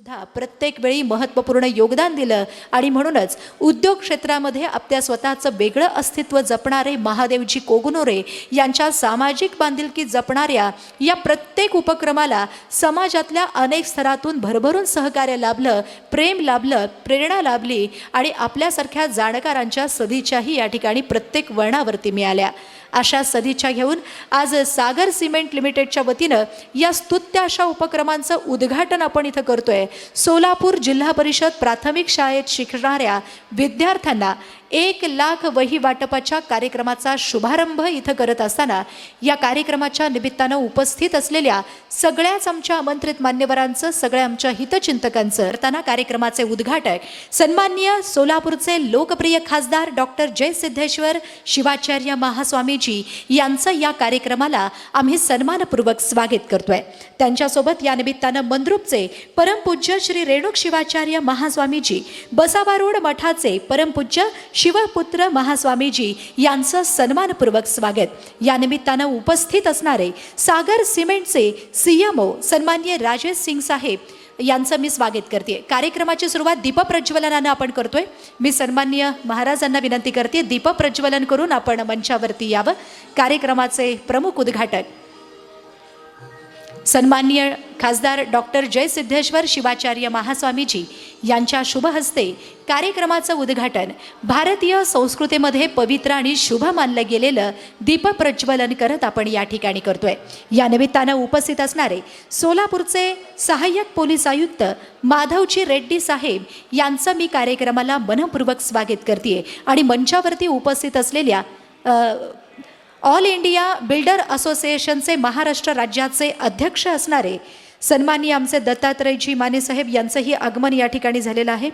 सुद्धा प्रत्येक वेळी महत्त्वपूर्ण योगदान दिलं आणि म्हणूनच उद्योग क्षेत्रामध्ये आपल्या स्वतःचं वेगळं अस्तित्व जपणारे महादेवजी कोगनोरे यांच्या सामाजिक बांधिलकी जपणाऱ्या या प्रत्येक उपक्रमाला समाजातल्या अनेक स्तरातून भरभरून सहकार्य लाभलं, प्रेम लाभलं, प्रेरणा लाभली आणि आपल्यासारख्या जाणकारांच्या सदिच्छाही या ठिकाणी प्रत्येक वळणावरती मिळाल्या। अशा सदिच्छा घेऊन आज सागर सिमेंट लिमिटेडच्या वतीनं या स्तुत्य अशा उपक्रमांचं उद्घाटन आपण इथं करतोय। सोलापूर जिल्हा परिषद प्राथमिक शाळेत शिकणाऱ्या विद्यार्थ्यांना 1 लाख वही वाटपाच्या कार्यक्रमाचा शुभारंभ इथं करत असताना या कार्यक्रमाच्या निमित्तानं उपस्थित असलेल्या सगळ्याच आमच्या आमंत्रित मान्यवरांचं, सगळ्या आमच्या हितचिंतकांचं करताना कार्यक्रमाचे उद्घाटक सन्माननीय सोलापूरचे लोकप्रिय खासदार डॉक्टर जय सिद्धेश्वर शिवाचार्य महास्वामीजी यांचं या कार्यक्रमाला आम्ही सन्मानपूर्वक स्वागत करतोय। त्यांच्यासोबत या निमित्तानं मंद्रुपचे परमपूज्य श्री रेणुक शिवाचार्य महास्वामीजी, बसावा रोड मठाचे परमपूज्य शिवपुत्र महास्वामीजी यांचं सन्मानपूर्वक स्वागत। या निमित्तानं उपस्थित असणारे सागर सिमेंटचे सीएमओ सन्माननीय राजेश सिंग साहेब यांचं मी स्वागत करते। कार्यक्रमाची सुरुवात दीपप्रज्वलनानं आपण करतोय। मी सन्माननीय महाराजांना विनंती करते दीपप्रज्वलन करून आपण मंचावरती यावं। कार्यक्रमाचे प्रमुख उद्घाटक सन्माननीय खासदार डॉक्टर जय सिद्धेश्वर शिवाचार्य महास्वामीजी यांच्या शुभ हस्ते कार्यक्रमाचं उद्घाटन भारतीय संस्कृतीमध्ये पवित्र आणि शुभ मानलं गेलेलं दीपप्रज्वलन करत आपण या ठिकाणी करतोय। या निमित्तानं उपस्थित असणारे सोलापूरचे सहाय्यक पोलीस आयुक्त माधवजी रेड्डी साहेब यांचं मी कार्यक्रमाला मनपूर्वक स्वागत करते आणि मंचावरती उपस्थित असलेल्या ऑल इंडिया बिल्डर असोसिएशनचे महाराष्ट्र राज्याचे अध्यक्ष असणारे सन्माननीय आमचे दत्तात्रयजी माने साहेब यांचंही आगमन या ठिकाणी झालेलं आहे।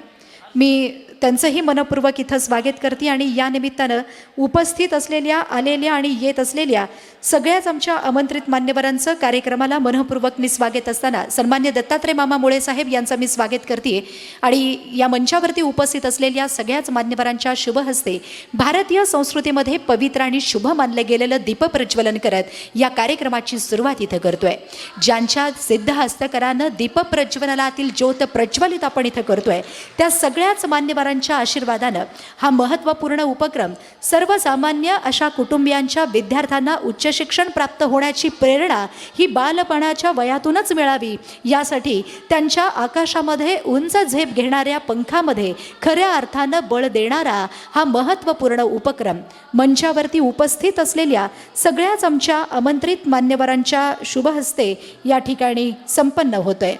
मी त्यांचंही मनपूर्वक इथं स्वागत करते आणि या निमित्तानं उपस्थित असलेल्या, आलेल्या आणि येत असलेल्या सगळ्याच आमच्या आमंत्रित मान्यवरांचं कार्यक्रमाला मनपूर्वक मी स्वागत असताना सन्मान्य दत्तात्रय मामा मुळे साहेब यांचं मी स्वागत करते आणि या मंचावरती उपस्थित असलेल्या सगळ्याच मान्यवरांच्या शुभ हस्ते भारतीय संस्कृतीमध्ये पवित्र आणि शुभ मानलं गेलेलं दीपप्रज्वलन करत या कार्यक्रमाची सुरुवात इथं करतोय। ज्यांच्या सिद्ध हस्तकरानं दीपप्रज्वलनातील ज्योत प्रज्वलित आपण इथं करतोय त्या सगळ्याच मान्यवरांच्या आशीर्वादानं हा महत्त्वपूर्ण उपक्रम सर्वसामान्य अशा कुटुंबियांच्या विद्यार्थ्यांना उच्च शिक्षण प्राप्त होण्याची प्रेरणा ही बालपणाच्या वयातूनच मिळावी यासाठी त्यांच्या आकाशामध्ये उंच झेप घेणाऱ्या पंखामध्ये खऱ्या अर्थानं बळ देणारा हा महत्त्वपूर्ण उपक्रम मंचावरती उपस्थित असलेल्या सगळ्याच आमच्या आमंत्रित मान्यवरांच्या शुभ हस्ते या ठिकाणी संपन्न होतोय।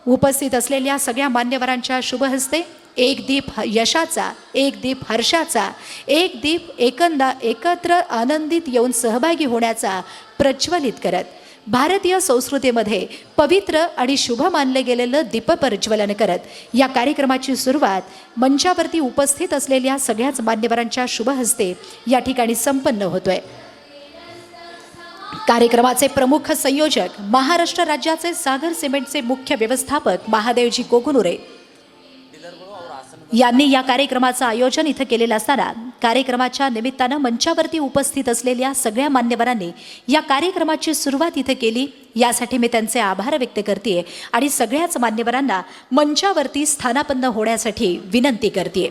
उपस्थित असलेल्या सगळ्या मान्यवरांच्या शुभ हस्ते एक दीप यशाचा, एक दीप हर्षाचा, एक दीप एकत्र आनंदित येऊन सहभागी होण्याचा प्रज्वलित करत भारतीय संस्कृतीमध्ये पवित्र आणि शुभ मानलं गेलेलं दीपप्रज्वलन करत या कार्यक्रमाची सुरुवात मंचावरती उपस्थित असलेल्या सगळ्याच मान्यवरांच्या शुभ हस्ते या ठिकाणी संपन्न होतोय। कार्यक्रमाचे प्रमुख संयोजक महाराष्ट्र राज्याचे सागर सिमेंटचे मुख्य व्यवस्थापक महादेवजी कोगनोरे यांनी या कार्यक्रमाचं आयोजन इथं केलेलं असताना कार्यक्रमाच्या निमित्तानं मंचावरती उपस्थित असलेल्या सगळ्या मान्यवरांनी या कार्यक्रमाची सुरुवात इथं केली यासाठी मी त्यांचे आभार व्यक्त करते आणि सगळ्याच मान्यवरांना मंचावरती स्थानापन्न होण्यासाठी विनंती करते।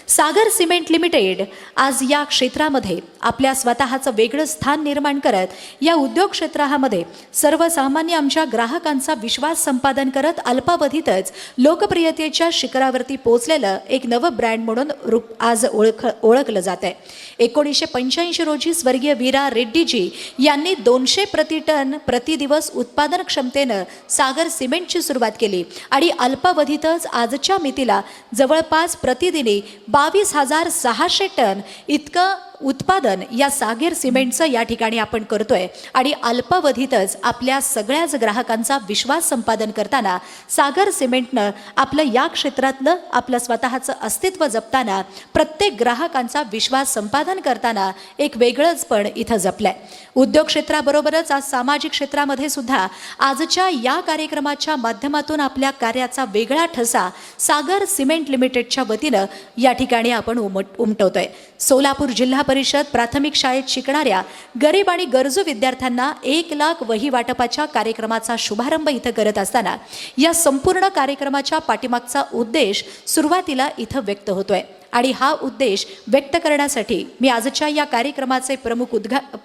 सागर सिमेंट लिमिटेड आज या क्षेत्रामध्ये आपल्या स्वतःचं वेगळं स्थान निर्माण करत या उद्योग क्षेत्रामध्ये सर्वसामान्य आमच्या ग्राहकांचा विश्वास संपादन करत अल्पावधीतच लोकप्रियतेच्या शिखरावरती पोहोचलेलं एक नवं ब्रँड म्हणून आज ओळखलं जात आहे। 1985 रोजी स्वर्गीय वीरा रेड्डीजी यांनी 200 प्रतिटन प्रतिदिवस उत्पादन क्षमतेनं सागर सिमेंटची सुरुवात केली आणि अल्पावधीतच आजच्या मितीला जवळपास प्रतिदिनी 22,600 टन इतकं उत्पादन या सागर सिमेंटचं या ठिकाणी आपण करतोय आणि अल्पावधीतच आपल्या सगळ्याच ग्राहकांचा विश्वास संपादन करताना सागर सिमेंटनं आपलं या क्षेत्रातलं आपलं स्वतःचं अस्तित्व जपताना प्रत्येक ग्राहकांचा विश्वास संपादन करताना एक वेगळंच पण इथं जपलंय। उद्योग क्षेत्राबरोबरच आज सामाजिक क्षेत्रामध्ये सुद्धा आजच्या या कार्यक्रमाच्या माध्यमातून आपल्या कार्याचा वेगळा ठसा सागर सिमेंट लिमिटेडच्या वतीनं या ठिकाणी आपण उमटवतोय। सोलापूर जिल्हा परिषद प्राथमिक शाळेत शिकणाऱ्या गरीब आणि गरजू विद्यार्थ्यांना 1 लाख वही वाटपाच्या कार्यक्रमाचा शुभारंभ इथं करत असताना या संपूर्ण कार्यक्रमाच्या पाठीमागचा उद्देश सुरुवातीला इथं व्यक्त होतोय आणि हा उद्देश व्यक्त करण्यासाठी मी आजच्या या कार्यक्रमाचे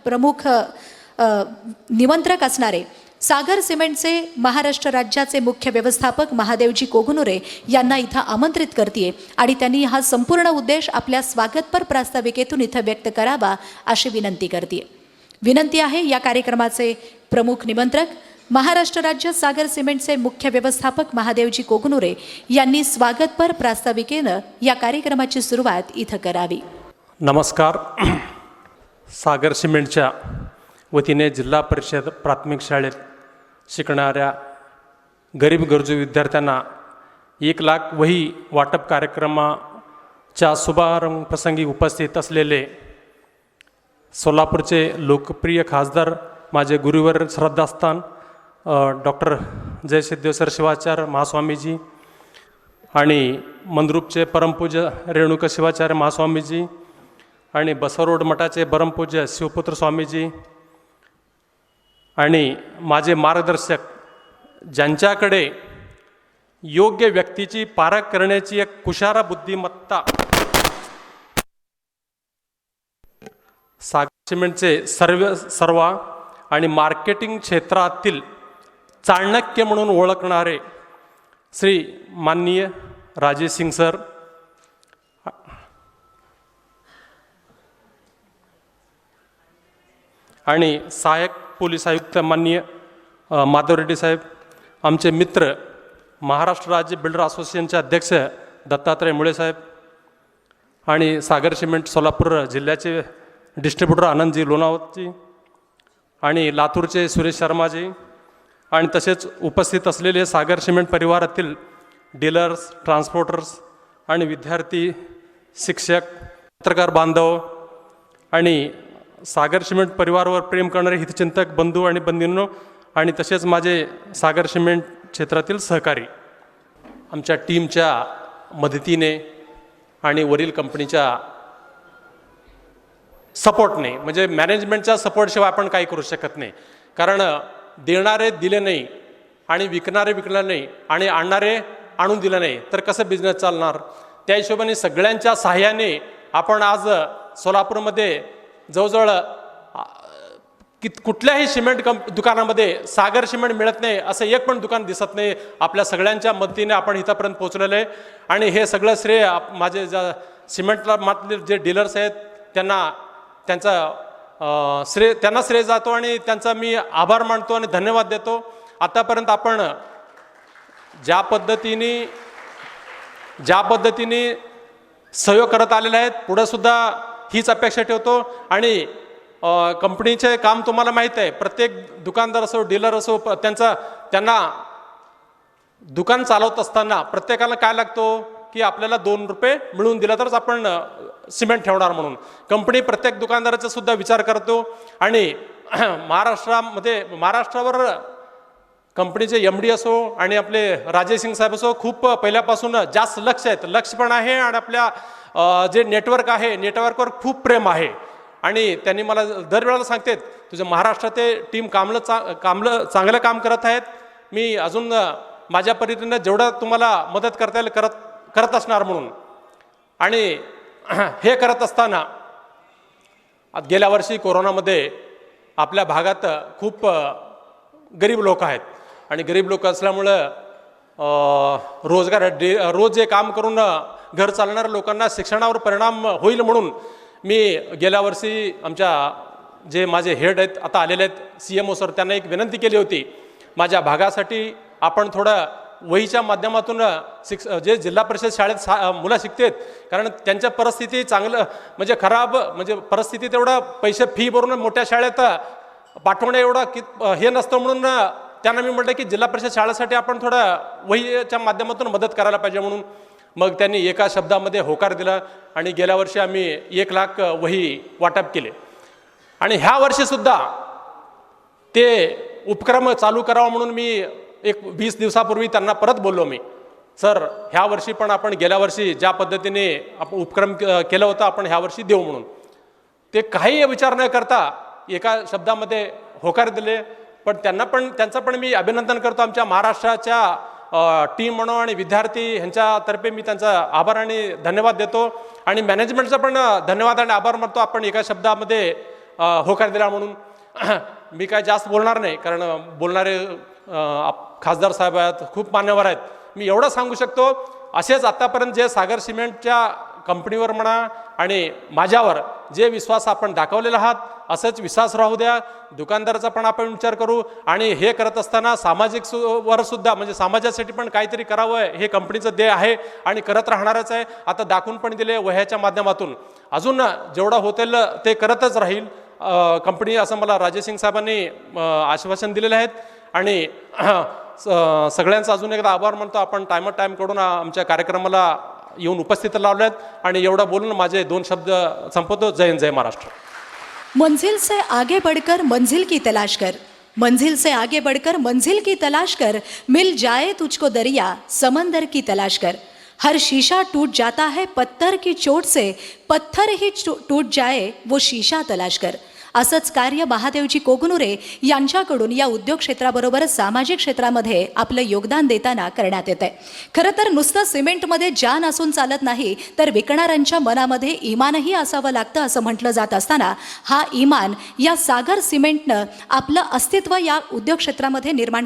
प्रमुख निमंत्रक असणारे सागर सिमेंटचे महाराष्ट्र राज्याचे मुख्य व्यवस्थापक महादेवजी कोगनुरे यांना इथं आमंत्रित करते आणि त्यांनी हा संपूर्ण उद्देश आपल्या स्वागतपर प्रास्ताविकेतून इथं व्यक्त करावा अशी विनंती करते. विनंती आहे या कार्यक्रमाचे प्रमुख निमंत्रक महाराष्ट्र राज्य सागर सिमेंटचे मुख्य व्यवस्थापक महादेवजी कोगनुरे यांनी स्वागतपर प्रास्ताविकेनं या कार्यक्रमाची सुरुवात इथं करावी. नमस्कार. सागर सिमेंटच्या वतीने जिल्हा परिषद प्राथमिक शाळेत शिकणाऱ्या गरीब गरजू विद्यार्थ्यांना 1 लाख वही वाटप कार्यक्रमाच्या शुभारंभ प्रसंगी उपस्थित असलेले सोलापूरचे लोकप्रिय खासदार माझे गुरुवर श्रद्धास्थान डॉक्टर जयसिद्धेश्वर शिवाचार्य महास्वामीजी आणि मंद्रुपचे परमपूज्य रेणुका शिवाचार्य महास्वामीजी आणि बसवरोड मठाचे परमपूज्य शिवपुत्र स्वामीजी आणि माझे मार्गदर्शक ज्यांच्याकडे योग्य व्यक्तीची पारख करण्याची एक कुशारा बुद्धिमत्ता सागर सिमेंटचे सर्व आणि मार्केटिंग क्षेत्रातील चाणक्य म्हणून ओळखणारे श्री माननीय राजेश सिंग सर आणि सहाय्यक पोलीस आयुक्त माननीय माधव रेड्डी साहेब, आमचे मित्र महाराष्ट्र राज्य बिल्डर असोसिएशनचे अध्यक्ष दत्तात्रय मुळे साहेब आणि सागर सिमेंट सोलापूर जिल्ह्याचे डिस्ट्रीब्युटर आनंदजी लोणावतजी आणि लातूरचे सुरेश शर्माजी आणि तसेच उपस्थित असलेले सागर सिमेंट परिवारातील डीलर्स, ट्रान्सपोर्टर्स आणि विद्यार्थी, शिक्षक, पत्रकार बांधव आणि सागर सिमेंट परिवारावर प्रेम करणारे हितचिंतक बंधू आणि बंधूंनो आणि तसेच माझे सागर सिमेंट क्षेत्रातील सहकारी, आमच्या टीमच्या मदतीने आणि वरील कंपनीच्या सपोर्टने, म्हणजे मॅनेजमेंटच्या सपोर्टशिवाय आपण काही करू शकत नाही. कारण देणारे दिले नाही आणि विकणारे विकणार नाही आणि आणणारे आणून दिलं नाही तर कसं बिझनेस चालणार. त्या हिशोबाने सगळ्यांच्या सहाय्याने आपण आज सोलापूरमध्ये जवळजवळ कुठल्याही सिमेंट दुकानामध्ये सागर सिमेंट मिळत नाही असं एक पण दुकान दिसत नाही. आपल्या सगळ्यांच्या मदतीने आपण इथंपर्यंत पोहोचलेलं आहे आणि हे सगळं श्रेय माझे सिमेंटला मातले जे डीलर्स आहेत त्यांना श्रेय जातो आणि त्यांचा मी आभार मानतो आणि धन्यवाद देतो. आतापर्यंत आपण ज्या पद्धतीने सहयोग करत आलेले आहेत पुढे सुद्धा हीच अपेक्षा ठेवतो. आणि कंपनीचे काम तुम्हाला माहीत आहे, प्रत्येक दुकानदार असो डीलर असो त्यांना दुकान चालवत असताना प्रत्येकाला काय लागतो की आपल्याला 2 रुपये मिळून दिला तरच आपण सिमेंट ठेवणार म्हणून कंपनी प्रत्येक दुकानदाराचा सुद्धा विचार करतो. आणि महाराष्ट्रावर कंपनीचे MD असो आणि आपले राजेश सिंग साहेब असो खूप पहिल्यापासून जास्त लक्ष पण आहे आणि आपल्या जे नेटवर्क आहे नेटवर्कवर खूप प्रेम आहे. आणि त्यांनी मला दरवेळेला सांगतात तुझं महाराष्ट्रात टीम चांगलं काम करत आहेत, मी अजून माझ्या परीने जेवढं तुम्हाला मदत करता येईल करत असणार म्हणून. आणि हे करत असताना गेल्या वर्षी कोरोनामध्ये आपल्या भागात खूप गरीब लोक आहेत आणि गरीब लोक असल्यामुळं रोज जे काम करून घर चालणाऱ्या लोकांना शिक्षणावर परिणाम होईल म्हणून मी गेल्या वर्षी आमच्या जे माझे हेड आहेत आता आलेले आहेत CMO सर, त्यांना एक विनंती केली होती माझ्या भागासाठी आपण थोडं वहीच्या माध्यमातून जे जिल्हा परिषद शाळेत मुलं शिकतात, कारण त्यांच्या परिस्थिती म्हणजे खराब, म्हणजे परिस्थिती तेवढं पैसे फी भरून मोठ्या शाळेत पाठवणं एवढं हे नसतं म्हणून त्यांना मी म्हटलं की जिल्हा परिषद शाळेसाठी आपण थोडं वहीच्या माध्यमातून मदत करायला पाहिजे म्हणून. मग त्यांनी एका शब्दामध्ये होकार दिला आणि गेल्या वर्षी आम्ही 1 लाख वही वाटप केले. आणि ह्या वर्षीसुद्धा ते उपक्रम चालू करावा म्हणून मी एक 20 दिवसापूर्वी त्यांना परत बोललो मी, सर ह्या वर्षी पण आपण गेल्या वर्षी ज्या पद्धतीने आपण उपक्रम केला होता आपण ह्या वर्षी देऊ म्हणून. ते काही विचार न करता एका शब्दामध्ये होकार दिले. पण त्यांचं पण मी अभिनंदन करतो. आमच्या महाराष्ट्राच्या टीम म्हणून आणि विद्यार्थी ह्यांच्यातर्फे मी त्यांचा आभार आणि धन्यवाद देतो. आणि मॅनेजमेंटचा पण धन्यवाद आणि आभार मानतो. आपण एका शब्दामध्ये होकार दिला म्हणून. मी काय जास्त बोलणार नाही, कारण बोलणारे खासदार साहेब आहेत, खूप मान्यवर आहेत. मी एवढं सांगू शकतो, असेच आत्तापर्यंत जे सागर सिमेंटच्या कंपनीवर म्हणा आणि माझ्यावर जे विश्वास आपण दाखवलेला आहात, असंच विश्वास राहू द्या. दुकानदाराचा पण आपण विचार करू. आणि हे करत असताना सामाजिक वर सुद्धा, म्हणजे समाजासाठी पण काहीतरी करावं, हे कंपनीचं ध्येय आहे आणि करत राहणारच आहे. आता दाखवून पण दिले वह्याच्या माध्यमातून. अजून जेवढं होतील ते करतच राहील कंपनी, असं मला राजेश सिंग साहेबांनी आश्वासन दिलेलं आहेत. आणि सगळ्यांचा अजून एकदा आभार मानतो. आपण टाइम कडून आमच्या कार्यक्रमाला येऊन उपस्थित लावल्यात. आणि एवढं बोलून माझे 2 शब्द संपवतो. जय हिंद, जय महाराष्ट्र. मंजिल से आगे बढ़कर मंजिल की तलाश कर, मंजिल से आगे बढ़कर मंजिल की तलाश कर, मिल जाए तुझको दरिया समंदर की तलाश कर. हर शीशा टूट जाता है पत्थर की चोट से, पत्थर ही टूट जाए वो शीशा तलाश कर. असंच कार्य महादेवजी कोगनुरे यांच्याकडून या उद्योग क्षेत्राबरोबर सामाजिक क्षेत्रामध्ये आपलं योगदान देताना करण्यात येत आहे. खरं तर नुसतं सिमेंटमध्ये जान असून चालत नाही, तर विकणाऱ्यांच्या मनामध्ये इमानही असावं लागतं असं म्हटलं जात असताना हा इमान या सागर सिमेंटनं आपलं अस्तित्व या उद्योग क्षेत्रामध्ये निर्माण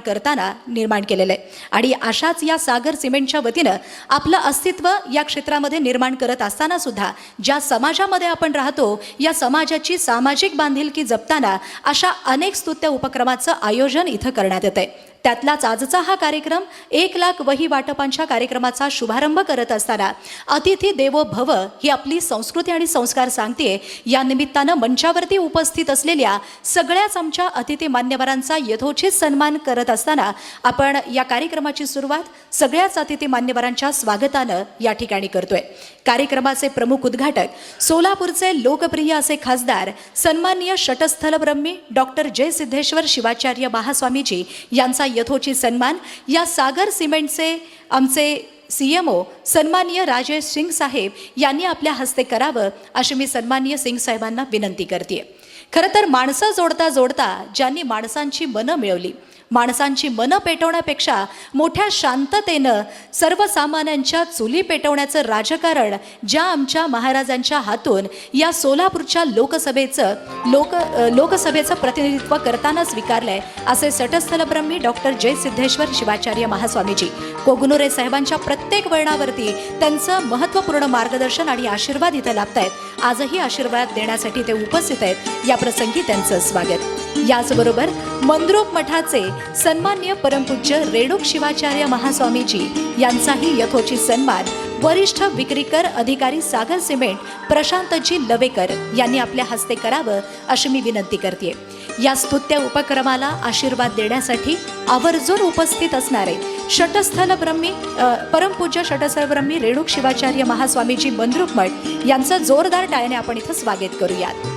केलेलं आहे. आणि अशाच या सागर सिमेंटच्या वतीनं आपलं अस्तित्व या क्षेत्रामध्ये निर्माण करत असताना सुद्धा ज्या समाजामध्ये आपण राहतो, या समाजाची सामाजिक बांधिलकी जपताना अशा अनेक स्तुत्य उपक्रमाचं आयोजन इथं करण्यात येत आहे. त्यातलाच आजचा हा कार्यक्रम 1 लाख वही वाटपांच्या कार्यक्रमाचा शुभारंभ करत असताना अतिथी देवो भव ही आपली संस्कृती आणि संस्कार सांगते. या निमित्तानं मंचावरती उपस्थित असलेल्या सगळ्याच आमच्या अतिथी मान्यवरांचा यथोचित सन्मान करत असताना आपण या कार्यक्रमाची सुरुवात सगळ्याच अतिथी मान्यवरांच्या स्वागतानं या ठिकाणी करतोय. कार्यक्रमाचे प्रमुख उद्घाटक सोलापूरचे लोकप्रिय असे खासदार सन्माननीय षटस्थलब्रह्मी डॉक्टर जय सिद्धेश्वर शिवाचार्य महास्वामीजी यांचा यथोचित सन्मान या सागर सिमेंटचे आमचे CMO सन्माननीय राजेश सिंग साहेब यांनी आपल्या हस्ते करावं अशी मी सन्माननीय सिंग साहेबांना विनंती करते. खरं तर माणसं जोडता जोडता ज्यांनी माणसांची मनं मिळवली, माणसांची मनं पेटवण्यापेक्षा मोठ्या शांततेनं सर्वसामान्यांच्या चुली पेटवण्याचं राजकारण ज्या आमच्या महाराजांच्या हातून या सोलापूरच्या लोकसभेचं प्रतिनिधित्व करताना स्वीकारलंय असे षटस्थलब्रह्मी डॉक्टर जय सिद्धेश्वर शिवाचार्य महास्वामीजी कोगनुरे साहेबांच्या प्रत्येक वळणावरती त्यांचं महत्त्वपूर्ण मार्गदर्शन आणि आशीर्वाद इथं लाभत आहेत. आजही आशीर्वाद देण्यासाठी ते उपस्थित आहेत. या प्रसंगी त्यांचं स्वागत. याचबरोबर मंद्रूप मठाचे सन्माननीय परमपूज्य रेणुक शिवाचार्य महास्वामीजी यांचाही यथोचित सन्मान वरिष्ठ विक्रीकर अधिकारी सागर सिमेंट प्रशांतजी लवेकर यांनी आपल्या हस्ते करावं अशी मी विनंती करते. या स्तुत्य उपक्रमाला आशीर्वाद देण्यासाठी आवर्जून उपस्थित असणारे परमपूज्य षटस्थलब्रह्मी रेणुक शिवाचार्य महास्वामीजी मंद्रूप मठ यांचं जोरदार टाळ्याने आपण इथं स्वागत करूयात.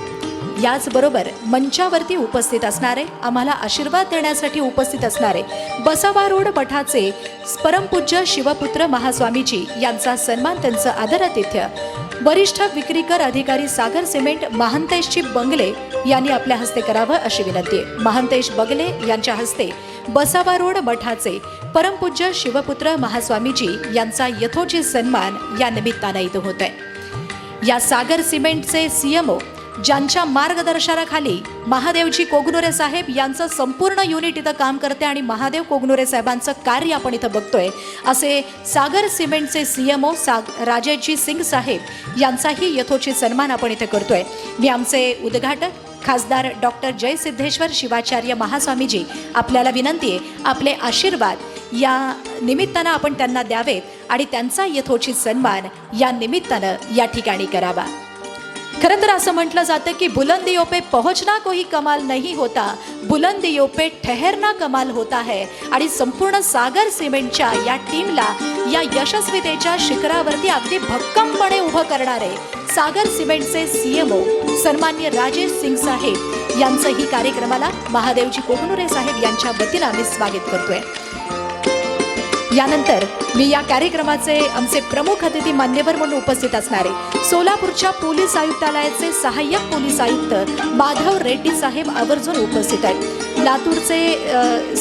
याचबरोबर मंचावरती उपस्थित असणारे, आम्हाला आशीर्वाद देण्यासाठी उपस्थित असणारे बसवारूढ मठाचे परमपूज्य शिवपुत्र महास्वामीजी यांचा सन्मान, त्यांचं आदरातिथ्य वरिष्ठ विक्रीकर अधिकारी सागर सिमेंट महांतेशजी बंगले यांनी आपल्या हस्ते करावं अशी विनंती आहे. महांतेश बगले यांच्या हस्ते बसवारूढ मठाचे परमपूज्य शिवपुत्र महास्वामीजी यांचा यथोचित सन्मान या निमित्तानं इथं होत आहे. या सागर सिमेंटचे CMO ज्यांच्या मार्गदर्शनाखाली महादेवजी कोगनुरे साहेब यांचं संपूर्ण युनिट इथं काम करते आणि महादेव कोगनुरे साहेबांचं कार्य आपण इथं बघतोय, असे सागर सिमेंटचे CMO राजेशजी सिंग साहेब यांचाही यथोचित सन्मान आपण इथे करतोय. मी आमचे उद्घाटक खासदार डॉक्टर जय सिद्धेश्वर शिवाचार्य महास्वामीजी आपल्याला विनंती आहे, आपले आशीर्वाद या निमित्तानं आपण त्यांना द्यावेत आणि त्यांचा यथोचित सन्मान या निमित्तानं या ठिकाणी करावा. खरं तर असं म्हटलं जातं की बुलंदियों पे पहुंचना कोई कमाल नहीं होता, बुलंदियों पे ठहरना कमाल होता है. आणि संपूर्ण सागर सिमेंटच्या या टीमला या यशस्वीतेच्या शिखरावरती अगदी भक्कमपणे उभं करणारे सागर सिमेंटचे CMO सन्माननीय राजेश सिंग साहेब यांचंही कार्यक्रमाला महादेवजी कोगनुरे साहेब यांच्या वतीनं आम्ही स्वागत करतोय. यानंतर मी या कार्यक्रमाचे आमचे प्रमुख अतिथी मान्यवर म्हणून उपस्थित असणारे सोलापूरच्या पोलीस आयुक्तालयाचे सहाय्यक पोलीस आयुक्त माधव रेड्डी साहेब आवर्जून उपस्थित आहेत। लातूरचे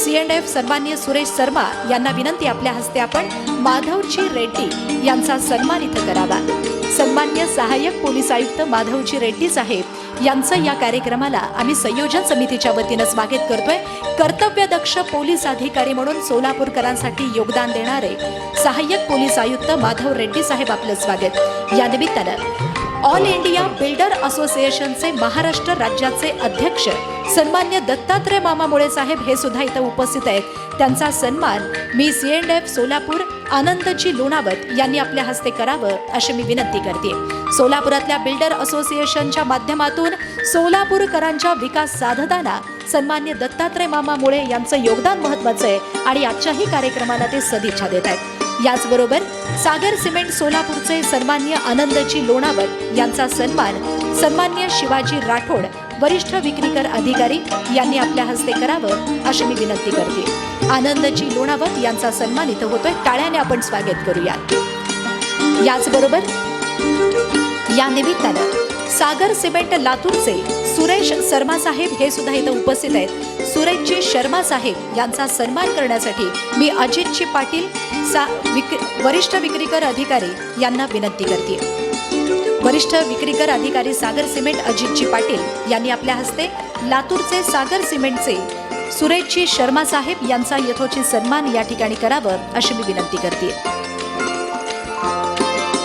CNF सन्माननीय सुरेश शर्मा यांना विनंती, आपल्या हस्ते आपण माधवजी रेड्डी यांचा सन्मान इथं करावा। सन्माननीय सहाय्यक पोलीस आयुक्त माधवजी रेड्डी साहेब यांचं या कार्यक्रमाला आम्ही संयोजन समितीच्या वतीनं स्वागत करतोय। कर्तव्यदक्ष पोलीस अधिकारी म्हणून सोलापूरकरांसाठी योगदान देणारे सहाय्यक पोलीस आयुक्त माधव रेड्डी साहेब आपलं स्वागत। या निमित्तानं ऑल इंडिया बिल्डर असोसिएशनचे महाराष्ट्र राज्याचे अध्यक्ष सन्मान्य दत्तात्रय मामा मुळे साहेब हे सुद्धा इथं उपस्थित आहेत। त्यांचा सन्मान मी CNF सोलापूर आनंदजी लोणावत यांनी आपल्या हस्ते करावं अशी मी विनंती करते। सोलापुरातल्या बिल्डर असोसिएशनच्या माध्यमातून सोलापूरकरांच्या विकास साधताना सन्मान्य दत्तात्रय मामा मुळे यांचं योगदान महत्त्वाचं आहे आणि आजच्याही कार्यक्रमाला ते सदिच्छा देत आहेत। याचबरोबर सागर सिमेंट सोलापूरचे सन्मान्य आनंदजी लोणावत यांचा सन्मान सन्मान्य शिवाजी राठोड वरिष्ठ विक्रीकर अधिकारी यांनी आपल्या हस्ते करावं अशी मी विनंती करते। आनंदजी लोणावत यांचा सन्मान इथं होतोय, टाळ्याने आपण स्वागत करूया। याचबरोबर या निमित्तानं सागर सिमेंट लातूरचे सुरेश शर्मा साहेब हे सुद्धा इथं उपस्थित आहेत। सुरेशजी शर्मा साहेब यांचा सन्मान करण्यासाठी मी अजितजी पाटील वरिष्ठ विक्रीकर अधिकारी यांना विनंती करते। वरिष्ठ विक्रीकर अधिकारी सागर सिमेंट अजितजी पाटील यांनी आपल्या हस्ते लातूरचे सागर सिमेंटचे सुरेशजी शर्मा साहेब यांचा यथोचित सन्मान या ठिकाणी करावं अशी मी विनंती करते।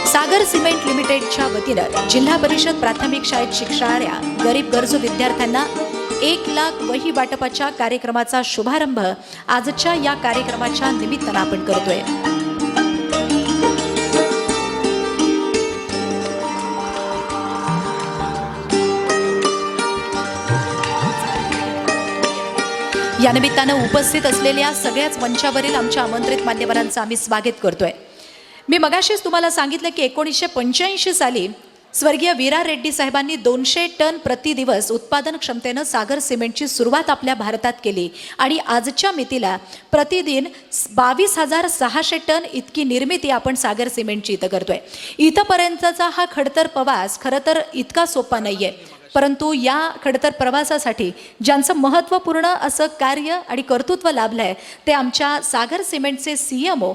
सागर सिमेंट लिमिटेडच्या वतीनं जिल्हा परिषद प्राथमिक शाळेत शिकणाऱ्या गरीब गरजू विद्यार्थ्यांना 1 लाख वही वाटपाच्या कार्यक्रमाचा शुभारंभ आजच्या या कार्यक्रमाच्या निमित्तानं आपण करतोय। या निमित्तानं उपस्थित असलेल्या सगळ्याच मंचावरील आमच्या आमंत्रित मान्यवरांचं आम्ही स्वागत करतोय। मी मगाशीच तुम्हाला सांगितलं की 1985 साली स्वर्गीय वीरा रेड्डी साहेबांनी 200 टन प्रतिदिवस उत्पादन क्षमतेनं सागर सिमेंटची सुरुवात आपल्या भारतात केली आणि आजच्या मितीला प्रतिदिन 22,600 टन इतकी निर्मिती आपण सागर सिमेंटची इथं करतोय। इथंपर्यंतचा हा खडतर प्रवास खरं तर इतका सोपा नाहीये, परंतु या खडतर प्रवासासाठी ज्यांचं महत्त्वपूर्ण असं कार्य आणि कर्तृत्व लाभलं आहे ते आमच्या सागर सिमेंटचे CMO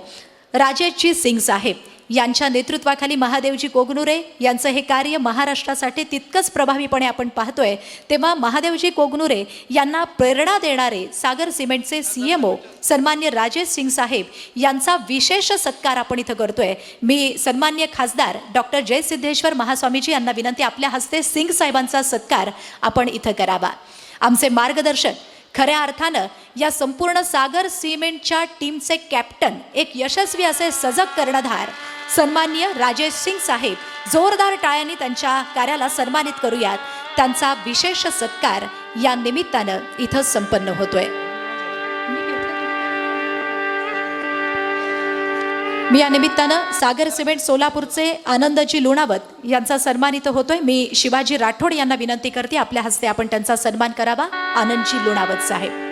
राजेशजी सिंग साहेब यांच्या नेतृत्वाखाली महादेवजी कोगनुरे यांचं हे कार्य महाराष्ट्रासाठी तितकंच प्रभावीपणे आपण पाहतोय। तेव्हा महादेवजी कोगनुरे यांना प्रेरणा देणारे सागर सिमेंटचे CMO सन्मान्य राजेश सिंग साहेब यांचा विशेष सत्कार आपण इथं करतोय। मी सन्मान्य खासदार डॉक्टर जयसिद्धेश्वर महास्वामीजी यांना विनंती, आपल्या हस्ते सिंग साहेबांचा सत्कार आपण इथं करावा। आमचे मार्गदर्शक खऱ्या अर्थानं या संपूर्ण सागर सिमेंटच्या टीमचे कॅप्टन, एक यशस्वी असे सजग कर्णधार सन्माननीय राजेश सिंग साहेब, जोरदार टाळ्यांनी त्यांच्या कार्याला सन्मानित करूयात। त्यांचा विशेष सत्कार या निमित्तानं इथं संपन्न होतोय। मी या निमित्तानं सागर सिमेंट सोलापूरचे आनंदजी लोणावत यांचा सन्मान इथं होतोय। मी शिवाजी राठोड यांना विनंती करते, आपल्या हस्ते आपण त्यांचा सन्मान करावा। आनंदजी लोणावत साहेब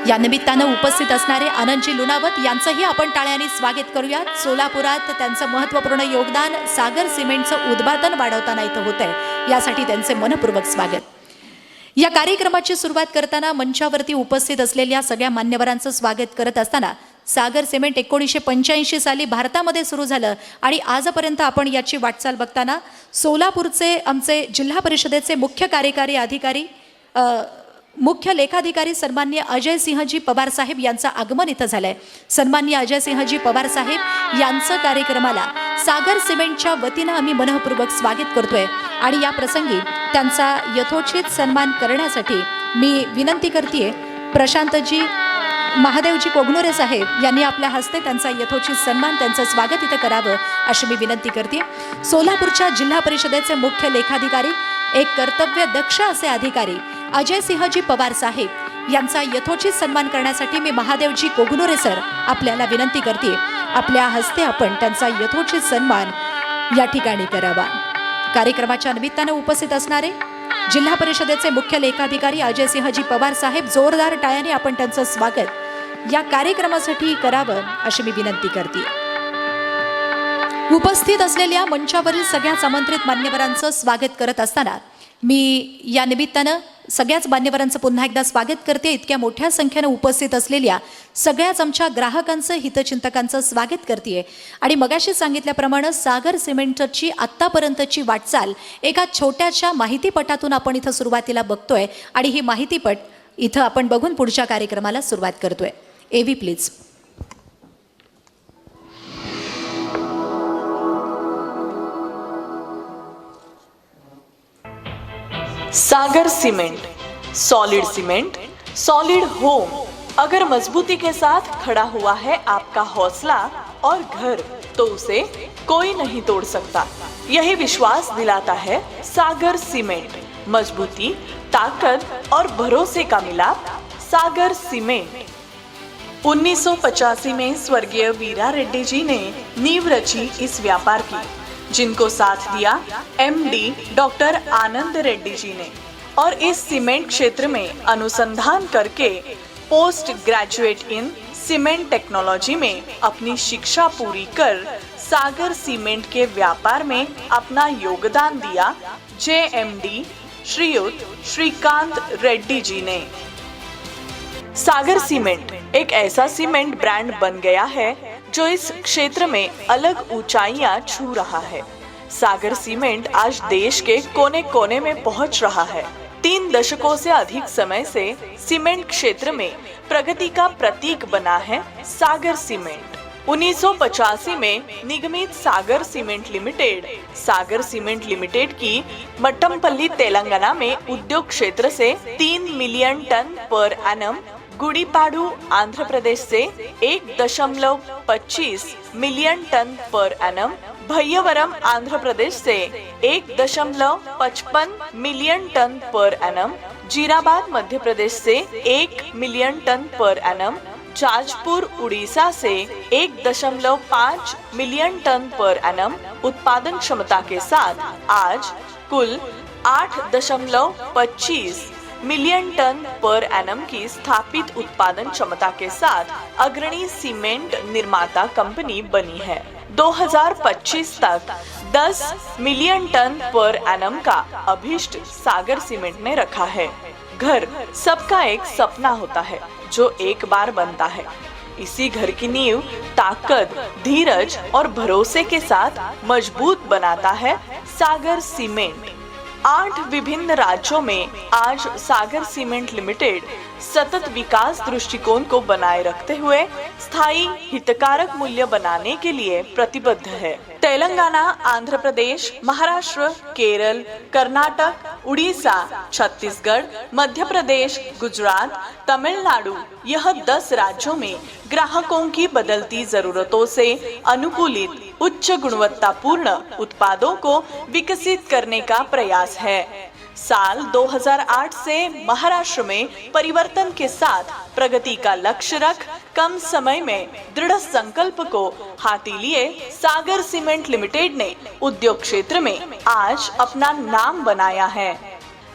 या निमित्तानं उपस्थित असणारे आनंदजी लोणावत यांचंही आपण टाळ्यांनी स्वागत करूयात। सोलापुरात त्यांचं महत्त्वपूर्ण योगदान सागर सिमेंटचं उत्पादन वाढवताना इथं होतंय, यासाठी त्यांचे मनपूर्वक स्वागत। या कार्यक्रमाची सुरुवात करताना मंचावरती उपस्थित असलेल्या सगळ्या मान्यवरांचं स्वागत करत असताना सागर सिमेंट 1985 साली भारतामध्ये सुरू झालं आणि आजपर्यंत आपण याची वाटचाल बघताना सोलापूरचे आमचे जिल्हा परिषदेचे मुख्य कार्यकारी अधिकारी मुख्य लेखाधिकारी सन्माननीय अजय सिंहजी पवार साहेब यांचं आगमन इथं झालंय। सन्माननीय अजय सिंहजी पवार साहेब यांचं कार्यक्रमाला सागर सिमेंटच्या वतीनं आम्ही मनःपूर्वक स्वागत करतोय आणि या प्रसंगी त्यांचा यथोचित सन्मान करण्यासाठी मी विनंती करते, प्रशांतजी महादेवजी कोगनुरे साहेब यांनी आपल्या हस्ते त्यांचा यथोचित सन्मान, त्यांचं स्वागत इथं करावं अशी मी विनंती करते। सोलापूरच्या जिल्हा परिषदेचे मुख्य लेखाधिकारी, एक कर्तव्यदक्ष असे अधिकारी अजय सिंहजी पवार साहेब यांचा यथोचित सन्मान करण्यासाठी मी महादेवजी कोगनुरे सर आपल्याला विनंती करते, आपल्या हस्ते आपण त्यांचा यथोचित सन्मान या ठिकाणी करावा। कार्यक्रमाच्या निमित्तानं उपस्थित असणारे जिल्हा परिषदेचे मुख्य लेखाधिकारी अजय सिंहजी पवार साहेब, जोरदार टाळ्याने आपण त्यांचं स्वागत या कार्यक्रमासाठी करावं अशी मी विनंती करते. उपस्थित असलेल्या मंचावरील सगळ्याच आमंत्रित मान्यवरांचं स्वागत करत असताना मी या निमित्तानं सगळ्याच मान्यवरांचं पुन्हा एकदा स्वागत करते. इतक्या मोठ्या संख्येनं उपस्थित असलेल्या सगळ्याच आमच्या ग्राहकांचं, हितचिंतकांचं स्वागत करते. आणि मगाशी सांगितल्याप्रमाणे सागर सिमेंटची आत्तापर्यंतची वाटचाल एका छोट्याशा माहितीपटातून आपण इथं सुरुवातीला बघतोय आणि ही माहितीपट इथं आपण बघून पुढच्या कार्यक्रमाला सुरुवात करतोय. AV please. Sagar cement, solid cement, solid home. अगर मजबूती के साथ खड़ा हुआ है आपका हौसला और घर, तो उसे कोई नहीं तोड़ सकता. यही विश्वास दिलाता है सागर सीमेंट. मजबूती, ताकत और भरोसे का मिलाप, सागर सीमेंट. 1985 में स्वर्गीय वीरा रेड्डी जी ने नींव रची इस व्यापार की, जिनको साथ दिया एमडी डॉक्टर आनंद रेड्डी जी ने. और इस सीमेंट क्षेत्र में अनुसंधान करके post graduate in cement technology में अपनी शिक्षा पूरी कर सागर सीमेंट के व्यापार में अपना योगदान दिया जेएमडी श्रीयुत श्रीकांत रेड्डी जी ने. सागर सीमेंट एक ऐसा सीमेंट ब्रांड बन गया है जो इस क्षेत्र में अलग ऊंचाइयां छू रहा है. सागर सीमेंट आज देश के कोने कोने में पहुंच रहा है. 3 दशकों से अधिक समय से सीमेंट क्षेत्र में प्रगति का प्रतीक बना है सागर सीमेंट. 1985 में निगमित सागर सीमेंट लिमिटेड की मट्टमपल्ली तेलंगाना में उद्योग क्षेत्र से 3 million ton per annum, Gudipadu Andhra Pradesh से 1.25 million ton per annum, Bayyavaram Andhra Pradesh से 1.55 million ton per annum, Jeerabad Madhya Pradesh से 1 million ton per annum, Jajpur Orissa से 1.5 मिलियन टन पर एनम उत्पादन क्षमता के साथ आज कुल 8.25 मिलियन टन पर एनम की स्थापित उत्पादन क्षमता के साथ अग्रणी सीमेंट निर्माता कंपनी बनी है. 2025 तक 10 मिलियन टन पर एनम का अभीष्ट सागर सीमेंट ने रखा है. घर सबका एक सपना होता है जो एक बार बनता है. इसी घर की नींव ताकत, धीरज और भरोसे के साथ मजबूत बनाता है सागर सीमेंट. 8 विभिन्न राज्यों में आज सागर सीमेंट लिमिटेड सतत विकास दृष्टिकोण को बनाए रखते हुए स्थायी हितकारक मूल्य बनाने के लिए प्रतिबद्ध है. तेलंगाना, आंध्र प्रदेश, महाराष्ट्र, केरल, कर्नाटक, उड़ीसा, छत्तीसगढ़, मध्य प्रदेश, गुजरात, तमिलनाडु, यह 10 राज्यों में ग्राहकों की बदलती जरूरतों से अनुकूलित उच्च गुणवत्तापूर्ण उत्पादों को विकसित करने का प्रयास है. साल 2008 से महाराष्ट्र में परिवर्तन के साथ प्रगति का लक्ष्य रख कम समय में दृढ़ संकल्प को हाथी लिए सागर सीमेंट लिमिटेड ने उद्योग क्षेत्र में आज अपना नाम बनाया है.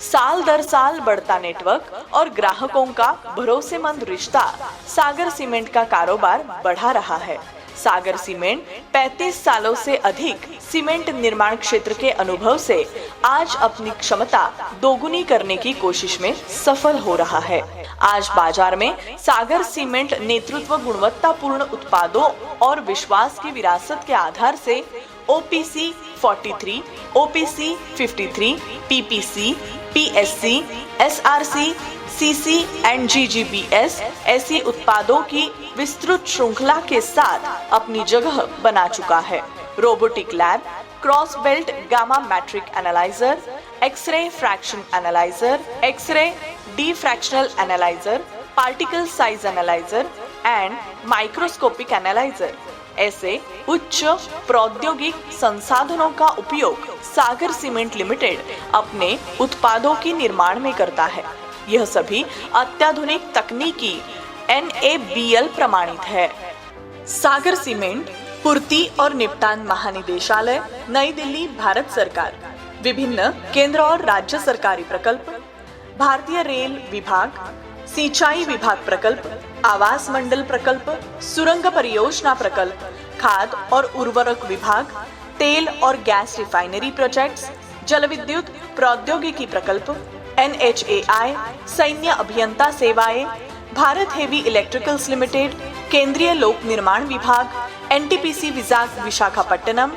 साल दर साल बढ़ता नेटवर्क और ग्राहकों का भरोसेमंद रिश्ता सागर सीमेंट का कारोबार बढ़ा रहा है. सागर सीमेंट 35 सालों से अधिक सीमेंट निर्माण क्षेत्र के अनुभव से आज अपनी क्षमता दोगुनी करने की कोशिश में सफल हो रहा है. आज बाजार में सागर सीमेंट नेतृत्व गुणवत्तापूर्ण उत्पादों और विश्वास की विरासत के आधार से OPC 43, OPC 53, PPC, PSC, SRC, CC end GGBS ऐसी उत्पादों की विस्तृत श्रृंखला के साथ अपनी जगह बना चुका है. Robotic lab, cross belt gamma metric analyzer, x ray fraction analyzer, x ray diffractional analyzer, particle size analyzer and microscopic analyzer ऐसे उच्च प्रौद्योगिक संसाधनों का उपयोग सागर सीमेंट लिमिटेड अपने उत्पादों की निर्माण में करता है. यह सभी अत्याधुनिक तकनीकी NABL प्रमाणित है. सागर सीमेंट पूर्ति और निपटान महानिदेशालय, नई दिल्ली, भारत सरकार. विभिन्न केंद्र और राज्य सरकारी प्रकल्प, भारतीय रेल विभाग, सिंचाई विभाग प्रकल्प, आवास मंडल प्रकल्प, सुरंग परियोजना प्रकल्प, खाद और उर्वरक विभाग, तेल और गैस रिफाइनरी प्रोजेक्ट्स, जल विद्युत प्रौद्योगिकी प्रकल्प, NHAI, सैन्य अभियंता सेवाएं, भारत हेवी इलेक्ट्रिकल्स लिमिटेड, केंद्रीय लोक निर्माण विभाग, NTPC Visakhapatnam,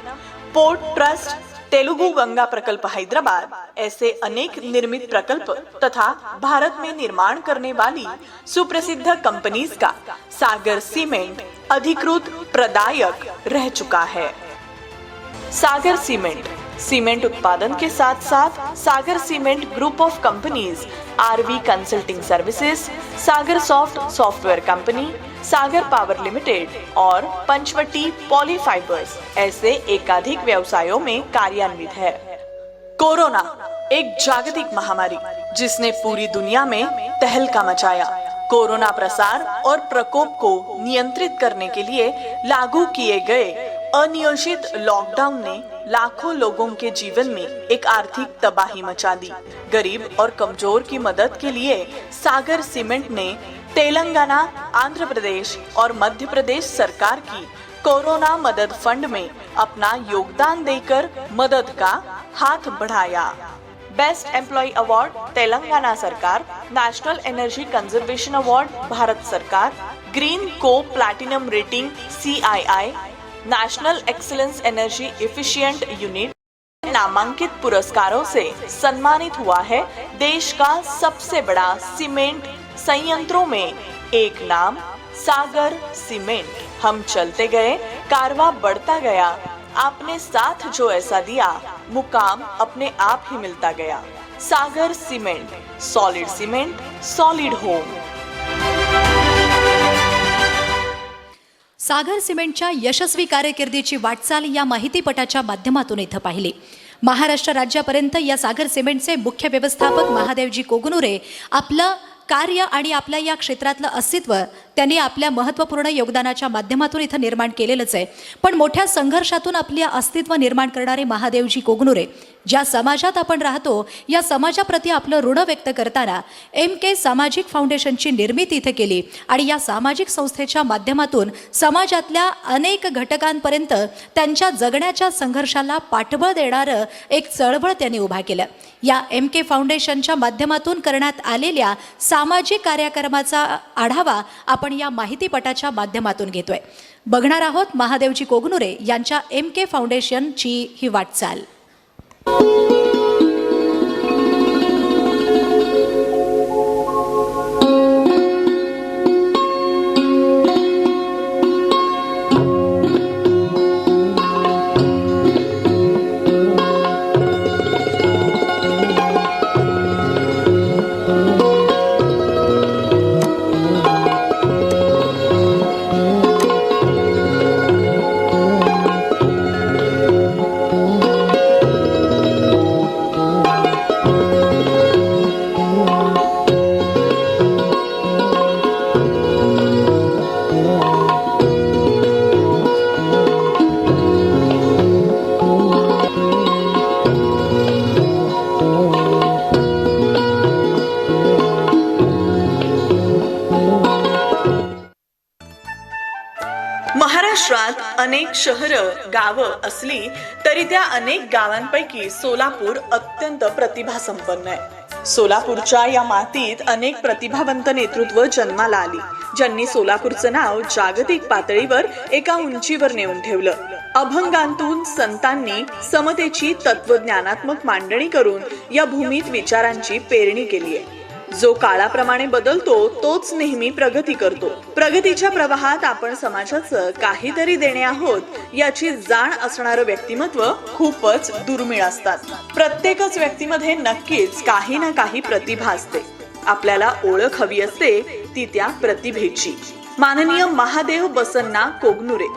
port trust, Telugu Ganga प्रकल्प हैदराबाद, ऐसे अनेक निर्मित प्रकल्प तथा भारत में निर्माण करने वाली सुप्रसिद्ध कंपनीज का सागर सीमेंट अधिकृत प्रदायक रह चुका है। सागर सीमेंट उत्पादन के साथ साथ Sagar cement group of companies, RV consulting services, Sagar software company, Sagar power limited और पंचवटी पॉलीफाइबर्स ऐसे एकाधिक व्यवसायों में कार्यान्वित है। कोरोना एक जागतिक महामारी जिसने पूरी दुनिया में तहलका मचाया। कोरोना प्रसार और प्रकोप को नियंत्रित करने के लिए लागू किए गए अनियोजित लॉकडाउन ने लाखों लोगों के जीवन में एक आर्थिक तबाही मचा दी। गरीब और कमजोर की मदद के लिए सागर सीमेंट ने तेलंगाना, आंध्र प्रदेश और मध्य प्रदेश सरकार की कोरोना मदद फंड में अपना योगदान देकर मदद का हाथ बढ़ाया। बेस्ट एम्प्लॉय अवार्ड तेलंगाना सरकार, national energy conservation award Bharat सरकार, ग्रीन को platinum rating CII, national excellence energy efficient unit नामांकित पुरस्कारों से सम्मानित हुआ है। देश का सबसे बड़ा सीमेंट संयंत्रों में एक नाम सागर सीमेंट। हम चलते गए, कारवां बढ़ता गया, आपने साथ जो ऐसा दिया, मुकाम अपने आप ही मिलता गया। सागर सीमेंट, सॉलिड होम। सागर सिमेंटच्या यशस्वी कारकिर्दीची वाटचाल या माहितीपटाच्या माध्यमातून इथं पाहिली। महाराष्ट्र राज्यापर्यंत या सागर सिमेंटचे मुख्य व्यवस्थापक महादेवजी कोगनुरे आपलं कार्य आणि आपल्या या क्षेत्रातलं अस्तित्व त्यांनी आपल्या महत्त्वपूर्ण योगदानाच्या माध्यमातून इथं निर्माण केलेलंच आहे। पण मोठ्या संघर्षातून आपले अस्तित्व निर्माण करणारे महादेवजी कोगनुरे ज्या समाजात आपण राहतो या समाजाप्रती आपलं ऋण व्यक्त करताना MK सामाजिक फाउंडेशनची निर्मिती इथं केली आणि या सामाजिक संस्थेच्या माध्यमातून समाजातल्या अनेक घटकांपर्यंत त्यांच्या जगण्याच्या संघर्षाला पाठबळ देणारं एक चळवळ त्यांनी उभा केलं। या MK फाउंडेशनच्या माध्यमातून करण्यात आलेल्या सामाजिक कार्यक्रमाचा आढावा आपण या माहितीपटाच्या माध्यमातून घेतोय। बघणार आहोत महादेवजी कोगनुरे यांच्या MK फाउंडेशनची ही वाटचाल। महाराष्ट्रात अनेक शहरं गावं असली तरी त्या अनेक गावांपैकी सोलापूर अत्यंत प्रतिभासंपन्न आहे। सोलापूरच्या या मातीत अनेक प्रतिभावंत नेतृत्व जन्माला आली, ज्यांनी सोलापूरचं नाव जागतिक पातळीवर एका उंचीवर नेऊन ठेवलं। अभंगांतून संतांनी समतेची तत्वज्ञानात्मक मांडणी करून या भूमीत विचारांची पेरणी केली आहे। जो काळाप्रमाणे बदलतो तोच नेहमी प्रगती करतो। प्रगतीच्या प्रवाहात आपण समाजाचं काहीतरी देणे आहोत याची जाण असणारं व्यक्तिमत्व खूपच दुर्मिळ असतात। प्रत्येकच व्यक्तीमध्ये नक्कीच काही ना काही प्रतिभा असते। आपल्याला ओळख हवी असते ती त्या प्रतिभेची। माननीय महादेव बसन्ना कोगनुरे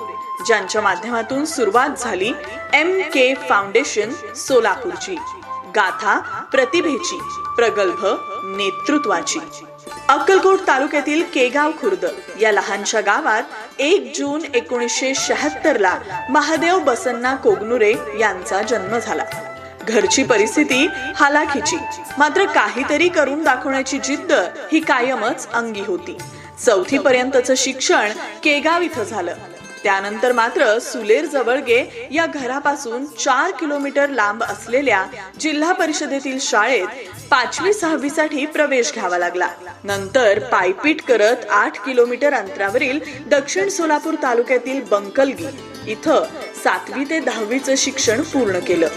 ज्यांच्या माध्यमातून सुरुवात झाली MK फाउंडेशन सोलापूरची। गाथा प्रतिभेची, प्रगल्भ नेतृत्वाची। अक्कलकोट तालुक्यातील केगाव खुर्द या लहानशा गावात 1 जून 1976 ला महादेव बसन्ना कोगनुरे यांचा जन्म झाला। घरची परिस्थिती हालाखीची, मात्र काहीतरी करून दाखवण्याची जिद्द ही कायमच अंगी होती. 4थी पर्यंतचं शिक्षण केगाव इथं झालं. त्यानंतर मात्र सुलेर जवळगे या घरापासून 4 किलोमीटर लांब असलेल्या जिल्हा परिषदेतील शाळेत 5वी-6वी साठी प्रवेश घ्यावा लागला. नंतर पायपीट करत 8 किलोमीटर अंतरावरील दक्षिण सोलापूर तालुक्यातील बंकलगी इथं 7वी ते 10वीचं शिक्षण पूर्ण केलं.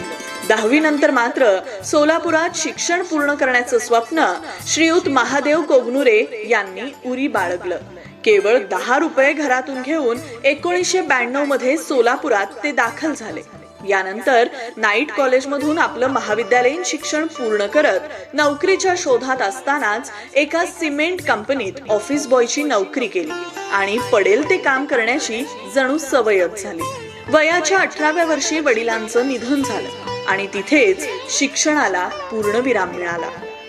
10वी नंतर मात्र सोलापुरात शिक्षण पूर्ण करण्याचं स्वप्न श्रीयुत महादेव कोगनुरे यांनी उरी बाळगलं. केवळ 10 रुपये घरातून घेऊन 1992 मध्ये सोलापुरात ते दाखल झाले. यानंतर नाईट कॉलेजमधून आपलं महाविद्यालयीन शिक्षण पूर्ण करत नोकरीच्या शोधात असतानाच एका सिमेंट कंपनीत ऑफिस बॉयची नोकरी केली आणि पडेल ते काम करण्याची जणू सवयच झाली. वयाच्या 18व्या वर्षी वडिलांचं निधन झालं आणि तिथेच शिक्षणाला पूर्णविराम मिळाला.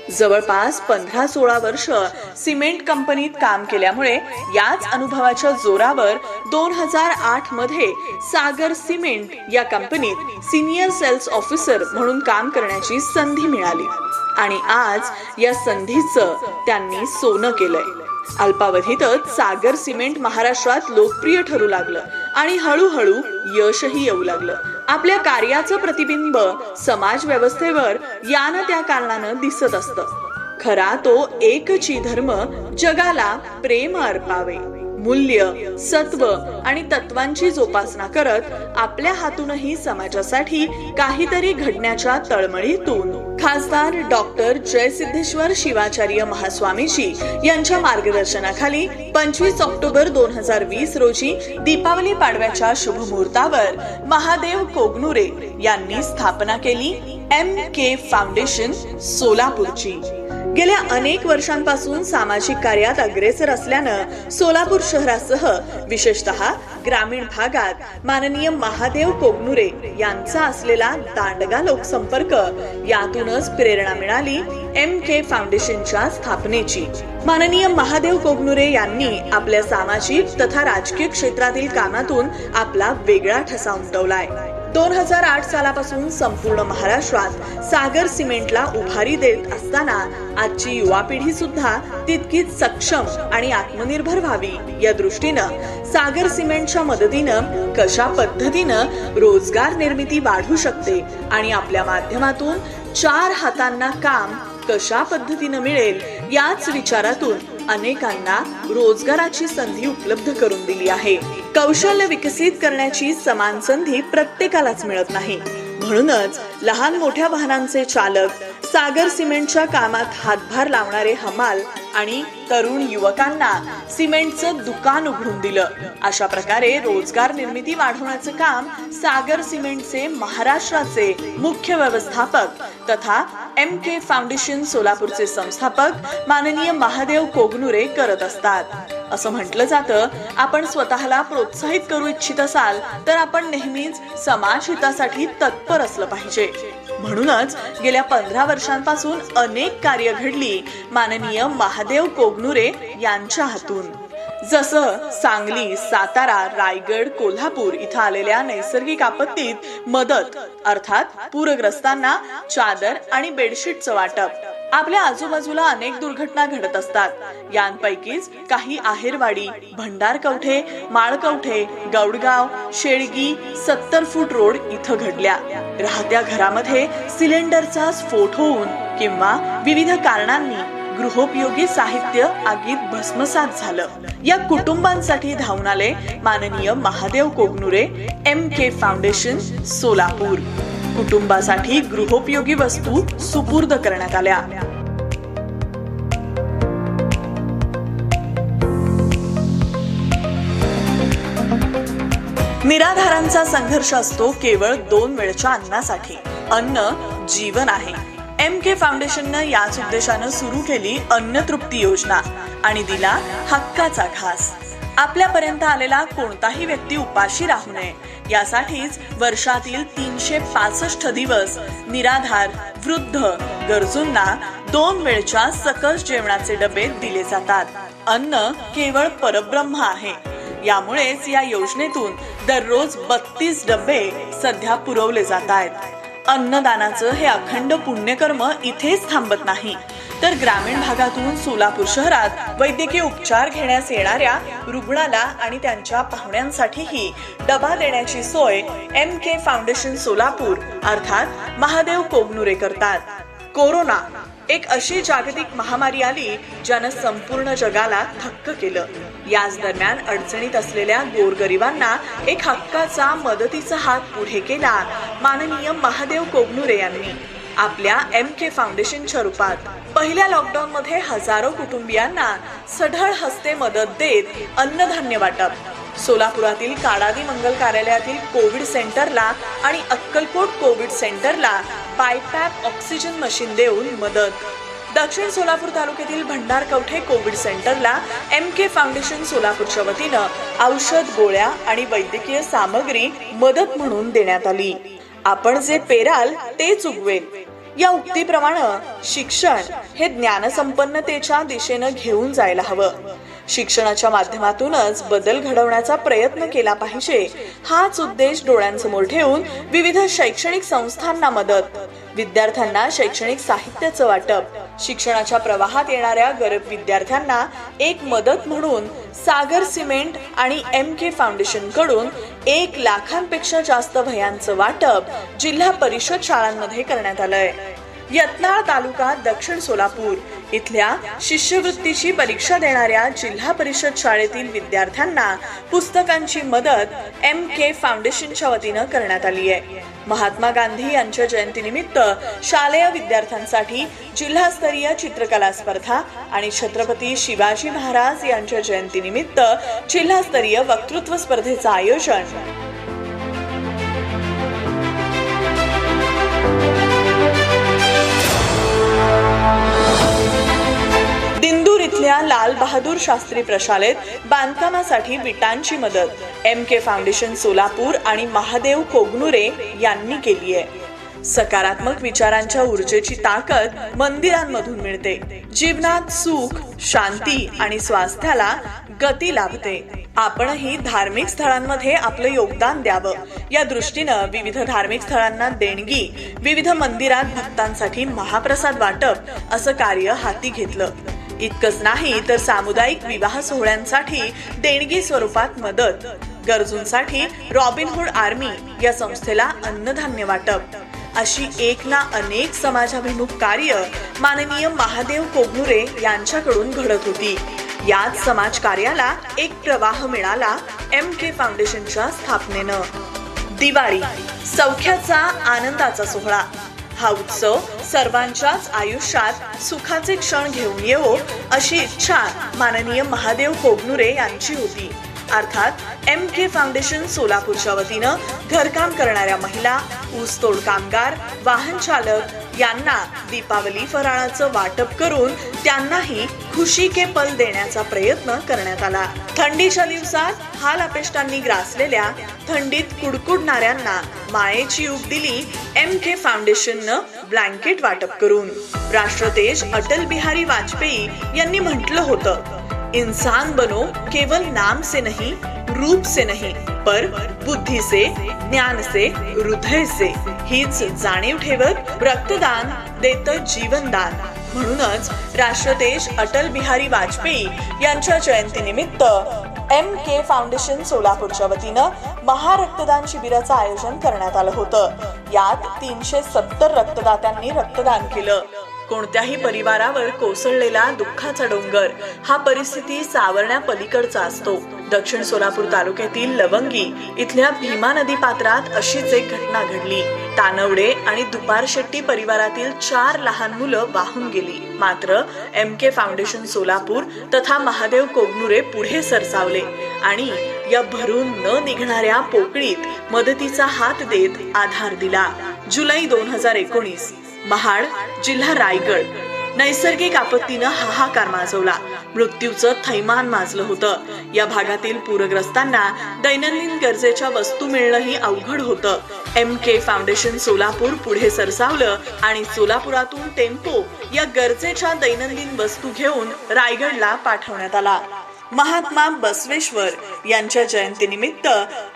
जवळपास 15-16 वर्ष सिमेंट कंपनीत काम केल्यामुळे याच अनुभवाच्या जोरावर 2008 मध्ये सागर सिमेंट या कंपनीत सिनियर सेल्स ऑफिसर म्हणून काम करण्याची संधी मिळाली आणि आज या संधीचं त्यांनी सोनं केलंय. अल्पावधीतच सागर सिमेंट महाराष्ट्रात लोकप्रिय ठरू लागलं आणि हळूहळू यशही येऊ लागलं. आपल्या कार्याचं प्रतिबिंब समाज व्यवस्थेवर यानं त्या कारणानं दिसत असतं. खरा तो एकची धर्म जगाला प्रेम अर्पावे, मूल्य, सत्व आणि तत्वांची जोपासना करत आपल्या हातूनही समाजासाठी काहीतरी घडण्याच्या तळमळीतून खासदार डॉक्टर जयसिद्धेश्वर शिवाचार्य महास्वामीजी यांच्या मार्गदर्शनाखाली 25 ऑक्टोबर 2020 रोजी दीपावली पाडव्याच्या शुभमुहूर्तावर महादेव कोगनुरे यांनी स्थापना केली MK फाउंडेशन सोलापूरची. गेल्या अनेक वर्षांपासून सामाजिक कार्यात अग्रेसर असल्यानं सोलापूर शहरासह विशेषतः ग्रामीण भागात माननीय महादेव कोगनुरे यांचा असलेला दांडगा लोकसंपर्क यातूनच प्रेरणा मिळाली MK फाउंडेशनच्या स्थापनेची. माननीय महादेव कोगनुरे यांनी आपल्या सामाजिक तथा राजकीय क्षेत्रातील कामातून आपला वेगळा ठसा उमटवलाय. 2008 सालापासून संपूर्ण महाराष्ट्रात सागर सिमेंटला उभारी देत असताना आजची युवा पिढी सुद्धा तितकीच सक्षम आणि आत्मनिर्भर व्हावी या दृष्टीनं सागर सिमेंटच्या मदतीनं कशा पद्धतीनं रोजगार निर्मिती वाढू शकते आणि आपल्या माध्यमातून 4 हातांना काम कशा पद्धतीनं मिळेल याच विचारातून अनेकांना रोजगाराची संधी उपलब्ध करून दिली आहे. कौशल्य विकसित करण्याची समान संधी प्रत्येकालाच मिळत नाही. म्हणूनच लहान मोठ्या वाहनांचे चालक, सागर सिमेंटच्या कामात हातभार लावणारे हमाल आणि तरुण युवकांना सिमेंटचं दुकान उघडून दिलं. अशा प्रकारे रोजगार निर्मिती वाढवण्याचं काम सागर सिमेंटचे महाराष्ट्राचे मुख्य व्यवस्थापक तथा MK फाउंडेशन सोलापूरचे संस्थापक माननीय महादेव कोगनुरे करत असतात. असं म्हटलं जातं, आपण स्वतःला प्रोत्साहित करू इच्छित असाल तर आपण नेहमीच समाज हितासाठी तत्पर असलं पाहिजे. म्हणूनच गेल्या 15 वर्षांपासून अनेक कार्य घडली माननीय महादेव कोगनुरे यांच्या हातून. जसं सांगली, सातारा, रायगड, कोल्हापूर इथं आलेल्या नैसर्गिक आपत्तीत मदत अर्थात पूरग्रस्तांना चादर आणि बेडशीटचं वाटप. आपल्या आजूबाजूला अनेक दुर्घटना घडत असतात. यांपैकीच काही आहेरवाडी, भंडारकवठे, माळकवठे, गौडगाव, शेळगी, 70 फूट रोड इथं घडल्या. राहत्या घरामध्ये सिलेंडरचा स्फोट होऊन किंवा विविध कारणांनी गृहोपयोगी साहित्य आगीत भस्मसात झालं. या कुटुंबांसाठी धावून आले माननीय महादेव कोगनुरे MK फाउंडेशन सोलापूर. कुटुंबासाठी गृहोपयोगी वस्तू सुपूर्द करण्यात आल्या. निराधारांचा संघर्ष असतो केवळ 2 वेळच्या अन्नासाठी. अन्न जीवन आहे. MK फाउंडेशननं याच उद्देशानं सुरू केली अन्नतृप्ती योजना आणि दिला हक्काचा घास. आपल्यापर्यंत आलेला कोणताही व्यक्ती उपाशी राहू नये यासाठीच वर्षातील 365 दिवस निराधार, वृद्ध, गरजूंना 2 वेळच्या सकस जेवणाचे डबे दिले जातात. अन्न केवळ परब्रह्म आहे. यामुळेच या योजनेतून दररोज 32 डबे सध्या पुरवले जात आहेत. अन्नदानाचं हे अखंड पुण्यकर्म इथेच थांबत नाही, तर ग्रामीण भागातून सोलापूर शहरात वैद्यकीय उपचार घेण्यास येणाऱ्या रुग्णाला आणि त्यांच्या पाहुण्यांसाठीही डबा देण्याची सोय MK फाउंडेशन सोलापूर अर्थात महादेव कोगनुरे करतात. कोरोना एक अशी जागतिक महामारी आली ज्यानं संपूर्ण जगाला थक्क केलं. याच दरम्यान अडचणीत असलेल्या गोरगरिबांना एक हक्काचा मदतीचा हात पुढे केला माननीय महादेव कोगनुरे यांनी आपल्या MK फाउंडेशनच्या रूपात. पहिल्या लॉकडाऊन मध्ये हजारो कुटुंबियांना सढळ हस्ते मदत देत अन्नधान्य वाटप. सोलापुरातील काडादी मंगल कार्यालयातील कोविड सेंटरला आणि अक्कलकोट कोविड सेंटरला बायपॅप ऑक्सिजन मशीन देऊन मदत. दक्षिण सोलापूर तालुक्यातील भंडारकवठे कोविड सेंटरला MK फाउंडेशन सोलापूरच्या वतीनं औषध, गोळ्या आणि वैद्यकीय सामग्री मदत म्हणून देण्यात आली. आपण जे पेराल तेच उगवेल या उक्तीप्रमाणे शिक्षण हे ज्ञानसंपन्नतेच्या दिशेनं घेऊन जायला हवं. शिक्षणाच्या माध्यमातूनच बदल घडवण्याचा प्रयत्न केला पाहिजे. हाच उद्देश डोळ्यांसमोर ठेवून विविध शैक्षणिक संस्थांना मदत, विद्यार्थ्यांना शैक्षणिक साहित्याचं वाटप, शिक्षणाच्या प्रवाहात येणाऱ्या गरीब विद्यार्थ्यांना एक मदत म्हणून सागर सिमेंट आणि MK फाउंडेशन कडून 1 लाखांपेक्षा जास्त वह्यांचं वाटप जिल्हा परिषद शाळांमध्ये करण्यात आलंय. यत्नाळ तालुका दक्षिण सोलापूर इथल्या शिष्यवृत्तीची परीक्षा देणाऱ्या जिल्हा परिषद शाळेतील विद्यार्थ्यांना पुस्तकांची मदत MK फाउंडेशनच्या वतीनं करण्यात आली आहे. महात्मा गांधी यांच्या जयंतीनिमित्त शालेय विद्यार्थ्यांसाठी जिल्हास्तरीय चित्रकला स्पर्धा आणि छत्रपती शिवाजी महाराज यांच्या जयंतीनिमित्त जिल्हास्तरीय वक्तृत्व स्पर्धेचं आयोजन. लाल बहादूर शास्त्री प्रशालेत बांधकामासाठी विटांची मदत MK फाउंडेशन सोलापूर आणि महादेव कोगनुरे यांनी केली आहे. सकारात्मक विचारांच्या ऊर्जेची ताकद मंदिरांमधून मिळते. जीवनात सुख, शांती आणि स्वास्थ्याला गती लाभते. आपणही धार्मिक स्थळांमध्ये आपलं योगदान द्यावं या दृष्टीनं विविध धार्मिक स्थळांना देणगी, विविध मंदिरात भक्तांसाठी महाप्रसाद वाटप असं कार्य हाती घेतलं. इतकंच नाही तर सामुदायिक विवाह सोहळ्यांसाठी देणगी स्वरूपात मदत, गरजूंसाठी रॉबिनहुड आर्मी या संस्थेला अन्नधान्य वाटप अशी एक ना अनेक समाजाभिमुख कार्य माननीय महादेव कोगनुरे यांच्याकडून घडत होती. याच समाज कार्याला एक प्रवाह मिळाला MK फाउंडेशनच्या स्थापनेनं. दिवाळी सौख्याचा, आनंदाचा सोहळा. हा उत्सव सर्वांच्याच आयुष्यात सुखाचे क्षण घेऊन येवो अशी इच्छा माननीय महादेव कोगनुरे यांची होती. अर्थात MK फाउंडेशन सोलापूरच्या वतीनं घरकाम करणाऱ्या महिला, ऊसतोड कामगार, वाहन चालक यांना दीपावली फराळाचं वाटप करून त्यांनाही खुशी के पल देण्याचा प्रयत्न करण्यात आला. थंडीच्या दिवसात हाल अपेष्टांनी ग्रासलेल्या, थंडीत कुडकुडणाऱ्यांना मायेची ऊब दिली MK फाउंडेशननं ब्लँकेट वाटप करून. राष्ट्रतेज अटल बिहारी वाजपेयी यांनी म्हटलं होतं, इंसान बनो केवल नाम से नहीं, रूप से नहीं, पर बुद्धी से, ज्ञान से, हृदय से. हीच जाणीव ठेवत रक्तदान देतं जीवनदान. म्हणूनच राष्ट्रतेज अटल बिहारी वाजपेयी यांच्या जयंतीनिमित्त MK फाउंडेशन सोलापूरच्या वतीनं महारक्तदान शिबिराचं आयोजन करण्यात आलं होतं. यात 370 रक्तदात्यांनी रक्तदान केलं. कोणत्याही परिवारावर कोसळलेला दुःखाचा डोंगर हा परिस्थिती सावरण्या पलीकडचा असतो. दक्षिण सोलापूर तालुक्यातील लवंगी इथल्या भीमा नदी पात्रात अशीच एक घटना घडली. तानवडे आणि दुपार शेट्टी परिवारातील 4 लहान मुलं वाहून गेली. मात्र MK फाउंडेशन सोलापूर तथा महादेव कोगनुरे पुढे सरसावले आणि या भरून न निघणाऱ्या पोकळीत मदतीचा हात देत आधार दिला. जुलै 2019 महाड, जिल्हा रायगड. नैसर्गिक आपत्तीनं हाहाकार माजवला. मृत्यूचं थैमान माजलं होतं. या भागातील पूरग्रस्तांना दैनंदिन गरजेच्या वस्तू मिळणंही अवघड होतं. MK फाउंडेशन सोलापूर पुढे सरसावलं आणि सोलापुरातून टेम्पो या गरजेच्या दैनंदिन वस्तू घेऊन रायगडला पाठवण्यात आला. महात्मा बसवेश्वर यांच्या जयंतीनिमित्त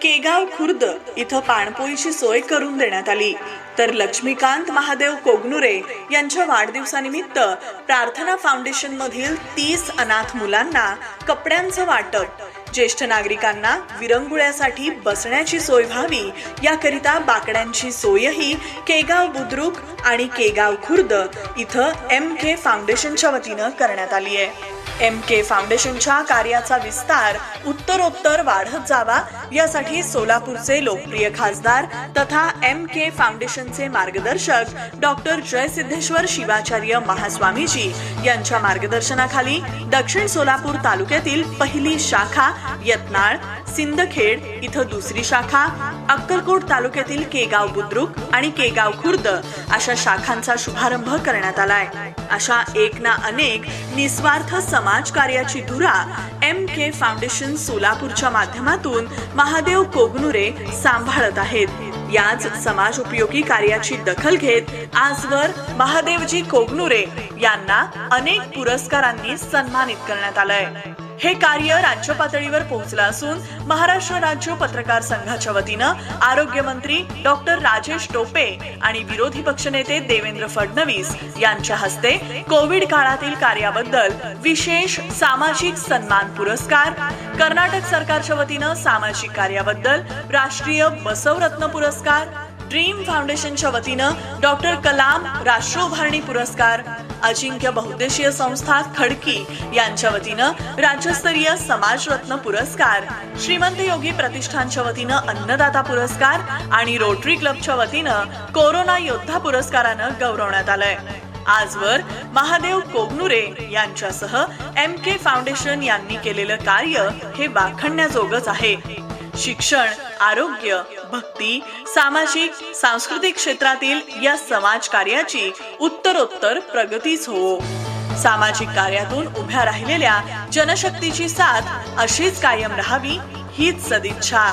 केगाव खुर्द इथं पाणपोईची सोय करून देण्यात आली. तर लक्ष्मीकांत महादेव कोगनुरे यांच्या वाढदिवसानिमित्त प्रार्थना फाउंडेशन मधील 30 अनाथ मुलांना कपड्यांचं वाटप, ज्येष्ठ नागरिकांना विरंगुळ्यासाठी बसण्याची सोय व्हावी याकरिता बाकड्यांची सोयही केगाव बुद्रुक आणि केगाव खुर्द इथं MK फाउंडेशनच्या वतीनं करण्यात आली आहे. MK फाउंडेशनच्या कार्याचा विस्तार उत्तरोत्तर वाढत जावा यासाठी सोलापूरचे लोकप्रिय खासदार तथा MK फाउंडेशनचे मार्गदर्शक डॉक्टर जयसिद्धेश्वर शिवाचार्य महास्वामीजी यांच्या मार्गदर्शनाखाली दक्षिण सोलापूर तालुक्यातील पहिली शाखा यत्नाळ, सिंदखेड इथं दुसरी शाखा, अक्कलकोट तालुक्यातील केगाव बुद्रुक आणि केगाव खुर्द अशा शाखांचा शुभारंभ करण्यात आलाय. अशा एक ना अनेक निस्वार्थ समाज कार्याची धुरा MK फाउंडेशन सोलापूरच्या माध्यमातून महादेव कोगनुरे सांभाळत आहेत. याच समाज उपयोगी कार्याची दखल घेत आजवर महादेवजी कोगनुरे यांना अनेक पुरस्कारांनी सन्मानित करण्यात आलंय. हे कार्य राज्य पातळीवर पोहोचलं असून महाराष्ट्र राज्य पत्रकार संघाच्या वतीनं आरोग्यमंत्री डॉक्टर राजेश टोपे आणि विरोधी पक्षनेते देवेंद्र फडणवीस यांच्या हस्ते कोविड काळातील कार्याबद्दल विशेष सामाजिक सन्मान पुरस्कार, कर्नाटक सरकारच्या वतीनं सामाजिक कार्याबद्दल राष्ट्रीय बसवरत्न पुरस्कार, ड्रीम फाउंडेशनच्या वतीनं डॉक्टर कलाम राष्ट्रोभारणी पुरस्कार, अजिंक्य बहुद्देशीय संस्था खडकी यांच्या वतीनं राज्यस्तरीय समाजरत्न पुरस्कार, श्रीमंत योगी प्रतिष्ठानच्या वतीनं अन्नदाता पुरस्कार आणि रोटरी क्लबच्या वतीनं कोरोना योद्धा पुरस्कारानं गौरवण्यात आलंय. आजवर महादेव कोगनुरे यांच्यासह MK फाउंडेशन यांनी केलेलं कार्य हे वाखणण्याजोगच आहे. शिक्षण, आरोग्य, भक्ती, सामाजिक, सांस्कृतिक क्षेत्रातील या समाज कार्याची उत्तरोत्तर प्रगतीच हो. सामाजिक कार्यातून उभ्या राहिलेल्या जनशक्तीची साथ अशीच कायम राहावी हीच सदिच्छा.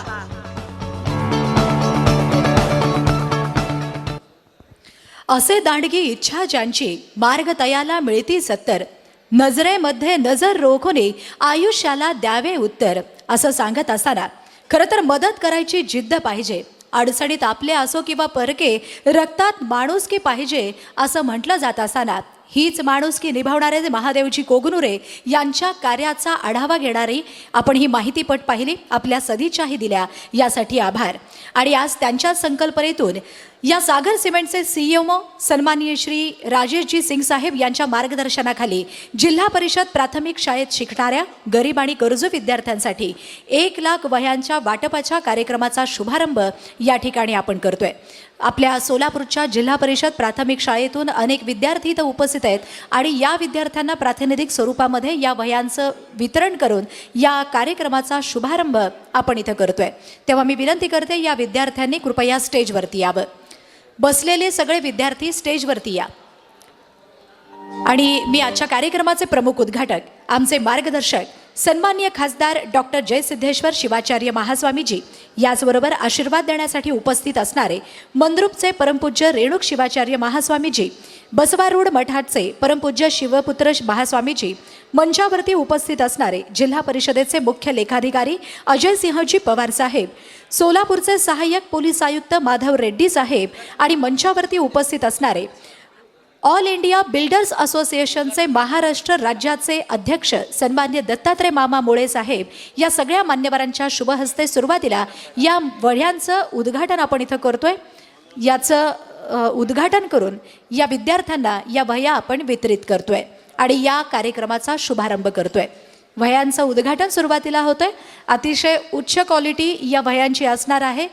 असे दांडगी इच्छा ज्यांची मार्ग तयाला मिळती सत्तर, नजरेमध्ये नजर रोखून आयुष्याला द्यावे उत्तर असं सांगत असताना खरं तर मदत करायची जिद्द पाहिजे. अडचणीत आपले असो किंवा परके, रक्तात माणुसकी पाहिजे असं म्हटलं जात असताना हीच माणुसकी निभावणारे महादेवजी कोगनुरे यांच्या कार्याचा आढावा घेणारी आपण ही माहितीपट पाहिली, आपल्या सदिच्छाही दिल्या, यासाठी आभार. आणि आज त्यांच्या संकल्पनेतून या सागर सिमेंटचे CEO सन्माननीय श्री राजेशजी सिंग साहेब यांच्या मार्गदर्शनाखाली जिल्हा परिषद प्राथमिक शाळेत शिकणाऱ्या गरीब आणि गरजू विद्यार्थ्यांसाठी 1 लाख वह्यांच्या वाटपाच्या कार्यक्रमाचा शुभारंभ या ठिकाणी आपण करतोय. आपल्या सोलापूरच्या जिल्हा परिषद प्राथमिक शाळेतून अनेक विद्यार्थी इथं उपस्थित आहेत आणि या विद्यार्थ्यांना प्रातिनिधिक स्वरूपामध्ये या वह्यांचं वितरण करून या कार्यक्रमाचा शुभारंभ आपण इथं करतोय. तेव्हा मी विनंती करते या विद्यार्थ्यांनी कृपया स्टेजवरती यावं. बसलेले सगळे विद्यार्थी स्टेजवरती या. आणि मी आजच्या कार्यक्रमाचे प्रमुख उद्घाटक, आमचे मार्गदर्शक सन्माननीय खासदार डॉक्टर जयसिद्धेश्वर शिवाचार्य महास्वामीजी, याचबरोबर आशीर्वाद देण्यासाठी उपस्थित असणारे मंद्रुपचे परमपूज्य रेणुक शिवाचार्य महास्वामीजी, बसवारूढ मठाचे परमपूज्य शिवपुत्र महास्वामीजी, मंचावरती उपस्थित असणारे जिल्हा परिषदेचे मुख्य लेखाधिकारी अजय सिंहजी पवार साहेब, सोलापूरचे सहाय्यक पोलीस आयुक्त माधव रेड्डी साहेब आणि मंचावरती उपस्थित असणारे ऑल इंडिया बिल्डर्स असोसिएशनचे महाराष्ट्र राज्याचे अध्यक्ष सन्मान्य दत्तात्रय मामा मुळे साहेब, या सगळ्या मान्यवरांच्या शुभहस्ते सुरुवातीला या वह्यांचं उद्घाटन आपण इथं करतोय. याचं उद्घाटन करून या विद्यार्थ्यांना या वह्या आपण वितरित करतोय आणि या कार्यक्रमाचा शुभारंभ करतोय. वह्यांचं उद्घाटन सुरुवातीला होतंय. अतिशय उच्च क्वालिटी या वह्यांची असणार आहे.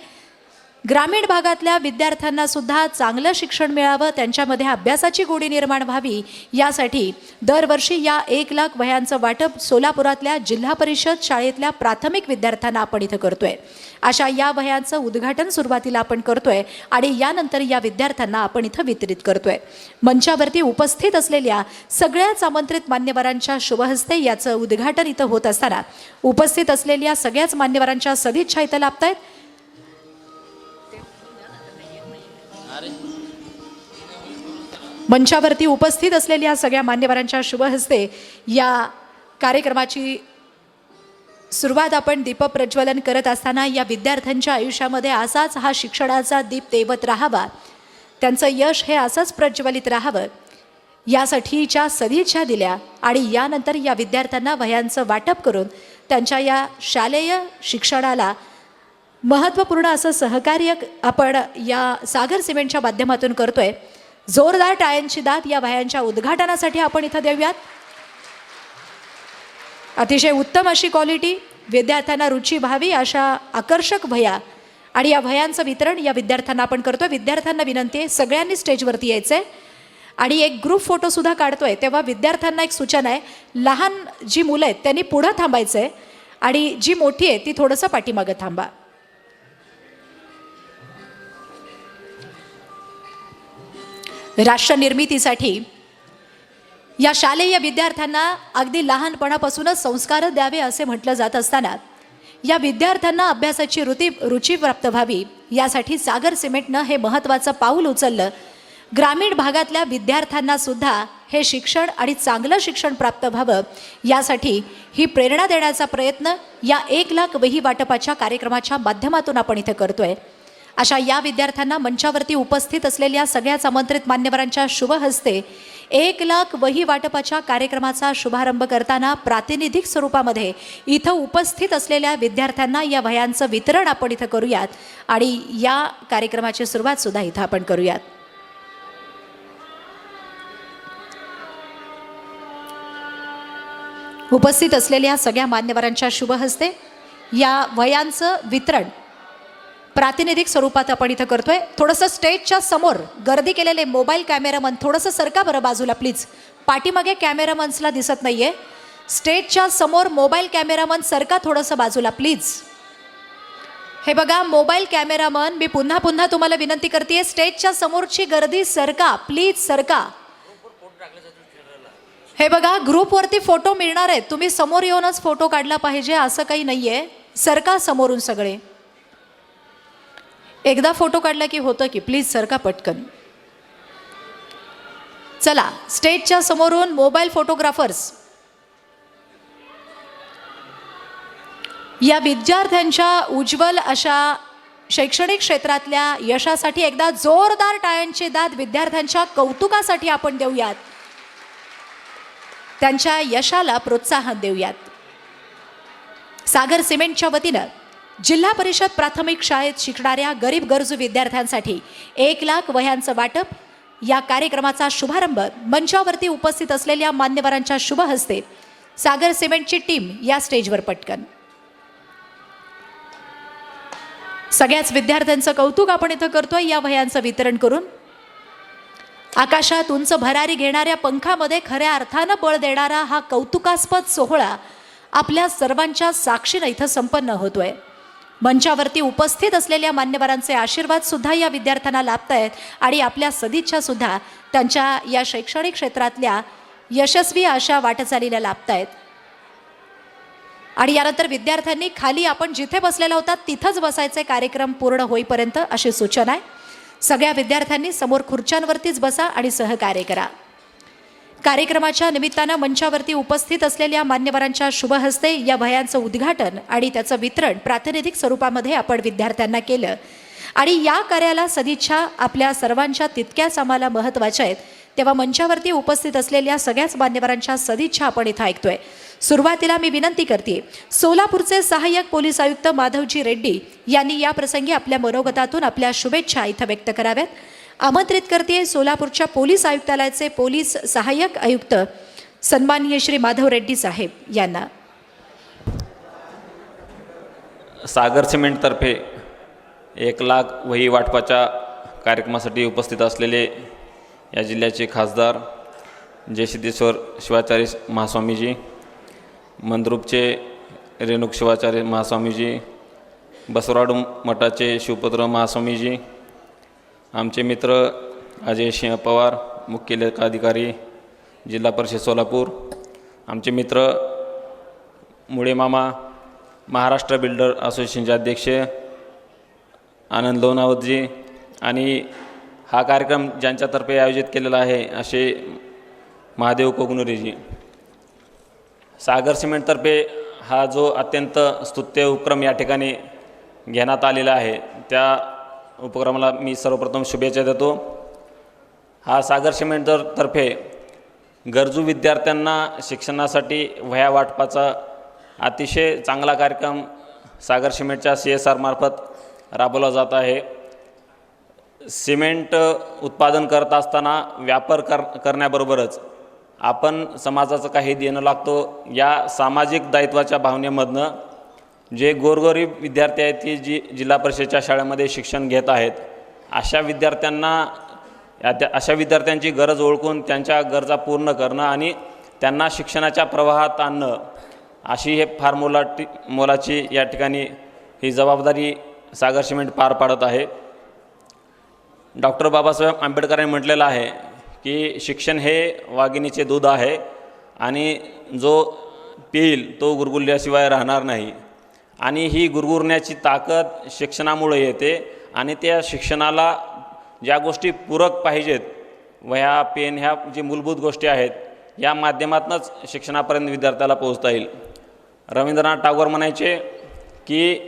ग्रामीण भागातल्या विद्यार्थ्यांना सुद्धा चांगलं शिक्षण मिळावं, त्यांच्यामध्ये अभ्यासाची गोडी निर्माण व्हावी, यासाठी दरवर्षी या 1 लाख वह्यांचं वाटप सोलापुरातल्या जिल्हा परिषद शाळेतल्या प्राथमिक विद्यार्थ्यांना आपण इथं करतोय. अशा या वह्यांचं उद्घाटन सुरुवातीला आपण करतोय आणि यानंतर या विद्यार्थ्यांना आपण इथं वितरित करतोय. मंचावरती उपस्थित असलेल्या सगळ्याच आमंत्रित मान्यवरांच्या शुभहस्ते याचं उद्घाटन इथं होत असताना उपस्थित असलेल्या सगळ्याच मान्यवरांच्या सदिच्छा इथं लाभतायत. मंचावरती उपस्थित असलेल्या सगळ्या मान्यवरांच्या शुभहस्ते या कार्यक्रमाची सुरुवात आपण दीपप्रज्वलन करत असताना या विद्यार्थ्यांच्या आयुष्यामध्ये असाच हा शिक्षणाचा दीप तेवत राहावा, त्यांचं यश हे असंच प्रज्वलित राहावं यासाठीच्या सदिच्छा दिल्या आणि यानंतर या विद्यार्थ्यांना वह्यांचं वाटप करून त्यांच्या या शालेय शिक्षणाला महत्त्वपूर्ण असं सहकार्य आपण या सागर सिमेंटच्या माध्यमातून करतोय. जोरदार टाळ्यांची दाद या वह्यांच्या उद्घाटनासाठी आपण इथं देऊयात. अतिशय उत्तम अशी क्वालिटी, विद्यार्थ्यांना रुची व्हावी अशा आकर्षक वह्या आणि या वह्यांचं वितरण या विद्यार्थ्यांना आपण करतोय. विद्यार्थ्यांना विनंती आहे सगळ्यांनी स्टेजवरती यायचं आहे आणि एक ग्रुप फोटोसुद्धा काढतोय. तेव्हा विद्यार्थ्यांना एक सूचना आहे, लहान जी मुलं आहेत त्यांनी पुढं थांबायचं आहे आणि जी मोठी आहे ती थोडंसं पाठीमागं थांबा. राष्ट्रनिर्मितीसाठी या शालेय विद्यार्थ्यांना अगदी लहानपणापासूनच संस्कार द्यावे असे म्हटलं जात असताना या विद्यार्थ्यांना अभ्यासाची रुची प्राप्त व्हावी यासाठी सागर सिमेंटनं हे महत्त्वाचं पाऊल उचललं. ग्रामीण भागातल्या विद्यार्थ्यांना सुद्धा हे शिक्षण आणि चांगलं शिक्षण प्राप्त व्हावं यासाठी ही प्रेरणा देण्याचा प्रयत्न या 1 लाख वही वाटपाच्या कार्यक्रमाच्या माध्यमातून आपण इथे करतोय. अशा या विद्यार्थ्यांना मंचावरती उपस्थित असलेल्या सगळ्याच आमंत्रित मान्यवरांच्या शुभ हस्ते 1 लाख वही वाटपाच्या कार्यक्रमाचा शुभारंभ करताना प्रातिनिधिक स्वरूपामध्ये इथं उपस्थित असलेल्या विद्यार्थ्यांना या वह्यांचं वितरण आपण इथं करूयात आणि या कार्यक्रमाची सुरुवात सुद्धा इथं आपण करूयात. उपस्थित असलेल्या सगळ्या मान्यवरांच्या शुभ हस्ते या वह्यांचं वितरण प्रातिनिधिक स्वरूपात आपण इथं करतोय. थोडंसं स्टेजच्या समोर गर्दी केलेले मोबाईल कॅमेरामन थोडंसं सरका बरं बाजूला प्लीज. पाठीमागे कॅमेरामन्सला दिसत नाहीये. स्टेजच्या समोर मोबाईल कॅमेरामन सरका थोडंसं बाजूला प्लीज. हे बघा मोबाईल कॅमेरामन, मी पुन्हा पुन्हा तुम्हाला विनंती करते, स्टेजच्या समोरची गर्दी सरका प्लीज, सरका. हे बघा ग्रुपवरती फोटो मिळणार आहेत, तुम्ही समोर येऊनच फोटो काढला पाहिजे असं काही नाहीये. सरका समोरून सगळे. एकदा फोटो काढला की होतं की, प्लीज सरका पटकन. चला स्टेजच्या समोरून मोबाईल फोटोग्राफर्स या विद्यार्थ्यांच्या उज्ज्वल अशा शैक्षणिक क्षेत्रातल्या यशासाठी एकदा जोरदार टाळ्यांची दाद विद्यार्थ्यांच्या कौतुकासाठी आपण देऊयात. त्यांच्या यशाला प्रोत्साहन देऊयात. सागर सिमेंटच्या वतीनं जिल्हा परिषद प्राथमिक शाळेत शिकणाऱ्या गरीब गरजू विद्यार्थ्यांसाठी 1 लाख वह्यांचं वाटप या कार्यक्रमाचा शुभारंभ मंचावरती उपस्थित असलेल्या मान्यवरांच्या शुभ हस्ते सागर सिमेंटची टीम या स्टेजवर पटकन. सगळ्याच विद्यार्थ्यांचं कौतुक आपण इथं करतोय या वह्यांचं वितरण करून. आकाशात उंच भरारी घेणाऱ्या पंखामध्ये खऱ्या अर्थानं बळ देणारा हा कौतुकास्पद सोहळा आपल्या सर्वांच्या साक्षीनं इथं संपन्न होतोय. मंचावरती उपस्थित असलेल्या मान्यवरांचे आशीर्वाद सुद्धा या विद्यार्थ्यांना लाभत आहेत आणि आपल्या सदिच्छा सुद्धा त्यांच्या या शैक्षणिक क्षेत्रातल्या यशस्वी अशा वाटचालीला लाभत आहेत. आणि यानंतर विद्यार्थ्यांनी खाली आपण जिथे बसलेला होता तिथंच बसायचे कार्यक्रम पूर्ण होईपर्यंत अशी सूचना आहे. सगळ्या विद्यार्थ्यांनी समोर खुर्च्यांवरतीच बसा आणि सहकार्य करा. कार्यक्रमाच्या निमित्तानं मंचावरती उपस्थित असलेल्या मान्यवरांच्या शुभ हस्ते या वह्यांचं उद्घाटन आणि त्याचं वितरण प्रातिनिधिक स्वरूपामध्ये आपण विद्यार्थ्यांना केलं आणि या कार्याला सदिच्छा आपल्या सर्वांच्या तितक्याच आम्हाला महत्त्वाच्या आहेत. तेव्हा मंचावरती उपस्थित असलेल्या सगळ्याच मान्यवरांच्या सदिच्छा आपण इथं ऐकतोय. सुरुवातीला मी विनंती करते, सोलापूरचे सहाय्यक पोलीस आयुक्त माधवजी रेड्डी यांनी या प्रसंगी आपल्या मनोगतातून आपल्या शुभेच्छा इथं व्यक्त कराव्यात. आमंत्रित करते सोलापूरच्या पोलीस आयुक्तालयाचे पोलीस सहाय्यक आयुक्त सन्माननीय श्री माधव रेड्डी साहेब यांना. सागर सिमेंटतर्फे 1 लाख वही वाटपाच्या कार्यक्रमासाठी उपस्थित असलेले या जिल्ह्याचे खासदार जयसिद्धेश्वर शिवाचार्य महास्वामीजी, मंद्रुपचे रेणुक शिवाचार्य महास्वामीजी, बसवराडू मठाचे शिवपुत्र महास्वामीजी, आमचे मित्र अजय सिंह पवार, मुख्य लेखाधिकारी जिल्हा परिषद सोलापूर, आमचे मित्र मुळे मामा, महाराष्ट्र बिल्डर असोसिएशनचे अध्यक्ष आनंद लोणावतजी आणि हा कार्यक्रम ज्यांच्यातर्फे आयोजित केलेला आहे असे महादेव कोगनुरेजी. सागर सिमेंटतर्फे हा जो अत्यंत स्तुत्य उपक्रम या ठिकाणी घेण्यात आलेला आहे, त्या उपक्रमाला मी सर्वप्रथम शुभेच्छा देतो. हा सागर सिमेंट तर्फे गरजू विद्यार्थ्यांना शिक्षणासाठी वह्या वाटपाचा अतिशय चांगला कार्यक्रम सागर सिमेंटच्या CSR मार्फत राबवला जात आहे. सिमेंट उत्पादन करत असताना व्यापार करण्याबरोबरच आपण समाजाचं काही देणं लागतो. या सामाजिक दायित्वाच्या भावनेमधनं जे गोरगरीब विद्यार्थी आहेत की जिल्हा परिषदेच्या शाळेमध्ये शिक्षण घेत आहेत, अशा विद्यार्थ्यांची गरज ओळखून त्यांच्या गरजा पूर्ण करणं आणि त्यांना शिक्षणाच्या प्रवाहात आणणं, अशी हे फार मोलाची या ठिकाणी ही जबाबदारी सागर सिमेंट पार पाडत आहे. डॉक्टर बाबासाहेब आंबेडकरांनी म्हटलेलं आहे की शिक्षण हे वाघिणीचे दूध आहे आणि जो पिईल तो गुरगुरल्याशिवाय राहणार नाही. आणि ही गुरगुरण्याची ताकद शिक्षणामुळे येते आणि त्या शिक्षणाला ज्या गोष्टी पूरक पाहिजेत, वह्या पेन ह्या जी मूलभूत गोष्टी आहेत, या माध्यमातूनच शिक्षणापर्यंत विद्यार्थ्याला पोहोचता येईल. रवींद्रनाथ टागोर म्हणायचे की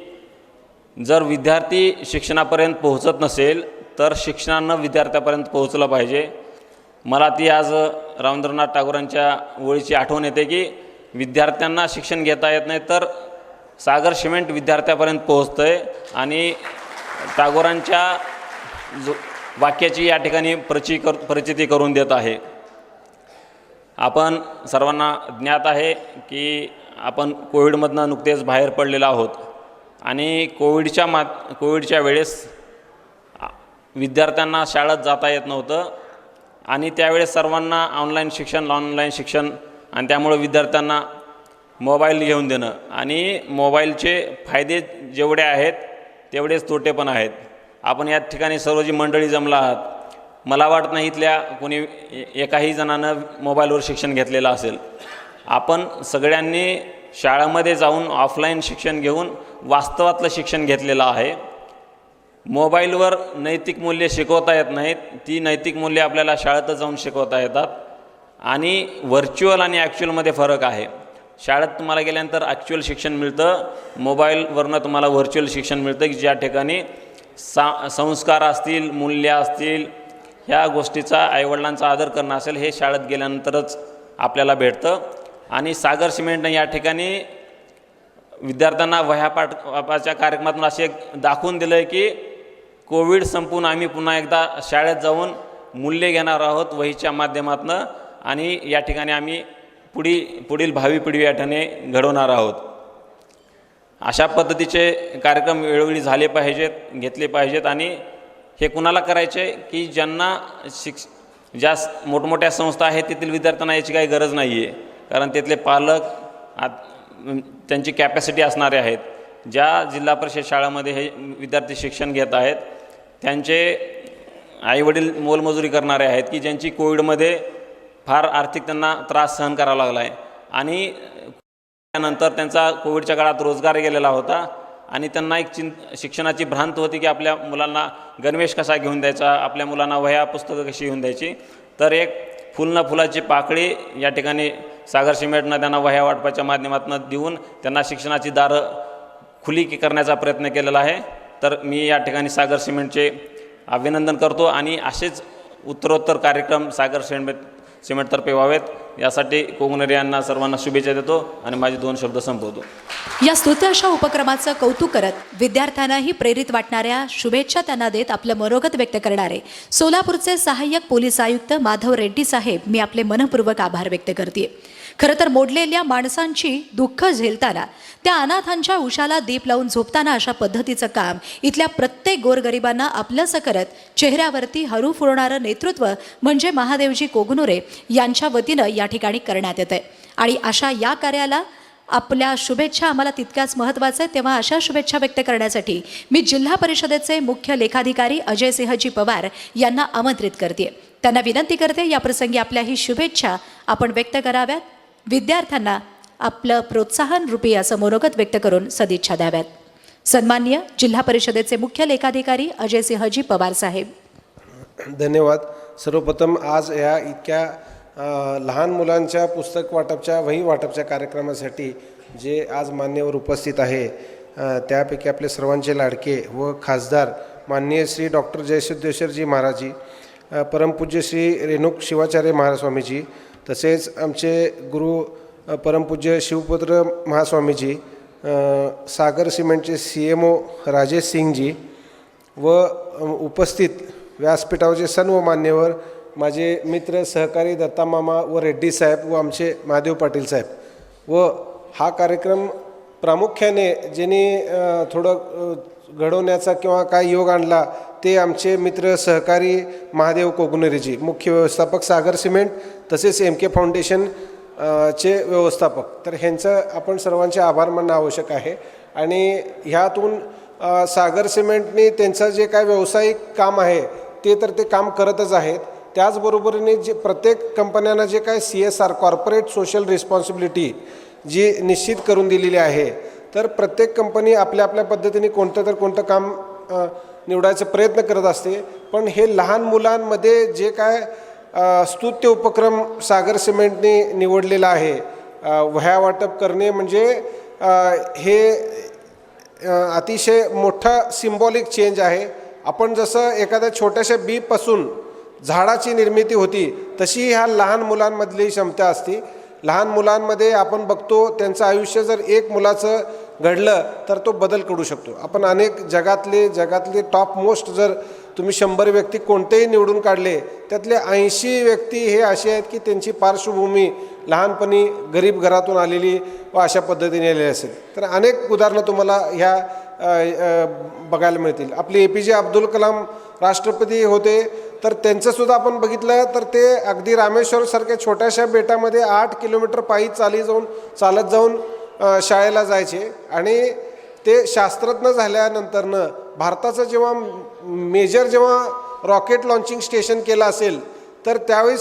जर विद्यार्थी शिक्षणापर्यंत पोहोचत नसेल तर शिक्षणानं विद्यार्थ्यापर्यंत पोहोचलं पाहिजे. मला ती आज रवींद्रनाथ टागोरांच्या ओळीची आठवण येते की विद्यार्थ्यांना शिक्षण घेता येत नाही तर सागर सिमेंट विद्यार्थ्यापर्यंत पोहोचतं आहे. आणि टागोरांच्या वाक्याची या ठिकाणी प्रचिती करून देत आहे. आपण सर्वांना ज्ञात आहे की आपण कोविडमधनं नुकतेच बाहेर पडलेलो आहोत आणि कोविडच्या वेळेस विद्यार्थ्यांना शाळेत जाता येत नव्हतं आणि त्यावेळेस सर्वांना ऑनलाईन शिक्षण आणि त्यामुळे विद्यार्थ्यांना मोबाईल घेऊन देणं आणि मोबाईलचे फायदे जेवढे आहेत तेवढेच तोटे पण आहेत. आपण या ठिकाणी सर्व जी मंडळी जमला आहात, मला वाटत नाही इथल्या कोणी एकाही जणानं मोबाईलवर शिक्षण घेतलेलं असेल. आपण सगळ्यांनी शाळेमध्ये जाऊन ऑफलाईन शिक्षण घेऊन वास्तवातलं शिक्षण घेतलेलं आहे. मोबाईलवर नैतिक मूल्ये शिकवता येत नाहीत, ती नैतिक मूल्ये आपल्याला शाळेतच जाऊन शिकवता येतात. आणि व्हर्च्युअल आणि ॲक्च्युअलमध्ये फरक आहे. शाळेत तुम्हाला गेल्यानंतर ॲक्च्युअल शिक्षण मिळतं, मोबाईलवरनं तुम्हाला व्हर्च्युअल शिक्षण मिळतं की ज्या ठिकाणी संस्कार असतील, मूल्य असतील, ह्या गोष्टीचा आईवडिलांचा आदर करणं असेल, हे शाळेत गेल्यानंतरच आपल्याला भेटतं. आणि सागर सिमेंटनं या ठिकाणी विद्यार्थ्यांना वह्यापाठाच्या कार्यक्रमातून असे दाखवून दिलं आहे की कोविड संपून आम्ही पुन्हा एकदा शाळेत जाऊन मूल्य घेणार आहोत वहीच्या माध्यमातून आणि या ठिकाणी आम्ही पुढील भावी पिढी या ठिकाणी घडवणार आहोत. अशा पद्धतीचे कार्यक्रम वेळोवेळी झाले पाहिजेत, घेतले पाहिजेत. आणि हे कुणाला करायचे की ज्यांना ज्या मोठमोठ्या संस्था आहेत तेथील विद्यार्थ्यांना याची काही गरज नाही आहे, कारण तिथले पालक त्यांची कॅपॅसिटी असणारे आहेत. ज्या जिल्हा परिषद शाळांमध्ये हे विद्यार्थी शिक्षण घेत आहेत त्यांचे आईवडील मोलमजुरी करणारे आहेत की ज्यांची कोविडमध्ये फार आर्थिक त्यांना त्रास सहन करावा लागला आहे आणि त्यानंतर त्यांचा कोविडच्या काळात रोजगार गेलेला होता आणि त्यांना एक शिक्षणाची भ्रांत होती की आपल्या मुलांना गणवेश कसा घेऊन द्यायचा, आपल्या मुलांना वह्या पुस्तकं कशी घेऊन द्यायची. तर एक फुलाची पाकळी या ठिकाणी सागर सिमेंटनं त्यांना वह्या वाटपाच्या माध्यमातून देऊन त्यांना शिक्षणाची दारं खुली करण्याचा प्रयत्न केलेला आहे. तर मी या ठिकाणी सागर सिमेंटचे अभिनंदन करतो आणि असेच उत्तरोत्तर कार्यक्रम सागर सिमेंटतर्फे व्हावेत यासाठी कोगनरे यांना सर्वांना शुभेच्छा देतो आणि माझे 2 शब्द संपवतो. या स्तुत्य अशा उपक्रमाचं कौतुक करत विद्यार्थ्यांनाही प्रेरित वाटणाऱ्या शुभेच्छा त्यांना देत आपलं मनोगत व्यक्त करणारे सोलापूरचे सहाय्यक पोलीस आयुक्त माधव रेड्डी साहेब, मी आपले मनपूर्वक आभार व्यक्त करते. खरं तर मोडलेल्या माणसांची दुःख झेलताना, त्या अनाथांच्या उशाला दीप लावून झोपताना अशा पद्धतीचं काम इथल्या प्रत्येक गोरगरिबांना आपलंसं करत चेहऱ्यावरती हरू फुलणारं नेतृत्व म्हणजे महादेवजी कोगनुरे यांच्या वतीनं या ठिकाणी करण्यात येतं आहे. आणि अशा या कार्याला आपल्या शुभेच्छा आम्हाला तितक्याच महत्त्वाचं आहे. तेव्हा अशा शुभेच्छा व्यक्त करण्यासाठी मी जिल्हा परिषदेचे मुख्य लेखाधिकारी अजयसिंहजी पवार यांना आमंत्रित करते. त्यांना विनंती करते याप्रसंगी आपल्या ही शुभेच्छा आपण व्यक्त कराव्यात. विद्यार्थ्यांना आपलं प्रोत्साहन रूपी असं मनोगत व्यक्त करून सदिच्छा द्याव्यात. सन्माननीय जिल्हा परिषदेचे मुख्य लेखाधिकारी अजयसिंहजी पवार साहेब. धन्यवाद. सर्वप्रथम आज या इतक्या लहान मुलांच्या पुस्तक वाटपच्या वही वाटपच्या कार्यक्रमासाठी जे आज मान्यवर उपस्थित आहे त्यापैकी आपले सर्वांचे लाडके व खासदार माननीय श्री डॉक्टर जयसिद्धेश्वरजी महाराजजी, परमपूज्य श्री रेणुक शिवाचार्य महाराज स्वामीजी, तसेच आमचे गुरु परमपूज्य शिवपुत्र महास्वामीजी, सागर सिमेंटचे CMO राजेश सिंगजी व उपस्थित व्यासपीठावरचे सर्व मान्यवर, माझे मित्र सहकारी दत्ता मामा व रेड्डी साहेब व आमचे महादेव पाटील साहेब व हा कार्यक्रम प्रामुख्याने ज्यांनी थोडं घडवण्याचा किंवा काय योग आणला ते आमचे मित्र सहकारी महादेव कोगनेरीजी, मुख्य व्यवस्थापक सागर सिमेंट, तसेच MK फाउंडेशन चे व्यवस्थापक. तर ह्यांचं आपण सर्वांचे आभार मानणं आवश्यक आहे. आणि ह्यातून सागर सिमेंटनी त्यांचं जे काय व्यावसायिक काम आहे ते तर ते काम करतच आहेत. त्याचबरोबरीने जे प्रत्येक कंपन्यांना जे काय CSR कॉर्पोरेट सोशल रिस्पॉन्सिबिलिटी जी निश्चित करून दिलेली आहे, तर प्रत्येक कंपनी आपल्या आपल्या पद्धतीने कोणतं काम निवडायचा प्रयत्न करत असते. पण हे लहान मुलांमध्ये जे काय स्तुत्य उपक्रम सागर सिमेंटने निवडलेला आहे, वह्या वाटप करणे म्हणजे हे अतिशय मोठा सिम्बॉलिक चेंज आहे. आपण जसं एखाद्या छोट्याशा बीपासून झाडाची निर्मिती होती तशी ह्या लहान मुलांमधली क्षमता असते. लहान मुलांमध्ये आपण बघतो त्यांचं आयुष्य जर एक मुलाचं घडलं तर तो बदल करू शकतो. आपण अनेक जगातले टॉप मोस्ट जर तुम्ही 100 व्यक्ती कोणतेही निवडून काढले त्यातले 80 व्यक्ती हे असे आहेत की त्यांची पार्श्वभूमी लहानपणी गरीब घरातून आलेली व अशा पद्धतीने आलेली असेल. तर अनेक उदाहरणं तुम्हाला ह्या बघायला मिळतील. आपले APJ अब्दुल कलाम राष्ट्रपती होते, तर त्यांचंसुद्धा आपण बघितलं तर ते अगदी रामेश्वरसारख्या छोट्याशा बेटामध्ये 8 किलोमीटर पायी चालत जाऊन शाळेला जायचे. आणि ते शास्त्रज्ञ झाल्यानंतरनं भारताचं जेव्हा रॉकेट लॉन्चिंग स्टेशन केलं असेल तर त्यावेळी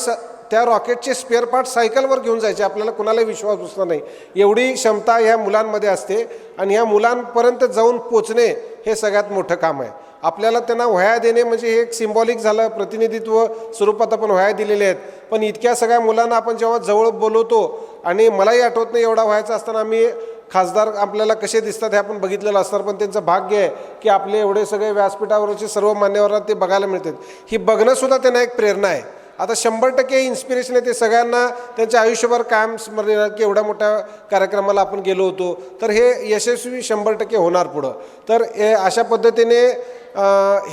त्या रॉकेटचे स्पेअर पार्ट सायकलवर घेऊन जायचे. आपल्याला कुणालाही विश्वास बसला नाही, एवढी क्षमता ह्या मुलांमध्ये असते. आणि ह्या मुलांपर्यंत जाऊन पोचणे हे सगळ्यात मोठं काम आहे. आपल्याला त्यांना वह्या देणे म्हणजे हे एक सिम्बॉलिक झालं, प्रतिनिधित्व स्वरूपात आपण वह्या दिलेल्या आहेत. पण इतक्या सगळ्या मुलांना आपण जेव्हा जवळ बोलवतो, आणि मलाही आठवत नाही एवढा व्हायचा असताना आम्ही खासदार आपल्याला कसे दिसतात हे आपण बघितलेलं असणार, पण त्यांचं भाग्य आहे की आपले एवढे सगळे व्यासपीठावरचे सर्व मान्यवरांना ते बघायला मिळतात. ही बघणंसुद्धा त्यांना एक प्रेरणा आहे. आता 100% इन्स्पिरेशन आहे ते सगळ्यांना त्यांच्या आयुष्यभर कायम स्मरण की एवढ्या मोठ्या कार्यक्रमाला आपण गेलो होतो, तर हे यशस्वी 100% होणार पुढं. तर अशा पद्धतीने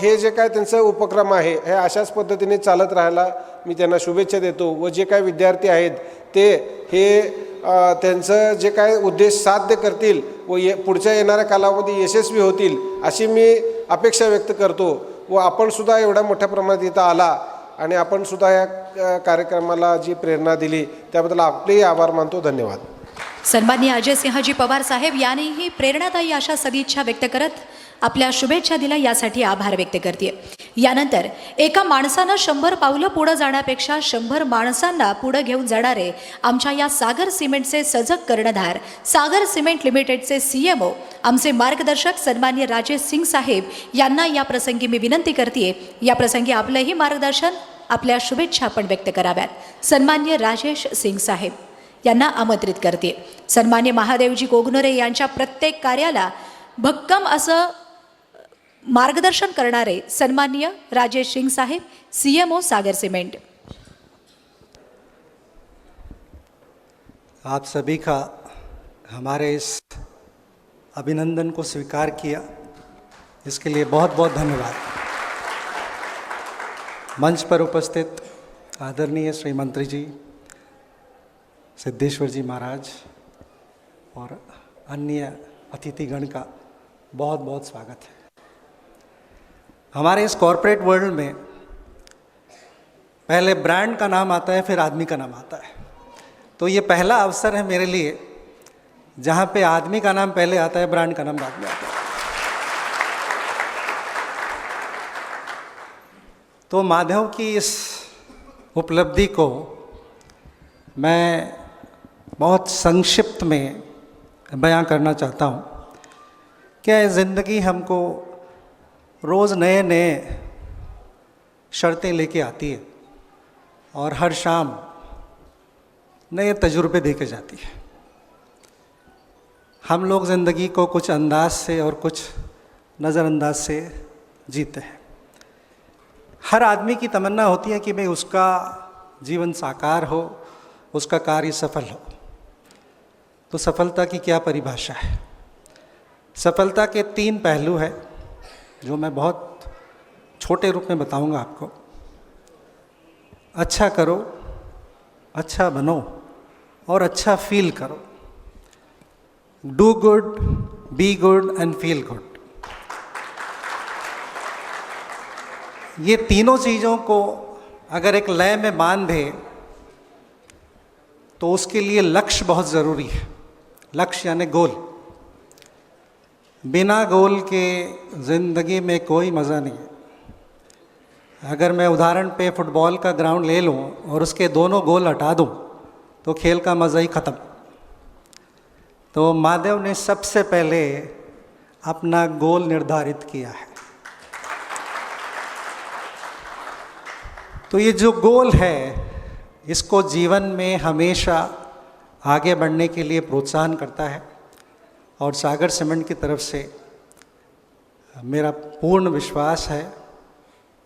हे जे काय त्यांचं उपक्रम आहे हे अशाच पद्धतीने चालत राहायला मी त्यांना शुभेच्छा देतो. व जे काय विद्यार्थी आहेत ते हे त्यांचं जे काय उद्देश साध्य करतील व पुढच्या येणाऱ्या कालावधी यशस्वी होतील अशी मी अपेक्षा व्यक्त करतो. व आपणसुद्धा एवढ्या मोठ्या प्रमाणात इथं आला आणि आपणसुद्धा या कार्यक्रमाला जी प्रेरणा दिली त्याबद्दल आपलेही आभार मानतो. धन्यवाद. सन्माननीय अजय सिंहजी पवार साहेब यांनीही प्रेरणादायी अशा सदिच्छा व्यक्त करत आपल्या शुभेच्छा दिल्या, यासाठी आभार व्यक्त करते. यानंतर एका माणसानं 100 पावलं पुढं जाण्यापेक्षा 100 माणसांना पुढं घेऊन जाणारे आमच्या या सागर सिमेंटचे सजग कर्णधार, सागर सिमेंट लिमिटेडचे CMO, आमचे मार्गदर्शक सन्माननीय राजेश सिंग साहेब यांना या प्रसंगी मी विनंती करते, या प्रसंगी आपलंही मार्गदर्शन, आपल्या शुभेच्छा आपण व्यक्त कराव्यात. सन्माननीय राजेश सिंग साहेब यांना आमंत्रित करते. सन्माननीय महादेवजी कोगनोरे यांच्या प्रत्येक कार्याला भक्कम असं मार्गदर्शन करणारे सन्माननीय राजेश सिंग साहेब, CMO सागर सीमेंट. आप सभी का हमारे इस अभिनंदन को स्वीकार किया, इसके लिए बहुत बहुत धन्यवाद. मंच पर उपस्थित आदरणीय श्री मंत्री जी, सिद्धेश्वर जी महाराज और अन्य अतिथिगण का बहुत बहुत स्वागत है. हमारे इस कॉरपोरेट वर्ल्ड में पहले ब्रांड का नाम आता है, फिर आदमी का नाम आता है. तो ये पहला अवसर है मेरे लिए जहाँ पे आदमी का नाम पहले आता है, ब्रांड का नाम बाद में आता है. तो माधव की इस उपलब्धि को मैं बहुत संक्षिप्त में बयां करना चाहता हूँ. क्या ज़िंदगी हमको रोज़ नए नए शर्तें लेके आती है और हर शाम नए तजुर्बे दे के जाती है. हम लोग ज़िंदगी को कुछ अंदाज से और कुछ नज़रअंदाज से जीते हैं। हर आदमी की तमन्ना होती है कि भाई उसका जीवन साकार हो, उसका कार्य सफल हो। तो सफलता की क्या परिभाषा है? सफलता के 3 पहलू हैं जो मैं बहुत छोटे रूप में बताऊंगा आपको। अच्छा करो, अच्छा बनो और अच्छा फील करो। Do good, be good end feel good. ये तीनों चीज़ों को अगर एक लय में बांध दे तो उसके लिए लक्ष्य बहुत ज़रूरी है। लक्ष्य यानी गोल। बिना गोल के ज़िंदगी में कोई मज़ा नहीं है। अगर मैं उदाहरण पे फुटबॉल का ग्राउंड ले लूँ और उसके दोनों गोल हटा दूँ तो खेल का मज़ा ही ख़त्म। तो महादेव ने सबसे पहले अपना गोल निर्धारित किया है। तो ये जो गोल है इसको जीवन में हमेशा आगे बढ़ने के लिए प्रोत्साहन करता है। और सागर सीमेंट की तरफ से मेरा पूर्ण विश्वास है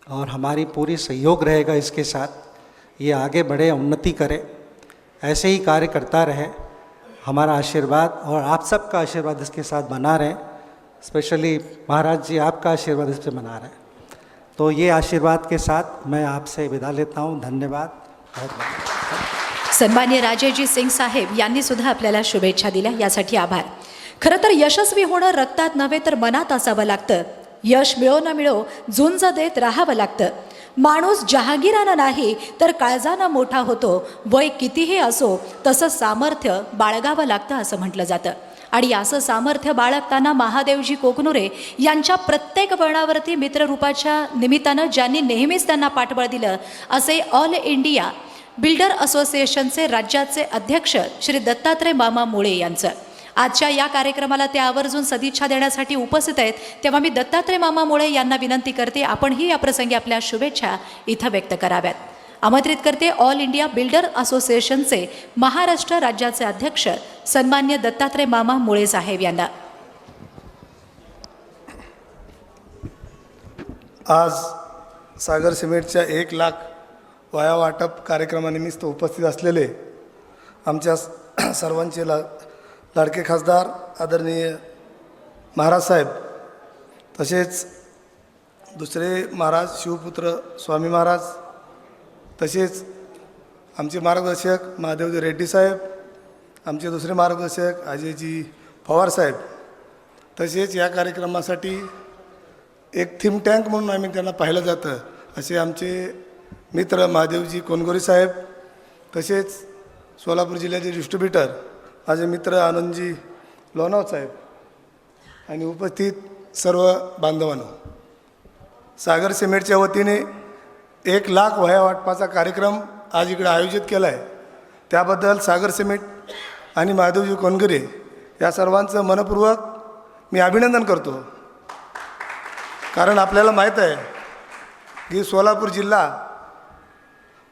और हमारी पूरी सहयोग रहेगा इसके साथ। ये आगे बढ़े, उन्नति करे, ऐसे ही कार्य करता रहे। हमारा आशीर्वाद और आप सबका आशीर्वाद इसके साथ बना रहे। स्पेशली महाराज जी, आपका आशीर्वाद इस पर बना रहे। तो ये आशीर्वाद के साथ मैं आपसे विदा लेता हूँ। धन्यवाद। बहुत बहुत सन्मान्य राजेशजी सिंग साहेब यांनी सुद्धा आपल्याला शुभेच्छा दिल्या, यासाठी आभार. खरं तर यशस्वी होणं रक्तात नव्हे तर मनात असावं लागतं. यश मिळो न मिळो झुंज देत राहावं लागतं. माणूस जहागीरानं नाही तर काळजानं मोठा होतो. वय कितीही असो तसं सामर्थ्य बाळगावं लागतं असं म्हटलं जातं. आणि असं सामर्थ्य बाळगताना महादेवजी कोकनुरे यांच्या प्रत्येक वळणावरती मित्ररूपाच्या निमित्तानं ज्यांनी नेहमीच त्यांना पाठबळ दिलं असे ऑल इंडिया बिल्डर असोसिएशनचे राज्याचे अध्यक्ष श्री दत्तात्रय मामा मुळे यांचं आजच्या या कार्यक्रमाला ते आवर्जून सदिच्छा देण्यासाठी उपस्थित आहेत. तेव्हा मी दत्तात्रय मामा मुळे यांना विनंती करते आपणही या प्रसंगी आपल्या शुभेच्छा इथं व्यक्त कराव्यात. आमंत्रित करते ऑल इंडिया बिल्डर असोसिएशनचे महाराष्ट्र राज्याचे अध्यक्ष सन्मान्य दत्तात्रय मामा मुळे साहेब यांना. आज सागर सिमेंटच्या 1 लाख वाया वाटप कार्यक्रमानिमित्त उपस्थित असलेले आमच्या सर्वांचे लाडके खासदार आदरणीय महाराज साहेब, तसेच दुसरे महाराज शिवपुत्र स्वामी महाराज, तसेच आमचे मार्गदर्शक महादेवजी रेड्डी साहेब, आमचे दुसरे मार्गदर्शक अजयजी पवार साहेब, तसेच या कार्यक्रमासाठी एक थिंक टँक म्हणून आम्ही त्यांना पाहिलं जातं असे आमचे मित्र महादेवजी कोनगोरी साहेब, तसेच सोलापूर जिल्ह्याचे डिस्ट्रीब्युटर माझे मित्र आनंदजी लोणाव साहेब आणि उपस्थित सर्व बांधवांनो, सागर सिमेंटच्या वतीने 1 लाख वह्या वाटपाचा कार्यक्रम आज इकडे आयोजित केला आहे. त्याबद्दल सागर सिमेंट आणि महादेवजी कोनगरे या सर्वांचं मनपूर्वक मी अभिनंदन करतो. कारण आपल्याला माहीत आहे की सोलापूर जिल्हा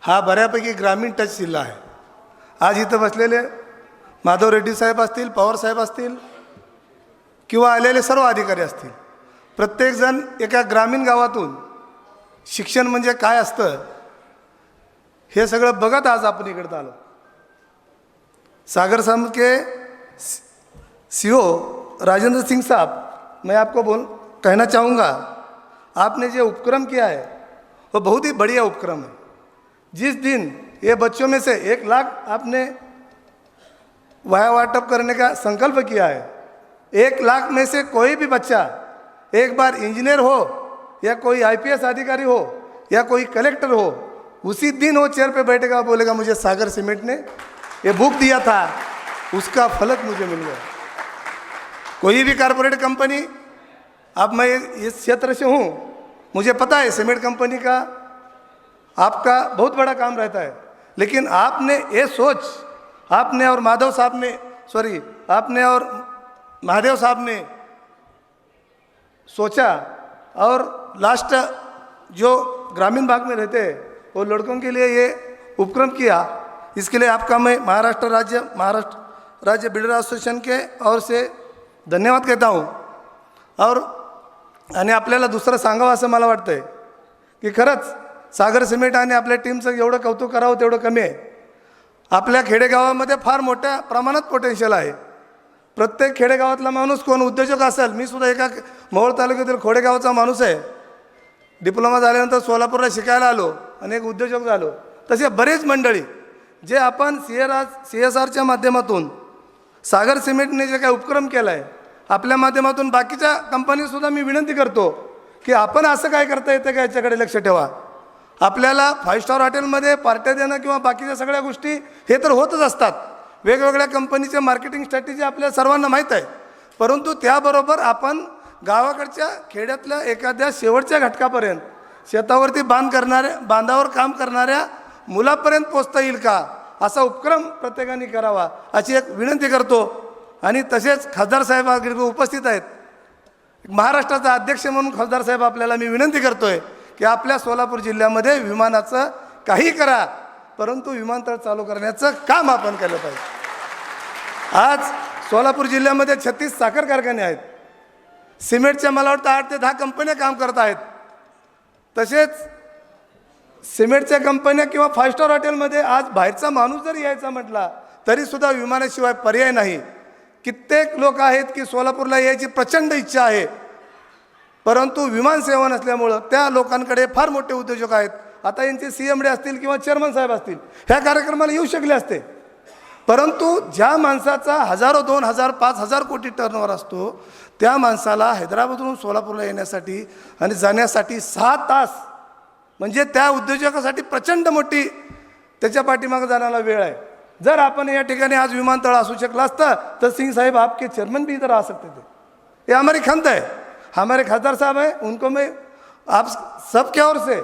हा बऱ्यापैकी ग्रामीण टच जिल्हा आहे. आज इथं बसलेले माधव रेड्डी साहेब असतील, पवार साहेब असतील किंवा आलेले सर्व अधिकारी असतील, प्रत्येकजण एका ग्रामीण गावातून शिक्षण म्हणजे काय असतं हे सगळं बघत आज आपण इकडे आलो. सागर समूह के सीईओ राजेंद्र सिंह साहब, मैं आपको कहना चाहूँगा, आपने जो उपक्रम किया है वो बहुत ही बढ़िया उपक्रम है. जिस दिन ये बच्चों में से 1 लाख आपने वाया वाटप करने का संकल्प किया है, 1 लाख में से कोई भी बच्चा एक बार इंजीनियर हो या कोई आईपीएस अधिकारी हो या कोई कलेक्टर हो, उसी दिन वो चेयर पे बैठेगा, बोलेगा मुझे सागर सीमेंट ने ये बुक दिया था, उसका फलक मुझे मिल गया. कोई भी कारपोरेट कंपनी, अब मैं इस क्षेत्र से हूँ, मुझे पता है सीमेंट कंपनी का आपका बहुत बड़ा काम रहता है, लेकिन आपने ये सोच, आपने और महादेव साहब ने सोचा और लास्ट जो ग्रामीण भाग में रहते हैं वो लड़कों के लिए ये उपक्रम किया. इसके लिए आपका मैं महाराष्ट्र राज्य बिल्डर एसोसिएशन के और से धन्यवाद कहता हूँ। और आणि आपल्याला दुसरं सांगावं असं मला वाटतं आहे की खरंच सागर सिमेंट आणि आपल्या टीमचं एवढं कौतुक करावं तेवढं कमी आहे. आपल्या खेडेगावामध्ये फार मोठ्या प्रमाणात पोटेन्शियल आहे. प्रत्येक खेडेगावातला माणूस कोण उद्योजक असेल, मी सुद्धा एका मोहोळ तालुक्यातील खोडेगावचा माणूस आहे. डिप्लोमा झाल्यानंतर सोलापूरला शिकायला आलो आणि एक उद्योजक झालो. तसे बरेच मंडळी जे आपण CSRच्या माध्यमातून सागर सिमेंटने जे काही उपक्रम केला आहे, आपल्या माध्यमातून बाकीच्या कंपनीसुद्धा मी विनंती करतो की आपण असं काय करता येतं का याच्याकडे लक्ष ठेवा. आपल्याला 5 स्टार हॉटेलमध्ये पार्ट्या देणं किंवा बाकीच्या सगळ्या गोष्टी हे तर होतच असतात. वेगवेगळ्या कंपनीचे मार्केटिंग स्ट्रॅटेजी आपल्या सर्वांना माहीत आहे. परंतु त्याबरोबर आपण गावाकडच्या खेड्यातल्या एखाद्या शेवटच्या घटकापर्यंत शेतावरती बांधावर काम करणाऱ्या मुलापर्यंत पोचता येईल का असा उपक्रम प्रत्येकाने करावा अशी एक विनंती करतो. आणि तसेच खासदार साहेब उपस्थित आहेत. महाराष्ट्राचा अध्यक्ष म्हणून खासदार साहेब आपल्याला मी विनंती करतोय की आपल्या सोलापूर जिल्ह्यामध्ये विमानाचं काही करा, परंतु विमानतळ चालू करण्याचं काम आपण केलं पाहिजे. आज सोलापूर जिल्ह्यामध्ये 36 साखर कारखाने आहेत. सिमेंटच्या मला वाटतं 8 ते 10 कंपन्या काम करत आहेत. तसेच सिमेंटच्या कंपन्या किंवा 5 स्टार हॉटेलमध्ये आज बाहेरचा माणूस जरी यायचा म्हटला तरीसुद्धा विमानाशिवाय पर्याय नाही. कित्येक लोक आहेत की सोलापूरला यायची प्रचंड इच्छा आहे, परंतु विमान सेवा नसल्यामुळं त्या लोकांकडे फार मोठे उद्योजक आहेत. आता यांचे CMD असतील किंवा चेअरमन साहेब असतील, ह्या कार्यक्रमाला येऊ शकले असते. परंतु ज्या माणसाचा हजारो 2,000 5,000 कोटी टर्नओव्हर असतो, त्या माणसाला हैदराबादवरून सोलापूरला येण्यासाठी आणि जाण्यासाठी 6 तास म्हणजे त्या उद्योजकासाठी प्रचंड मोठी त्याच्या पाठीमागं जाण्याला वेळ आहे. जर आपण या ठिकाणी आज विमानतळ असू शकलं असतं तर सिंह साहेब आपके चेयरमैन भी इधर आ सकते थे. ये हमारी खंत है. हमारे खासदार साहब हैं, उनको मैं आप सबके ओर से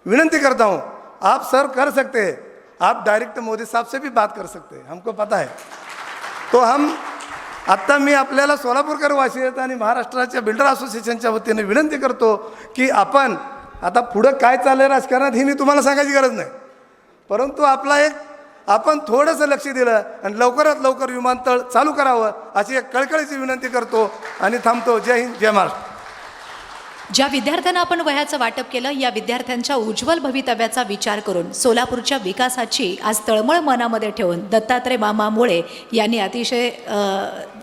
विनंती करता हूँ, आप सर कर सकते हैं, आप डायरेक्ट मोदी साहब से भी बात कर सकते हैं, हमको पता है. तो हम आत्ता मी आपल्याला सोलापूरकर वासी आहेत आणि महाराष्ट्राच्या बिल्डर असोसिएशनच्या वतीने विनंती करतो की आपण आता पुढं काय चाललं राजकारणात ही मी तुम्हाला सांगायची गरज नाही, परंतु आपण थोडंसं लक्ष दिलं आणि लवकरात लवकर विमानतळ चालू करावं अशी एक कळकळीची विनंती करतो आणि थांबतो. जय हिंद, जय महाराष्ट्र. ज्या विद्यार्थ्यांना आपण वह्याचं वाटप केलं, या विद्यार्थ्यांच्या उज्ज्वल भवितव्याचा विचार करून सोलापूरच्या विकासाची आज तळमळ मनामध्ये ठेवून दत्तात्रय मामा मुळे यांनी अतिशय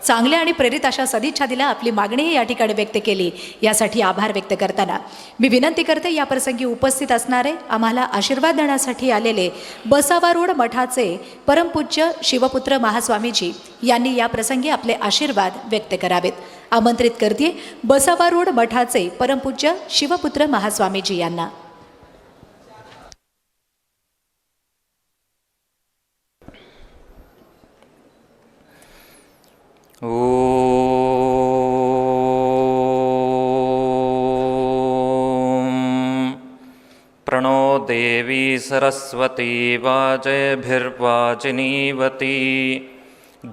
चांगल्या आणि प्रेरित अशा सदिच्छा दिल्या. आपली मागणीही या ठिकाणी व्यक्त केली. यासाठी आभार व्यक्त करताना मी विनंती करते, या प्रसंगी उपस्थित असणारे आम्हाला आशीर्वाद देण्यासाठी आलेले बसावा रोड मठाचे परमपूज्य शिवपुत्र महास्वामीजी यांनी या प्रसंगी आपले आशीर्वाद व्यक्त करावेत. आमंत्रित करते बसावा रोड मठाचे परमपूज्य शिवपुत्र महास्वामीजी यांना. प्रणो देवी सरस्वती वाजयभिर्वाजिनीवती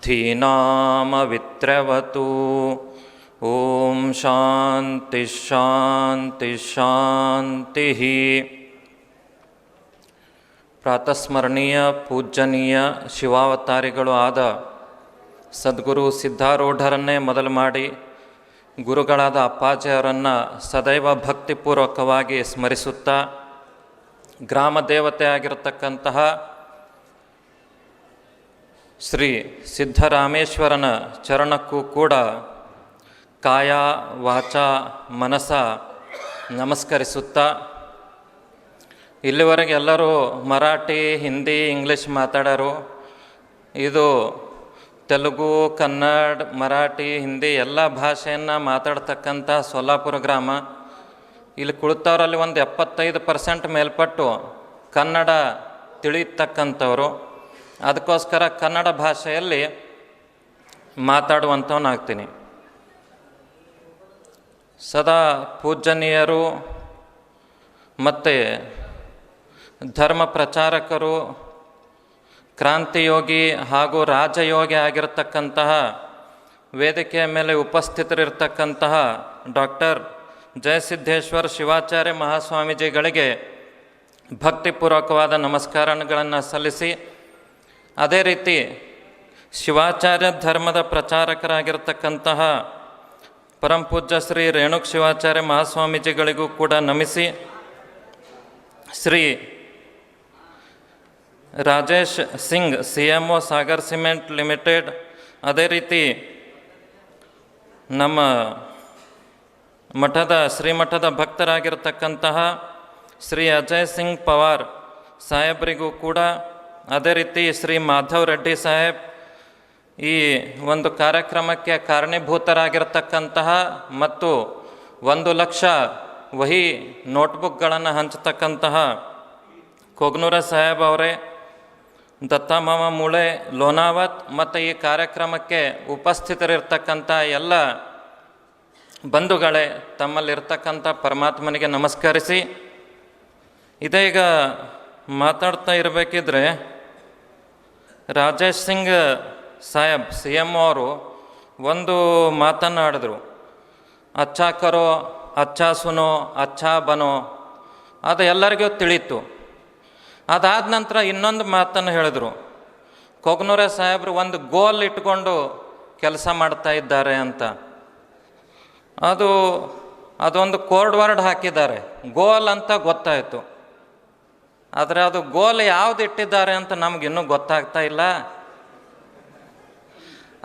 धीनामवित्रवतु. ओम शांति शांति शांति. ಪ್ರಾತಸ್ಮರಣೀಯ ಪೂಜ್ಯನೀಯ ಶಿವಾವತಾರಿಗಳು ಆದ ಸದ್ಗುರು ಸಿದ್ಧಾರೂಢರನ್ನೇ ಮೊದಲು ಮಾಡಿ ಗುರುಗಳಾದ ಅಪ್ಪಾಜಿಯವರನ್ನು ಸದೈವ ಭಕ್ತಿಪೂರ್ವಕವಾಗಿ ಸ್ಮರಿಸುತ್ತಾ ಗ್ರಾಮ ದೇವತೆ ಆಗಿರತಕ್ಕಂತಹ ಶ್ರೀ ಸಿದ್ಧರಾಮೇಶ್ವರನ ಚರಣಕ್ಕೂ ಕೂಡ ಕಾಯ ವಾಚ ಮನಸ ನಮಸ್ಕರಿಸುತ್ತಾ, ಇಲ್ಲಿವರೆಗೆ ಎಲ್ಲರೂ ಮರಾಠಿ, ಹಿಂದಿ, ಇಂಗ್ಲೀಷ್ ಮಾತಾಡೋರು. ಇದು ತೆಲುಗು, ಕನ್ನಡ, ಮರಾಠಿ, ಹಿಂದಿ ಎಲ್ಲ ಭಾಷೆಯನ್ನು ಮಾತಾಡ್ತಕ್ಕಂಥ ಸೊಲ್ಲಾಪುರ ಗ್ರಾಮ. ಇಲ್ಲಿ ಕುಳಿತವರಲ್ಲಿ ಒಂದು 75% ಮೇಲ್ಪಟ್ಟು ಕನ್ನಡ ತಿಳಿಯತಕ್ಕಂಥವರು. ಅದಕ್ಕೋಸ್ಕರ ಕನ್ನಡ ಭಾಷೆಯಲ್ಲಿ ಮಾತಾಡುವಂಥವನಾಗ್ತೀನಿ. ಸದಾ ಪೂಜ್ಯನೀಯರು ಮತ್ತು ಧರ್ಮ ಪ್ರಚಾರಕರು, ಕ್ರಾಂತಿಯೋಗಿ ಹಾಗೂ ರಾಜಯೋಗಿ ಆಗಿರತಕ್ಕಂತಹ ವೇದಿಕೆಯ ಮೇಲೆ ಉಪಸ್ಥಿತರಿರ್ತಕ್ಕಂತಹ ಡಾಕ್ಟರ್ ಜಯಸಿದ್ದೇಶ್ವರ ಶಿವಾಚಾರ್ಯ ಮಹಾಸ್ವಾಮೀಜಿಗಳಿಗೆ ಭಕ್ತಿಪೂರ್ವಕವಾದ ನಮಸ್ಕಾರಗಳನ್ನು ಸಲ್ಲಿಸಿ, ಅದೇ ರೀತಿ ಶಿವಾಚಾರ್ಯ ಧರ್ಮದ ಪ್ರಚಾರಕರಾಗಿರ್ತಕ್ಕಂತಹ ಪರಮಪೂಜ್ಯ ಶ್ರೀ ರೇಣುಕ ಶಿವಾಚಾರ್ಯ ಮಹಾಸ್ವಾಮೀಜಿಗಳಿಗೂ ಕೂಡ ನಮಿಸಿ, Shri Rajesh Singh CMO Sagar cement limited, ಅದೇ ರೀತಿ ನಮ್ಮ ಶ್ರೀಮಠದ ಭಕ್ತರಾಗಿರ್ತಕ್ಕಂತಹ ಶ್ರೀ ಅಜಯ್ ಸಿಂಗ್ ಪವಾರ್ ಸಾಹೇಬರಿಗೂ ಕೂಡ, ಅದೇ ರೀತಿ ಶ್ರೀ ಮಾಧವ್ ರೆಡ್ಡಿ ಸಾಹೇಬ್ ಈ ಒಂದು ಕಾರ್ಯಕ್ರಮಕ್ಕೆ ಕಾರಣೀಭೂತರಾಗಿರ್ತಕ್ಕಂತಹ ಮತ್ತು 1,00,000 ವಹಿ ನೋಟ್ಬುಕ್ಗಳನ್ನು ಹಂಚತಕ್ಕಂತಹ ಕೊಗ್ನೂರ ಸಾಹೇಬ್ ಅವರೇ, ದತ್ತಮಾಮ ಮೂಳೆ ಲೋನಾವತ್ ಮತ್ತು ಈ ಕಾರ್ಯಕ್ರಮಕ್ಕೆ ಉಪಸ್ಥಿತರಿರ್ತಕ್ಕಂಥ ಎಲ್ಲ ಬಂಧುಗಳೇ, ತಮ್ಮಲ್ಲಿರ್ತಕ್ಕಂಥ ಪರಮಾತ್ಮನಿಗೆ ನಮಸ್ಕರಿಸಿ, ಇದೀಗ ಮಾತಾಡ್ತಾ ಇರಬೇಕಿದ್ರೆ ರಾಜೇಶ್ ಸಿಂಗ್ ಸಾಹೇಬ್ CMO ಅವರು ಒಂದು ಮಾತನ್ನಾಡಿದ್ರು, ಅಚ್ಚಾ ಕರೋ ಅಚ್ಚಾ ಸುನೋ ಅಚ್ಚಾ ಬನೋ, ಅದು ಎಲ್ಲರಿಗೂ ತಿಳಿಯಿತು. ಅದಾದ ನಂತರ ಇನ್ನೊಂದು ಮಾತನ್ನು ಹೇಳಿದ್ರು, ಕೊಗ್ನೂರ ಸಾಹೇಬರು ಒಂದು ಗೋಲ್ ಇಟ್ಕೊಂಡು ಕೆಲಸ ಮಾಡ್ತಾ ಇದ್ದಾರೆ ಅಂತ. ಅದೊಂದು ಕೋಡ್ ವರ್ಡ್ ಹಾಕಿದ್ದಾರೆ, ಗೋಲ್ ಅಂತ ಗೊತ್ತಾಯಿತು. ಆದರೆ ಅದು ಗೋಲ್ ಯಾವ್ದು ಇಟ್ಟಿದ್ದಾರೆ ಅಂತ ನಮಗಿನ್ನೂ ಗೊತ್ತಾಗ್ತಾ ಇಲ್ಲ.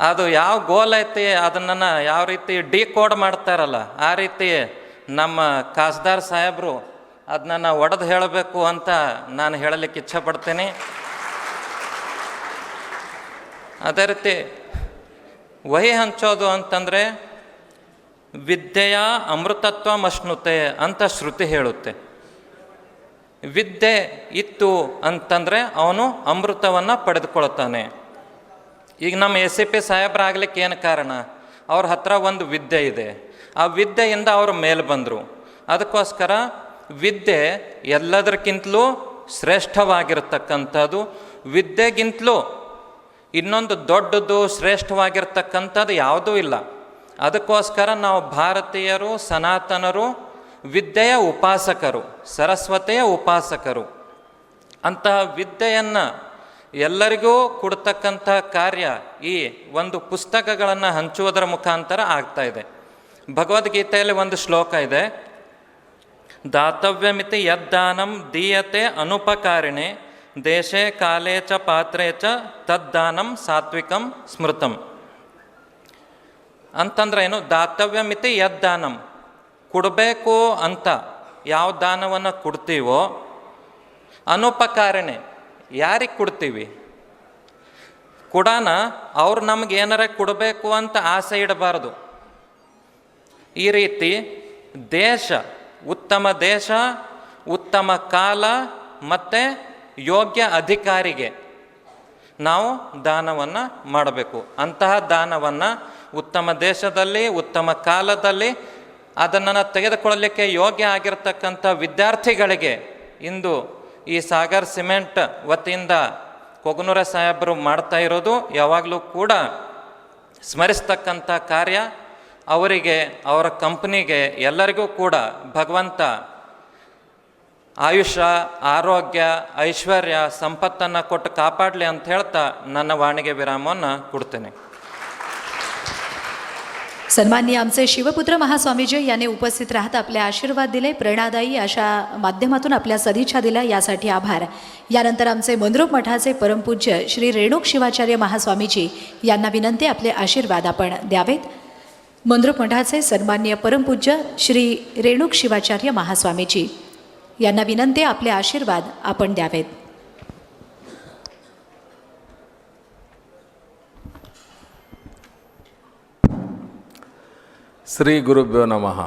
ಅದು ಯಾವ ಗೋಲ್ ಐತಿ ಅದನ್ನು ಯಾವ ರೀತಿ ಡಿಕೋಡ್ ಮಾಡ್ತಾರಲ್ಲ, ಆ ರೀತಿ ನಮ್ಮ ಖಾಸದಾರ್ ಸಾಹೇಬರು ಅದನ್ನ ಒಡೆದು ಹೇಳಬೇಕು ಅಂತ ನಾನು ಹೇಳಲಿಕ್ಕೆ ಇಚ್ಛೆಪಡ್ತೀನಿ. ಅದೇ ರೀತಿ ವಹಿ ಹಂಚೋದು ಅಂತಂದರೆ ವಿದ್ಯೆಯ ಅಮೃತತ್ವ ಮಶ್ನುತೆ ಅಂತ ಶ್ರುತಿ ಹೇಳುತ್ತೆ. ವಿದ್ಯೆ ಇತ್ತು ಅಂತಂದರೆ ಅವನು ಅಮೃತವನ್ನು ಪಡೆದುಕೊಳ್ತಾನೆ. ಈಗ ನಮ್ಮ ACP ಸಾಹೇಬರಾಗಲಿಕ್ಕೆ ಏನು ಕಾರಣ? ಅವ್ರ ಹತ್ರ ಒಂದು ವಿದ್ಯೆ ಇದೆ, ಆ ವಿದ್ಯೆಯಿಂದ ಅವರು ಮೇಲೆ ಬಂದರು. ಅದಕ್ಕೋಸ್ಕರ ವಿದ್ಯೆ ಎಲ್ಲದಕ್ಕಿಂತಲೂ ಶ್ರೇಷ್ಠವಾಗಿರ್ತಕ್ಕಂಥದ್ದು. ವಿದ್ಯೆಗಿಂತಲೂ ಇನ್ನೊಂದು ದೊಡ್ಡದು ಶ್ರೇಷ್ಠವಾಗಿರ್ತಕ್ಕಂಥದ್ದು ಯಾವುದೂ ಇಲ್ಲ. ಅದಕ್ಕೋಸ್ಕರ ನಾವು ಭಾರತೀಯರು ಸನಾತನರು ವಿದ್ಯೆಯ ಉಪಾಸಕರು, ಸರಸ್ವತಿಯ ಉಪಾಸಕರು. ಅಂತಹ ವಿದ್ಯೆಯನ್ನು ಎಲ್ಲರಿಗೂ ಕೊಡ್ತಕ್ಕಂಥ ಕಾರ್ಯ ಈ ಒಂದು ಪುಸ್ತಕಗಳನ್ನು ಹಂಚುವುದರ ಮುಖಾಂತರ ಆಗ್ತಾಯಿದೆ. ಭಗವದ್ಗೀತೆಯಲ್ಲಿ ಒಂದು ಶ್ಲೋಕ ಇದೆ, ದಾತವ್ಯಮಿತಿ ಯದ್ದಾನಂ ದೀಯತೆ ಅನುಪಕಾರಿಣೆ ದೇಶೇ ಕಾಲೇ ಚ ಪಾತ್ರೇ ಚ ತದ್ದಾನಂ ಸಾತ್ವಿಕಂ ಸ್ಮೃತಂ. ಅಂತಂದ್ರೆ ಏನು? ದಾತವ್ಯಮಿತಿ ಯದ್ದಾನಂ, ಕೊಡಬೇಕು ಅಂತ ಯಾವ ದಾನವನ್ನು ಕೊಡ್ತೀವೋ, ಅನುಪಕಾರಣೆ ಯಾರಿಗೆ ಕೊಡ್ತೀವಿ? ಕೊಡಾನ ಅವ್ರು ನಮ್ಗೆ ಏನಾರ ಕೊಡಬೇಕು ಅಂತ ಆಸೆ ಇಡಬಾರ್ದು. ಈ ರೀತಿ ಉತ್ತಮ ದೇಶ, ಉತ್ತಮ ಕಾಲ ಮತ್ತು ಯೋಗ್ಯ ಅಧಿಕಾರಿಗೆ ನಾವು ದಾನವನ್ನು ಮಾಡಬೇಕು. ಅಂತಹ ದಾನವನ್ನು ಉತ್ತಮ ದೇಶದಲ್ಲಿ ಉತ್ತಮ ಕಾಲದಲ್ಲಿ ಅದನ್ನು ತೆಗೆದುಕೊಳ್ಳಲಿಕ್ಕೆ ಯೋಗ್ಯ ಆಗಿರ್ತಕ್ಕಂಥ ವಿದ್ಯಾರ್ಥಿಗಳಿಗೆ ಇಂದು ಈ ಸಾಗರ್ ಸಿಮೆಂಟ್ ವತಿಯಿಂದ ಕೊಗ್ನೂರ ಸಾಹೇಬರು ಮಾಡ್ತಾ ಇರೋದು ಯಾವಾಗಲೂ ಕೂಡ ಸ್ಮರಿಸ್ತಕ್ಕಂಥ ಕಾರ್ಯ. ಅವರಿಗೆ, ಅವರ ಕಂಪ್ನಿಗೆ, ಎಲ್ಲರಿಗೂ ಕೂಡ ಭಗವಂತ ಆಯುಷ್ಯ, ಆರೋಗ್ಯ, ಐಶ್ವರ್ಯ, ಸಂಪತ್ತನ್ನು ಕೊಟ್ಟು ಕಾಪಾಡಲಿ ಅಂತ ಹೇಳ್ತಾ ನನ್ನ ವಾಣಿಗೆ ವಿರಾಮವನ್ನು ಕೊಡ್ತೇನೆ. सन्माननीय आमचे शिवपुत्र महास्वामीजी यांनी उपस्थित राहत आपले आशीर्वाद दिले, प्रेरणादायी अशा माध्यमातून आपल्या सदिच्छा दिल्या, यासाठी आभार. यानंतर आमचे मंद्रुप मठाचे परमपूज्य श्री रेणुक शिवाचार्य महास्वामीजी यांना विनंती, आपले आशीर्वाद आपण द्यावेत. मंद्रुप मठाचे सन्माननीय परमपूज्य श्री रेणुक शिवाचार्य महास्वामीजी यांना विनंती, आपले आशीर्वाद आपण द्यावेत. ಶ್ರೀ ಗುರುಭ್ಯೋ ನಮಃ.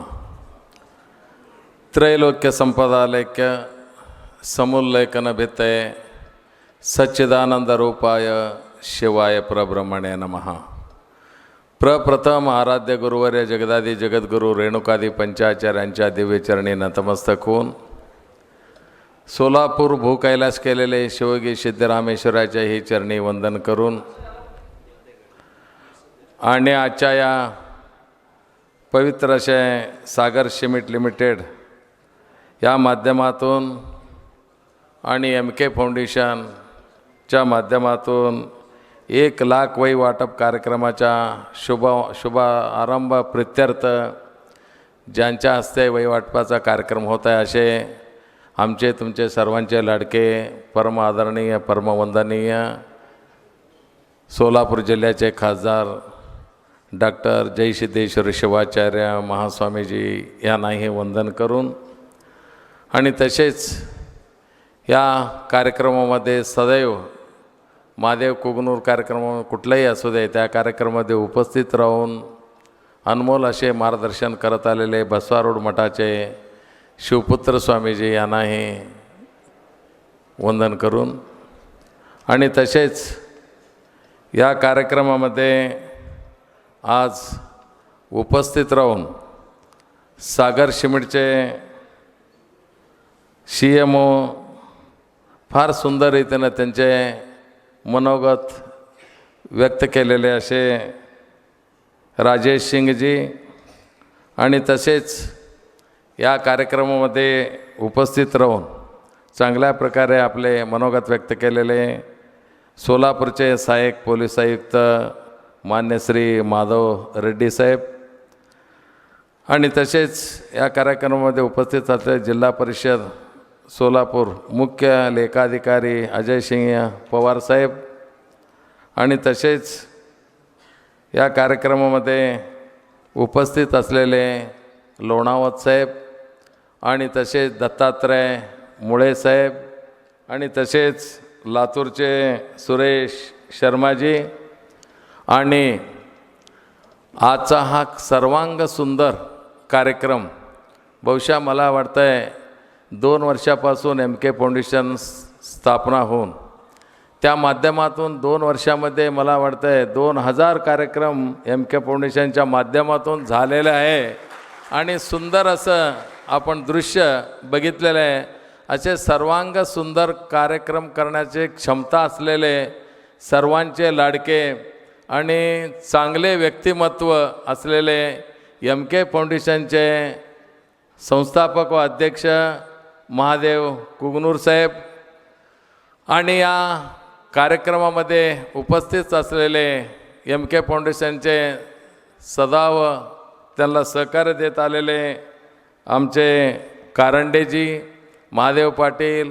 ತ್ರೈಲೋಕ್ಯ ಸಂಪದಾಲಯಕ್ಕೆ ಸಮುಲ್ಲೇಖನ ಭಿತ್ತೆ ಸಚ್ಚಿದಾನಂದ ರೂಪಾಯ ಶಿವಾಯ ಪ್ರಬ್ರಹ್ಮಣೇ ನಮಃ. प्रप्रथम आराध्य गुरुवर्य जगदादी जगद्गुरु रेणुकादी पंचाचार्यांच्या दिव्यचरणी नतमस्तक होऊन सोलापूर भूकैलास केलेले शिवयोगी सिद्धरामेश्वराच्या ही चरणी वंदन करून आणि आजच्या या पवित्र असे सागर सिमेंट लिमिटेड या माध्यमातून आणि MK फाउंडेशनच्या माध्यमातून 1,00,000 वही वाटप कार्यक्रमाच्या शुभारंभ प्रित्यर्थ ज्यांच्या हस्ते वही वाटपाचा कार्यक्रम होत आहे असे आमचे तुमचे सर्वांचे लाडके परम आदरणीय परमवंदनीय सोलापूर जिल्ह्याचे खासदार डॉक्टर जय सिद्धेश्वर शिवाचार्य महास्वामीजी यांनाही वंदन करून आणि तसेच या कार्यक्रमामध्ये सदैव महादेव कुगनूर कार्यक्रम कुठलाही असू दे त्या कार्यक्रमामध्ये उपस्थित राहून अनमोल असे मार्गदर्शन करत आलेले बसवारोड मठाचे शिवपुत्र स्वामीजी यांनाही वंदन करून आणि तसेच या कार्यक्रमामध्ये आज उपस्थित राहून सागर सिमेंटचे CMO फार सुंदर रीतीनं त्यांचे मनोगत व्यक्त केलेले असे राजेश सिंगजी आणि तसेच या कार्यक्रमामध्ये उपस्थित राहून चांगल्या प्रकारे आपले मनोगत व्यक्त केलेले सोलापूरचे सहाय्यक पोलीस आयुक्त मान्य श्री माधव रेड्डी साहेब आणि तसेच या कार्यक्रमामध्ये उपस्थित असलेले जिल्हा परिषद सोलापूर मुख्य लेखाधिकारी अजय सिंह पवार साहेब आणि तसेच या कार्यक्रमामध्ये उपस्थित असलेले लोणावत साहेब आणि तसेच दत्तात्रय मुळे साहेब आणि तसेच लातूरचे सुरेश शर्माजी आणि आजचा हा सर्वांग सुंदर कार्यक्रम बहुशः मला वाटतं आहे 2 वर्षापासून MK फाउंडेशन स्थापना होऊन त्या माध्यमातून 2 वर्षामध्ये मला वाटतं आहे 2000 कार्यक्रम MK फाउंडेशनच्या माध्यमातून झालेले आहे आणि सुंदर असं आपण दृश्य बघितलेलं आहे. असे सर्वांग सुंदर कार्यक्रम करण्याची क्षमता असलेले सर्वांचे लाडके आणि चांगले व्यक्तिमत्व असलेले MK फाउंडेशनचे संस्थापक व अध्यक्ष महादेव कुगनूर साहेब आणि या कार्यक्रमामध्ये उपस्थित असलेले MK फाउंडेशनचे सदैव त्यांना सहकार्य देत आलेले आमचे कारंडेजी महादेव पाटील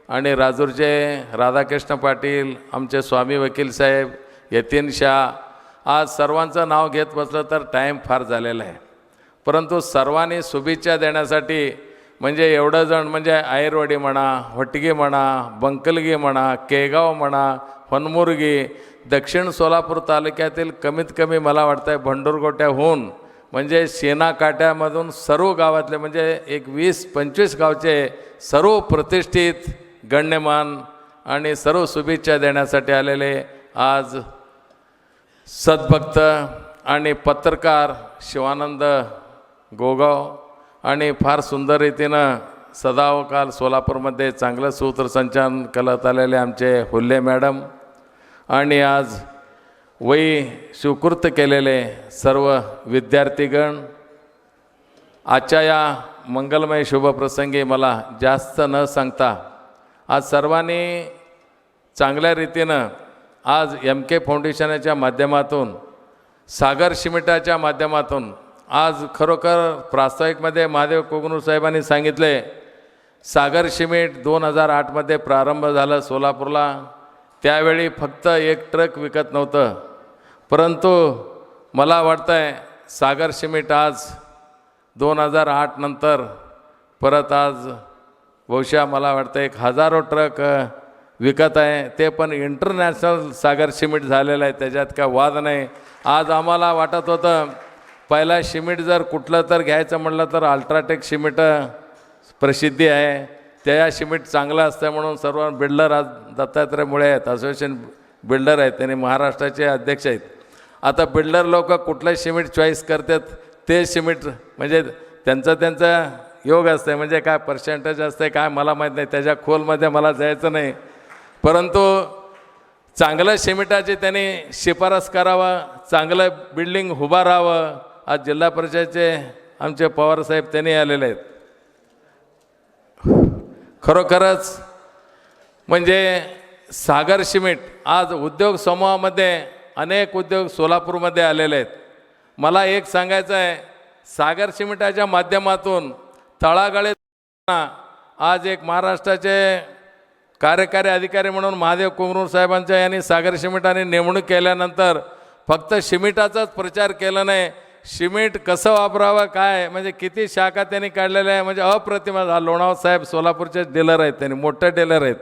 आणि राजूरचे राधाकृष्ण पाटील आमचे स्वामी वकील साहेब यतीन शाह आज सर्वांचं नाव घेत बसलं तर टाईम फार झालेला आहे परंतु सर्वांनी शुभेच्छा देण्यासाठी म्हणजे एवढं जण म्हणजे आयरवाडी म्हणा होटगी म्हणा बंकलगी म्हणा केगाव म्हणा फनमुर्गी दक्षिण सोलापूर तालुक्यातील कमीत कमी मला वाटतं आहे भंडूरगोट्याहून म्हणजे शेणाकाट्यामधून सर्व गावातले म्हणजे एक 20-25 गावचे सर्व प्रतिष्ठित गण्यमान आणि सर्व शुभेच्छा देण्यासाठी आलेले आज सद्भक्त आणि पत्रकार शिवानंद गोगाव आणि फार सुंदर रीतीनं सदावकाल सोलापूरमध्ये चांगलं सूत्रसंचालन करत आलेले आमचे हुल्ले मॅडम आणि आज वही स्वीकृत केलेले सर्व विद्यार्थीगण आजच्या या मंगलमय शुभप्रसंगी मला जास्त न सांगता आज सर्वांनी चांगल्या रीतीनं आज MK फाउंडेशनच्या माध्यमातून सागर सिमेंटाच्या माध्यमातून आज खरोखर प्रास्ताविकमध्ये महादेव कुगनूर साहेबांनी सांगितले सागर सिमेंट 2008मध्ये प्रारंभ झाला सोलापूरला त्यावेळी फक्त 1 ट्रक विकत नव्हतं परंतु मला वाटतं आहे सागर सिमेंट आज 2008 नंतर परत आज बहुशः मला वाटतं 1000 ट्रक विकत आहे ते पण इंटरनॅशनल सागर सिमेंट झालेलं आहे त्याच्यात काय वाद नाही. आज आम्हाला वाटत होतं पहिला सिमेंट जर कुठलं तर घ्यायचं म्हटलं तर अल्ट्राटेक सिमेंट प्रसिद्धी आहे त्या सिमेंट चांगलं असतं म्हणून सर्व बिल्डर आज दत्तात्रय मुळे आहेत असोसिएशन बिल्डर आहेत त्यांनी महाराष्ट्राचे अध्यक्ष आहेत. आता बिल्डर लोक कुठलं सिमेंट चॉईस करतात ते सिमेंट म्हणजे त्यांचा योग असते म्हणजे काय पर्सेंटेज असते काय मला माहीत नाही त्याच्या खोलमध्ये मला जायचं नाही परंतु चांगलं सिमेंटाची त्यांनी शिफारस करावं चांगलं बिल्डिंग उभा राहावं. आज जिल्हा परिषदेचे आमचे पवारसाहेब त्यांनी आलेले आहेत. खरोखरच म्हणजे सागर सिमेंट आज उद्योग समूहामध्ये अनेक उद्योग सोलापूरमध्ये आलेले आहेत. मला एक सांगायचं आहे, सागर सिमेंटाच्या माध्यमातून तळागाळी आज एक महाराष्ट्राचे कार्यकारी अधिकारी म्हणून महादेव कुंगरूर साहेबांच्या यांनी सागर सिमेंटाने नेमणूक केल्यानंतर फक्त सिमेंटाचाच प्रचार केला नाही, सिमेंट कसं वापरावं काय म्हणजे किती शाखा त्यांनी काढलेल्या आहे म्हणजे अप्रतिम. लोणावळा साहेब सोलापूरचे डीलर आहेत, त्यांनी मोठे डीलर आहेत.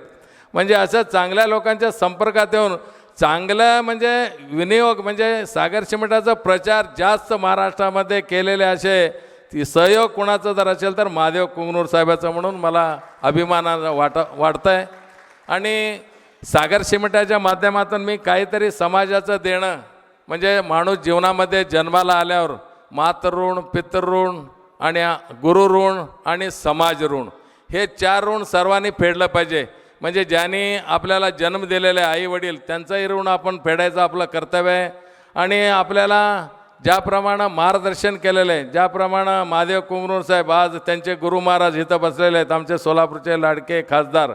म्हणजे असं चांगल्या लोकांच्या संपर्कात येऊन चांगलं म्हणजे विनियोग म्हणजे सागर सिमेंटाचा प्रचार जास्त महाराष्ट्रामध्ये केलेले असे ती सहयोग कोणाचं जर असेल तर महादेव कुंगरूर साहेबाचं म्हणून मला अभिमानानं वाटतं आहे. आणि सागर सिमेंटाच्या माध्यमातून मी काहीतरी समाजाचं देणं म्हणजे माणूस जीवनामध्ये जन्माला आल्यावर मातृऋण, पितृऋण आणि गुरुऋण आणि समाज ऋण हे 4 ऋण सर्वांनी फेडलं पाहिजे. म्हणजे ज्यांनी आपल्याला जन्म दिलेले आई वडील त्यांचंही ऋण आपण फेडायचं आपलं कर्तव्य आहे. आणि आपल्याला ज्याप्रमाणे मार्गदर्शन केलेलं आहे, ज्याप्रमाणे महादेव कुंगरूर साहेब आज त्यांचे गुरु महाराज इथं बसलेले आहेत, आमचे सोलापूरचे लाडके खासदार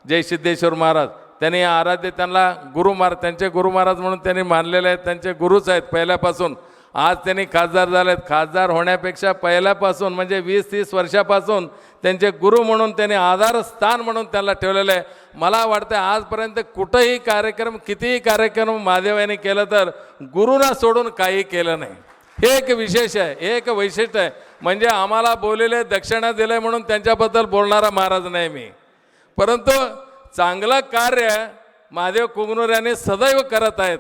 जय सिद्धेश्वर महाराज, त्यांनी आराध्य त्यांना त्यांचे गुरु महाराज म्हणून त्यांनी मानलेले आहेत, त्यांचे गुरुच आहेत पहिल्यापासून. आज त्यांनी खासदार झालेत. खासदार होण्यापेक्षा पहिल्यापासून म्हणजे 20-30 वर्षापासून त्यांचे गुरु म्हणून त्यांनी आधारस्थान म्हणून त्यांना ठेवलेलं आहे. मला वाटतं आजपर्यंत कुठंही कार्यक्रम कितीही कार्यक्रम महादेव यांनी केलं तर गुरुना सोडून काही केलं नाही. हे एक विशेष आहे, हे एक वैशिष्ट्य आहे. म्हणजे आम्हाला बोललेले दक्षिणा दिले म्हणून त्यांच्याबद्दल बोलणारा महाराज नाही मी, परंतु चांगलं कार्य महादेव कुंगरूर यांनी सदैव करत आहेत.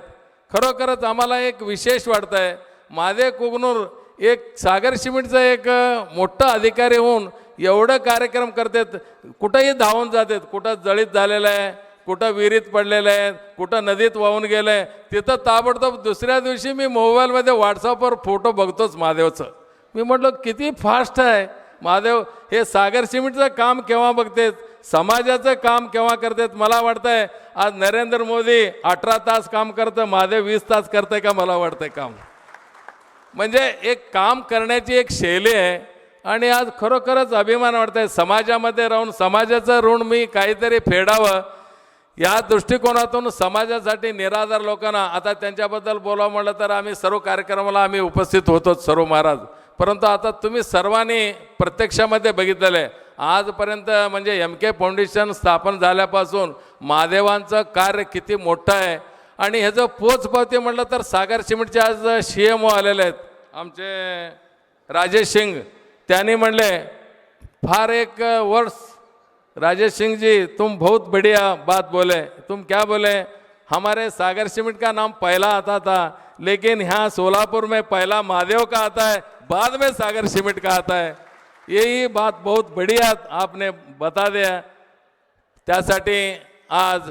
खरोखरच आम्हाला एक विशेष वाटतं आहे. महादेव कुंगरूर एक सागर सिमेंटचा एक मोठा अधिकारी होऊन एवढं कार्यक्रम करतात, कुठंही धावून जातात. कुठं जळीत झालेलं आहे, कुठं विहिरीत पडलेलं आहे, कुठं नदीत वाहून गेलं आहे, तिथं ताबडतोब दुसऱ्या दिवशी मी मोबाईलमध्ये व्हॉट्सअपवर फोटो बघतोच महादेवचं. मी म्हटलं किती फास्ट आहे महादेव. हे सागर सिमेंटचं काम केव्हा बघतेत, समाजाचं काम केव्हा करतात. मला वाटतं आहे आज नरेंद्र मोदी 18 तास काम करतं, महादेव 20 तास करतंय का मला वाटतंय काम. म्हणजे एक काम करण्याची एक शैली आहे. आणि आज खरोखरच अभिमान वाटतं आहे समाजामध्ये राहून समाजाचं ऋण मी काहीतरी फेडावं या दृष्टिकोनातून समाजासाठी निराधार लोकांना. आता त्यांच्याबद्दल बोलावं म्हटलं तर आम्ही सर्व कार्यक्रमाला आम्ही उपस्थित होतोच सर्व महाराज, परंतु आता तुम्ही सर्वांनी प्रत्यक्षामध्ये बघितलेलं आहे आजपर्यंत म्हणजे MK फाउंडेशन स्थापन झाल्यापासून महादेवांचं कार्य किती मोठं आहे. आणि ह्याचं पोचपावती म्हटलं तर सागर सिमेंटचे आज CMO आलेले आहेत आमचे राजेश सिंग. त्यांनी म्हणले फार एक वर्ष राजेश सिंह जी तुम बहुत बढ़िया बात बोले. तुम क्या बोले, हमारे सागर सीमेंट का नाम पहला आता था लेकिन यहाँ सोलापुर में पहला महादेव का आता है, बाद में सागर सीमेंट का आता है. यही बात बहुत बढ़िया आपने बता दिया. त्यासाठी आज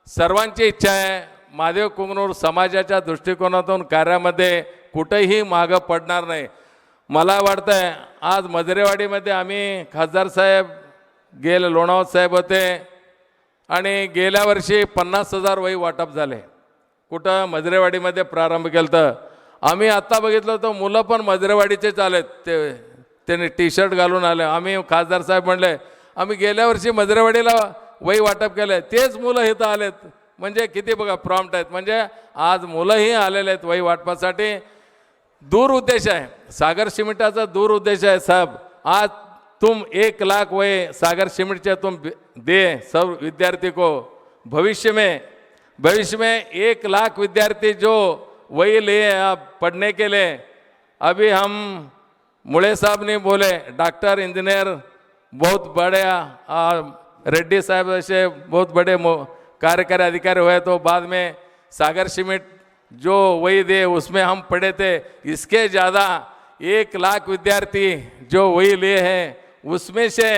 सर्वांची इच्छा आहे महादेव कुंगरूर समाजाच्या दृष्टिकोनातून कार्यामध्ये कुठेही मागं पडणार नाही. मला वाटतं आहे आज मजरेवाडीमध्ये आम्ही खासदार साहेब लोणावळा साहेब होते आणि गेल्या वर्षी 50,000 वही वाटप झाले. कुठं मजरेवाडीमध्ये प्रारंभ केला तर आम्ही आत्ता बघितलं तर मुलं पण मजरेवाडीचेच आलेत, त्यांनी T-शर्ट घालून आले. आम्ही खासदार साहेब म्हणले आम्ही गेल्या वर्षी मजरेवाडीला वही वाटप केलं, तेच मुलं इथं आलेत. म्हणजे किती बघा प्रॉम्प्ट आहेत. म्हणजे आज मुलंही आलेले आहेत वही वाटपासाठी. दूर उद्देश आहे सागर सिमेंटाचा, दूर उद्देश आहे साहब. आज तुम 1 लाख वही सागर सिमेंट तुम दे सब विद्यार्थी को. भविष्य में 1 लाख विद्यार्थी जो वही लिए आप पढ़ने के लिए. अभी हम मुड़े साहब ने बोले डॉक्टर इंजीनियर बहुत बड़े रेड्डी साहब ऐसे बहुत बड़े कार्यकारी अधिकारी हुए, तो बाद में सागर सीमेंट जो वही दे उसमें हम पढ़े थे. इसके ज़्यादा 1 लाख विद्यार्थी जो वही लिए हैं उसमें से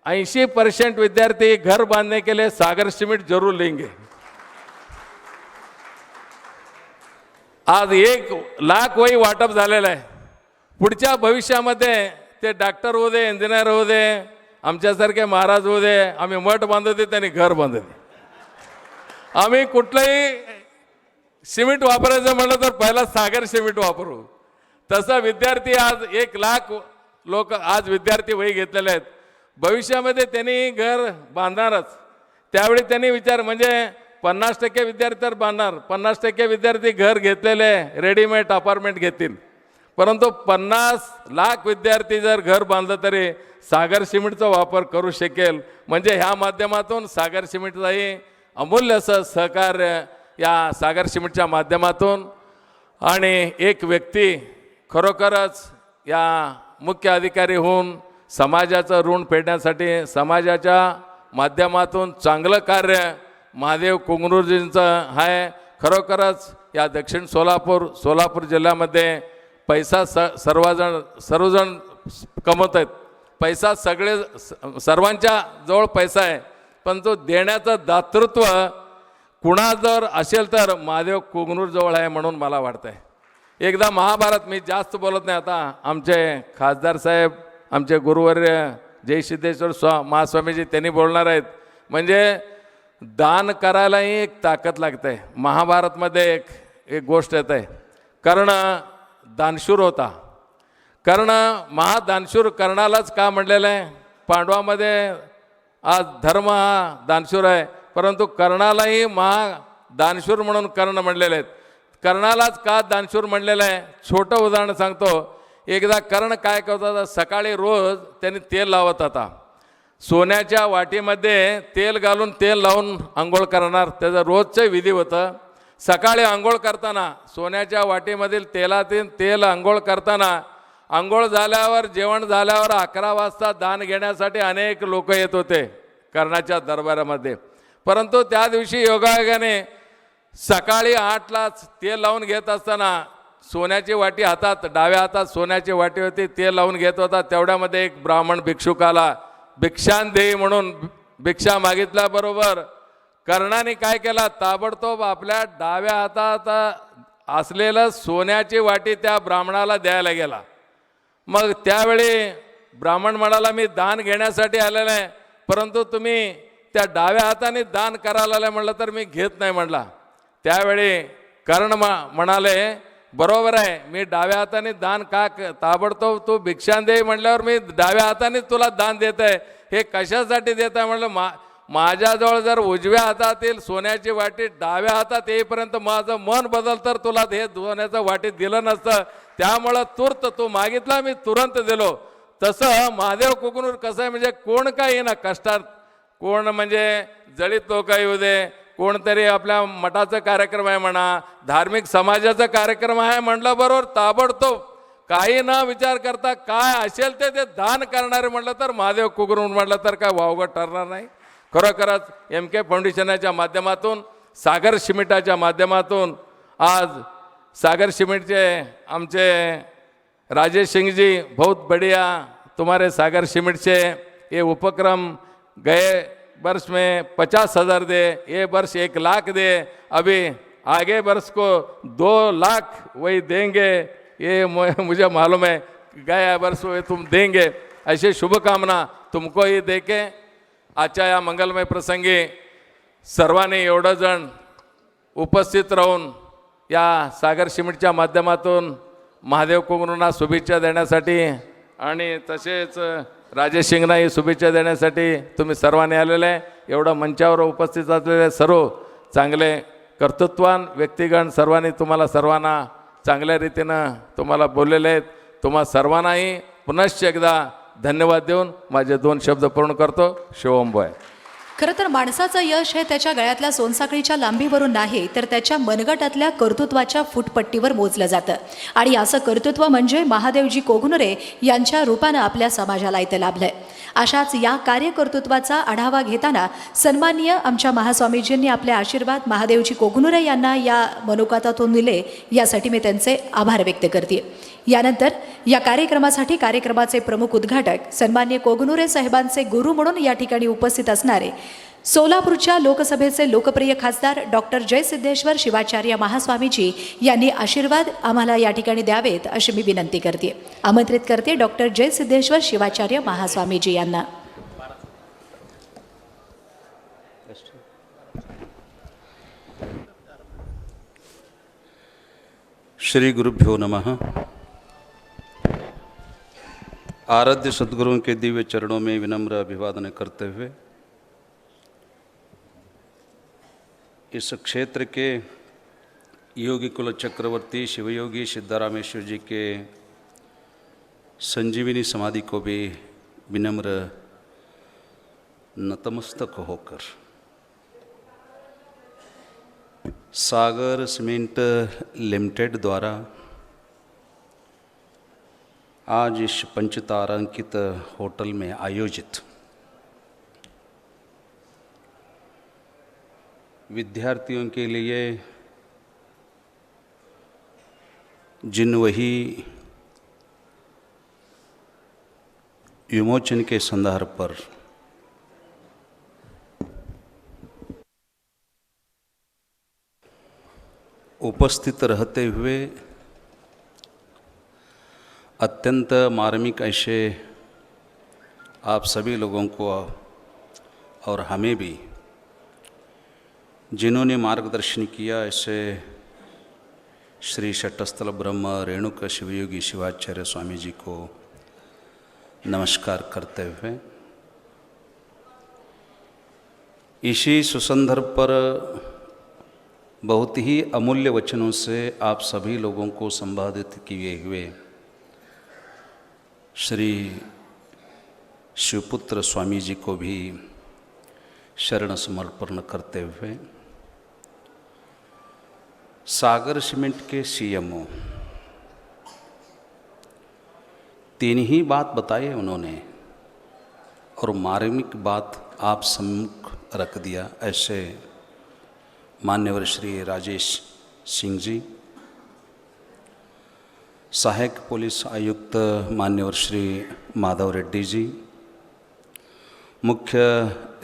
80% विद्यार्थी घर बांधने के लिए सागर सीमेंट जरूर लेंगे. आज 1 लाख वही वाटप झालेलं आहे. पुढच्या भविष्यामध्ये ते डॉक्टर होऊ दे, इंजिनियर होऊ दे, आमच्यासारखे महाराज होऊ दे, आम्ही मठ बांधते त्यांनी घर बांधते. आम्ही कुठलंही सिमेंट वापरायचं म्हटलं तर पहिला सागर सिमेंट वापरू. तसा विद्यार्थी आज 1 लाख लोक आज विद्यार्थी वही घेतलेले आहेत. भविष्यामध्ये त्यांनी घर बांधणारच. त्यावेळी त्यांनी विचार म्हणजे 50% विद्यार्थी तर बांधणार, 50% विद्यार्थी घर घेतलेले रेडीमेड अपार्टमेंट घेतील, परंतु 50 लाख विद्यार्थी जर घर बांधलं तरी सागर सिमेंटचा वापर करू शकेल. म्हणजे ह्या माध्यमातून सागर सिमेंटचाही अमूल्य असं सहकार्य या सागर सिमेंटच्या माध्यमातून. आणि एक व्यक्ती खरोखरच या मुख्य अधिकारी होऊन समाजाचं ऋण फेडण्यासाठी समाजाच्या माध्यमातून चांगलं कार्य महादेव कोंगनूरजींचं आहे. खरोखरच या दक्षिण सोलापूर जिल्ह्यामध्ये पैसा सर्वजण कमवत आहेत. पैसा सर्वांच्या जवळ पैसा आहे, पण तो देण्याचं दातृत्व कुणाजवळ असेल तर महादेव कोंगनूरजवळ आहे म्हणून मला वाटतं आहे. एकदा महाभारत, मी जास्त बोलत नाही आता, आमचे खासदार साहेब आमचे गुरुवर्य जय सिद्धेश्वर महास्वामीजी त्यांनी बोलणार आहेत. म्हणजे दान करायलाही एक ताकद लागते. महाभारतमध्ये एक गोष्ट येत आहे, कर्ण दानशूर होता. कर्ण महादानशूर कर्णालाच का म्हणलेलं आहे? पांडवामध्ये आज धर्म हा दानशूर आहे, परंतु कर्णालाही महादानशूर म्हणून कर्ण म्हणलेले आहेत. कर्णालाच का दानशूर म्हणलेलं आहे? छोटं उदाहरण सांगतो. एकदा कर्ण काय करत होता, सकाळी रोज त्यांनी तेल लावत होता. सोन्याच्या वाटीमध्ये तेल घालून तेल लावून आंघोळ करणार, त्याचं रोजचं विधी होतं. सकाळी आंघोळ करताना सोन्याच्या वाटीमधील तेलातील तेल आंघोळ करताना, आंघोळ झाल्यावर जेवण झाल्यावर 11 वाजता दान घेण्यासाठी अनेक लोक येत होते कर्णाच्या दरबारामध्ये. परंतु त्या दिवशी योगायोगाने सकाळी 8लाच तेल लावून घेत असताना सोन्याची वाटी हातात, डाव्या हातात सोन्याची वाटी होती, तेल लावून घेत होता. तेवढ्यामध्ये एक ब्राह्मण भिक्षुक आला. भिक्षांदेही म्हणून भिक्षा मागितल्याबरोबर कर्णाने काय केला, ताबडतोब आपल्या डाव्या हातात असलेलं सोन्याची वाटी त्या ब्राह्मणाला द्यायला गेला. मग त्यावेळी ब्राह्मण म्हणाला, मी दान घेण्यासाठी आलेला आहे, परंतु तुम्ही त्या डाव्या हाताने दान करायला आलं म्हणलं तर मी घेत नाही म्हणला. त्यावेळी कर्ण म्हणाले, बरोबर आहे, मी डाव्या हाताने दान का, ताबडतोब तू भिक्षांदेही म्हणल्यावर मी डाव्या हाताने तुला दान देत आहे, हे कशासाठी देत आहे म्हणलं. माझ्याजवळ जर उजव्या हातातील सोन्याची वाटी डाव्या हातात येईपर्यंत माझं मन बदल तर तुला हे सोन्याचं वाटीत दिलं नसतं, त्यामुळं तुर्त तू मागितला मी तुरंत दिलो. तसं महादेव कोकनूर कसं आहे, म्हणजे कोण काय येईना कष्टात, कोण म्हणजे जळीत लोक येऊ दे, कोणतरी आपल्या मठाचा कार्यक्रम आहे म्हणा, धार्मिक समाजाचा कार्यक्रम आहे म्हणलं बरोबर ताबडतोब काही न विचार करता काय असेल ते दान करणारे म्हटलं तर महादेव कोकनूर म्हटलं तर काय वावगं ठरणार नाही. खरोखरच MK फाउंडेशनच्या माध्यमातून, सागर सिमेंटच्या माध्यमातून आज सागर सिमेंटचे आमचे राजेश सिंह जी, बहुत बढ़िया तुम्हारे सागर सिमेंट से ये उपक्रम गए वर्ष में 50,000 दे, ये वर्ष 1 लाख दे, अभी आगे वर्ष को 2 लाख वही देंगे, ये मुझे मालूम है, गए वर्ष वो तुम देंगे. ऐसी शुभकामना तुमको ही देके आजच्या या मंगलमय प्रसंगी सर्वांनी एवढं जण उपस्थित राहून या सागर सिमेंटच्या माध्यमातून महादेव कोंगनूरना शुभेच्छा देण्यासाठी आणि तसेच राजेश सिंगनाही शुभेच्छा देण्यासाठी तुम्ही सर्वांनी आलेले आहे. एवढं मंचावर उपस्थित असलेले सर्व चांगले कर्तृत्वान व्यक्तिगण सर्वांनी तुम्हाला सर्वांना चांगल्या रीतीनं तुम्हाला बोललेले आहेत. तुम्हा सर्वांनाही पुनश्च एकदा धन्यवाद देऊन माझे 2 शब्द पूर्ण करतो. शिवंबोय. खरं तर माणसाचं यश हे त्याच्या गळ्यातल्या सोनसाखळीच्या लांबीवरून नाही, तर त्याच्या मनगटातल्या कर्तृत्वाच्या फुटपट्टीवर मोजलं जातं. आणि असं कर्तृत्व म्हणजे महादेवजी कोगनुरे यांच्या रूपानं आपल्या समाजाला इथं लाभलंय. अशाच या कार्यकर्तृत्वाचा आढावा घेताना सन्माननीय आमच्या महास्वामीजींनी आपले आशीर्वाद महादेवजी कोगनुरे यांना या मनोगतातून दिले, यासाठी मी त्यांचे आभार व्यक्त करते. यानंतर या कार्यक्रमासाठी कार्यक्रमाचे प्रमुख उद्घाटक सन्माननीय कोगनुरे साहेबांचे गुरु म्हणून या ठिकाणी उपस्थित असणारे सोलापूरच्या लोकसभेचे लोकप्रिय खासदार डॉक्टर जयसिद्धेश्वर शिवाचार्य महास्वामीजी यांनी आशीर्वाद आम्हाला या ठिकाणी द्यावेत अशी मी विनंती करते. आमंत्रित करते डॉक्टर जयसिद्धेश्वर शिवाचार्य महास्वामीजी यांना. श्री गुरुभ्यो नमः. आराध्य सद्गुरुओं के दिव्य चरणों में विनम्र अभिवादन करते हुए इस क्षेत्र के योगी कुल चक्रवर्ती शिवयोगी सिद्धारामेश्वर जी के संजीवनी समाधि को भी विनम्र नतमस्तक होकर सागर सीमेंट लिमिटेड द्वारा आज इस पंचतारांकित होटल में आयोजित विद्यार्थियों के लिए जिन वही विमोचन के संदर्भ पर उपस्थित रहते हुए अत्यंत मार्मिक ऐसे आप सभी लोगों को और हमें भी जिन्होंने मार्गदर्शन किया, ऐसे श्री शटस्थल ब्रह्म रेणुक शिवयोगी शिवाचार्य स्वामी जी को नमस्कार करते हुए इसी सुसंदर्भ पर बहुत ही अमूल्य वचनों से आप सभी लोगों को संबोधित किए हुए श्री शिवपुत्र स्वामी जी को भी शरण समर्पण करते हुए सागर सीमेंट के सीएमओ तीन ही बात बताए उन्होंने और मार्मिक बात आप सम्मुख रख दिया। ऐसे मान्यवर श्री राजेश सिंह जी, सहायक पुलिस आयुक्त मान्यवर श्री माधव रेड्डी जी, मुख्य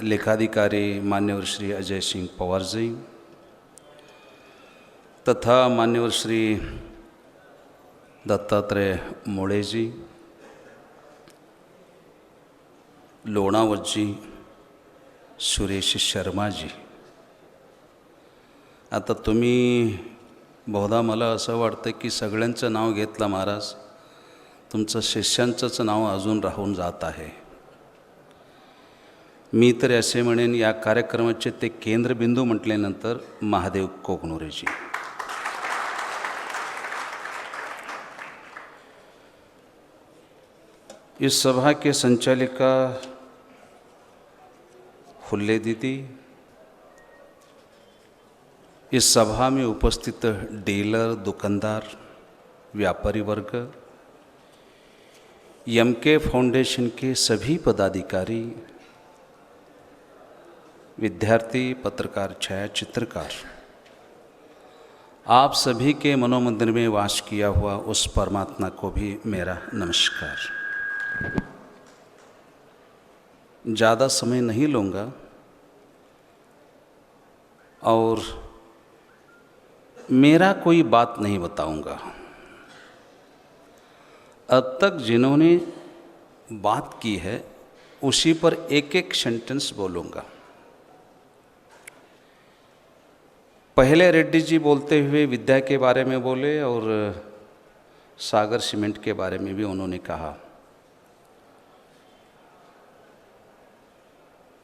लेखाधिकारी मान्यवर श्री अजय सिंह पवार जी तथा मान्यवर श्री दत्तात्रेय मोड़े जी, लोणावत जी, सुरेश शर्मा जी। आता तुम्ही बहुधा मला असं वाटतं की सगळ्यांचं नाव घेतलं महाराज, तुमचं शिष्यांचंच नाव अजून राहून जात आहे। मी तर असे म्हणेन या कार्यक्रमाचे ते केंद्रबिंदू म्हटल्यानंतर महादेव कोकनुरे जी। इस सभा के संचालिका हुल्ले दीदी, इस सभा में उपस्थित डीलर, दुकानदार, व्यापारी वर्ग, एमके फाउंडेशन के सभी पदाधिकारी, विद्यार्थी, पत्रकार, छायाचित्रकार, आप सभी के मनोमंदिर में वास किया हुआ उस परमात्मा को भी मेरा नमस्कार। ज़्यादा समय नहीं लूँगा और मेरा कोई बात नहीं बताऊँगा। अब तक जिन्होंने बात की है उसी पर एक एक सेंटेंस बोलूँगा। पहले रेड्डी जी बोलते हुए विद्या के बारे में बोले और सागर सीमेंट के बारे में भी उन्होंने कहा।